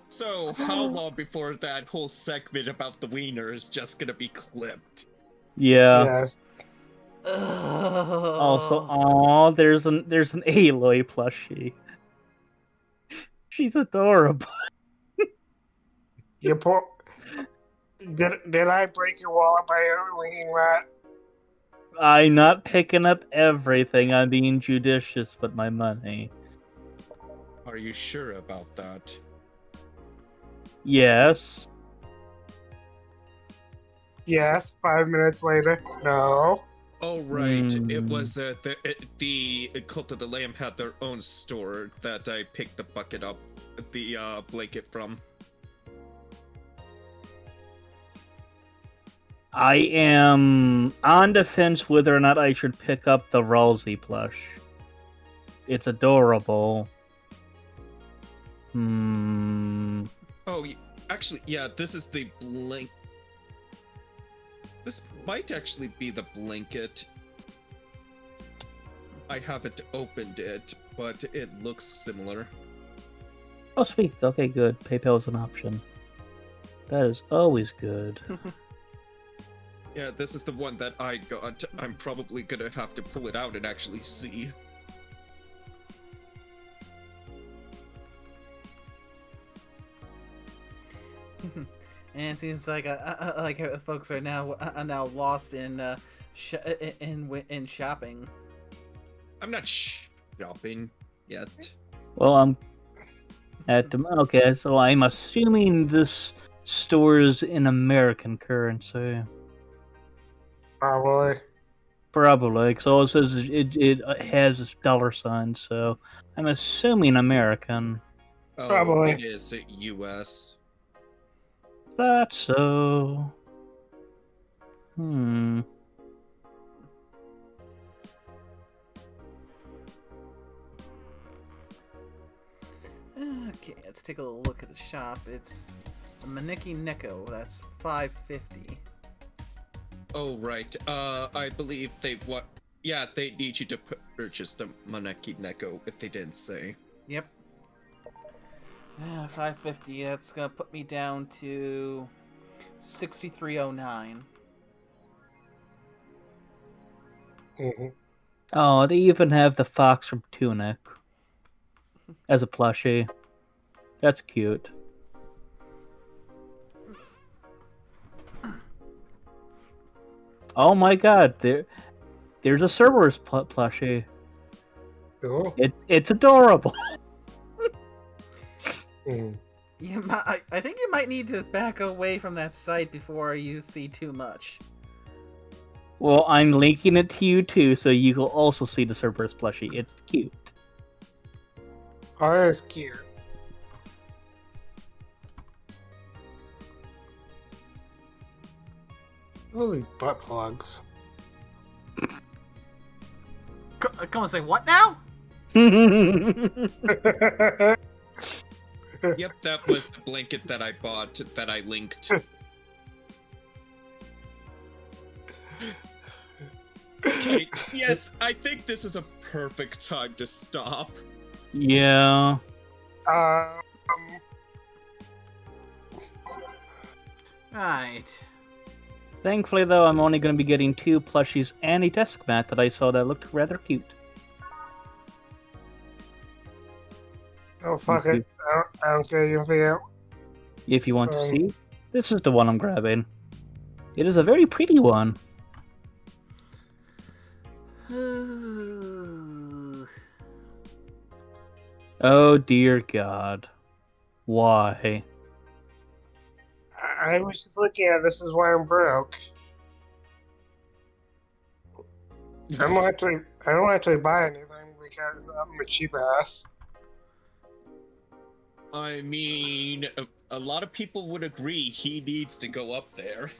So, how long before that whole segment about the wiener is just gonna be clipped? Yeah. Yes. Also, there's an Aloy plushie. She's adorable. You poor. Did I break your wallet by linking that? I'm not picking up everything. I'm being judicious with my money. Are you sure about that? Yes. Yes. 5 minutes later. No. Oh right, it Hmm. was the Cult of the Lamb had their own store that I picked the bucket up, the blanket from. I am on the fence whether or not I should pick up the Ralsei plush. It's adorable. Oh, actually, yeah, this is the blank. This might actually be the blanket. I haven't opened it, but it looks similar. Oh, sweet. Okay, good. PayPal is an option. That is always good. Yeah, this is the one that I got. I'm probably gonna have to pull it out and actually see. And it seems like folks are now lost in shopping. I'm not shopping yet. Well, I'm okay. So I'm assuming this stores in American currency. Probably. Probably, because all it says is it has dollar signs, so I'm assuming American. Oh, Probably. it is U.S. That's so. Okay, let's take a look at the shop. It's a Maneki Neko. That's $5.50. Oh, right. I believe they Yeah, they need you to purchase the Maneki Neko if they didn't say. Yep. $5.50. That's gonna put me down to $63.09. Mm-hmm. Oh, they even have the fox from Tunic as a plushie. That's cute. Oh my god, there's a Cerberus plushie. Cool. It's adorable. Mm. I think you might need to back away from that site before you see too much. Well, I'm linking it to you too, so you will also see the Cerberus plushie. It's cute. Oh, that's cute. All these butt plugs. Come on, say what now? Yep, that was the blanket that I bought that I linked. Okay, yes, I think this is a perfect time to stop. Yeah. Right. Thankfully, though, I'm only going to be getting 2 plushies and a desk mat that I saw that looked rather cute. Oh, fuck it. I don't care you feel. If you want to Sorry. see, this is the one I'm grabbing. It is a very pretty one. Oh dear God. Why? I was just looking at this is why I'm broke. I don't actually buy anything because I'm a cheap ass. I mean, a lot of people would agree he needs to go up there.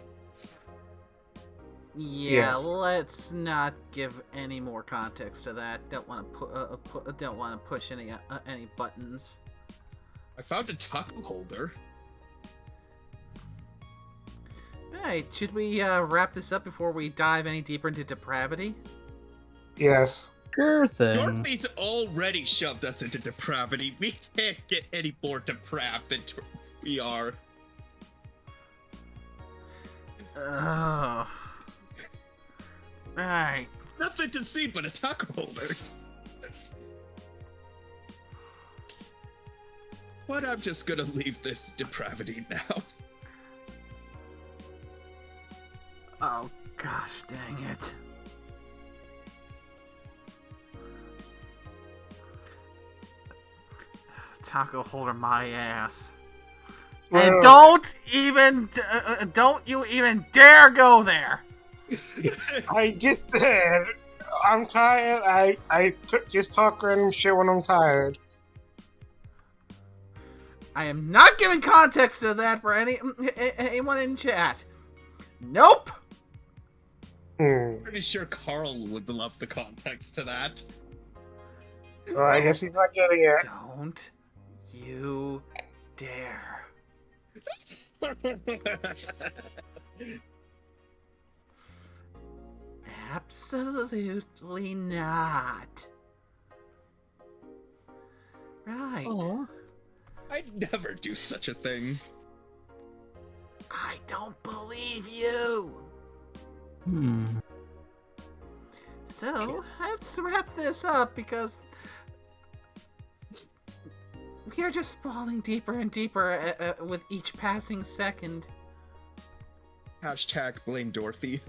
Yeah, Yes. let's not give any more context to that. Don't want to push any buttons. I found a taco holder. Alright, should we wrap this up before we dive any deeper into depravity? Yes. Sure thing. Dorothy's already shoved us into depravity. We can't get any more depraved than we are. Ugh. Alright. Nothing to see but a taco holder. But I'm just gonna leave this depravity now. Oh, gosh dang it. Taco holder my ass. And Well, don't you even dare go there! I just did. I'm tired. Just talk random shit when I'm tired. I am not giving context to that for anyone in chat. Nope! Pretty sure Carl would love the context to that. Well, I guess he's not getting it. Don't you dare. Absolutely not. Right. Aw. I'd never do such a thing. I don't believe you. So, let's wrap this up because we are just falling deeper and deeper with each passing second. Hashtag blame Dorothy.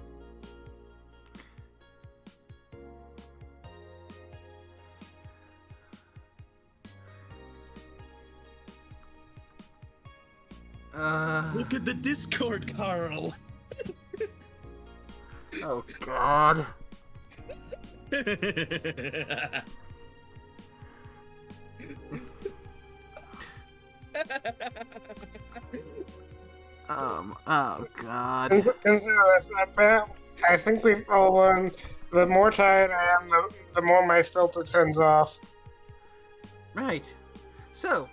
Look at the Discord, Carl. Oh God. Oh God. Consider this a bet. I think we've all learned the more tired I am, the more my filter turns off. Right. So,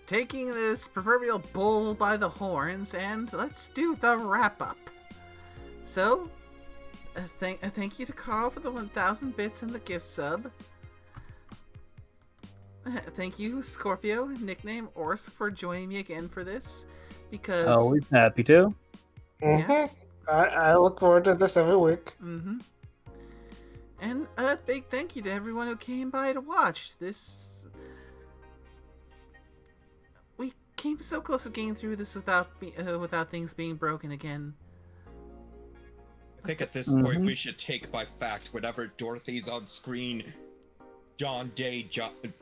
taking this proverbial bull by the horns, and let's do the wrap-up. So, thank you to Carl for the 1,000 bits and the gift sub. Thank you, Scorpio, nickname Orsk, for joining me again for this. Because Always happy to. Yeah. I look forward to this every week. And a big thank you to everyone who came by to watch this. We came so close to getting through this without things being broken again. I think at this point we should take by fact whenever Dorothy's on screen, John Day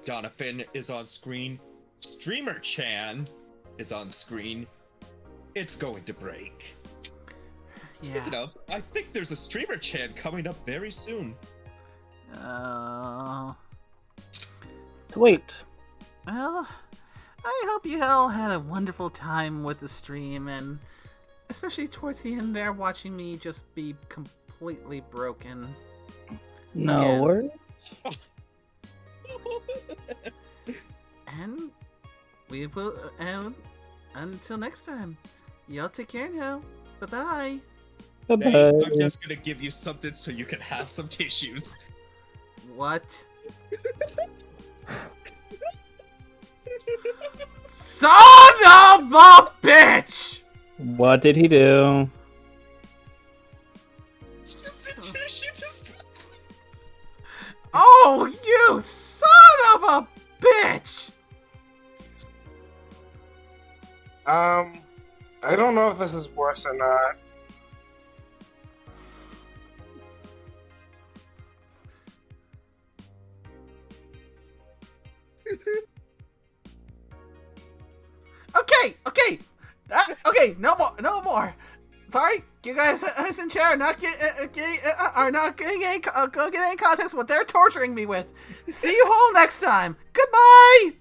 Donovan is on screen, Streamer Chan is on screen, it's going to break. Speaking of, I think there's a Streamer Chan coming up very soon. Wait. Well, I hope you all had a wonderful time with the stream, and especially towards the end there, watching me just be completely broken. No worries. And we will, and until next time, y'all take care now. Bye-bye. Bye-bye. Hey, I'm just gonna give you something so you can have some tissues. What? Son of a bitch! What did he do? It's just a tissue dispenser. Oh, you son of a bitch! I don't know if this is worse or not. Okay, no more. Sorry, you guys in chat are not getting any context what they're torturing me with. See you all next time. Goodbye.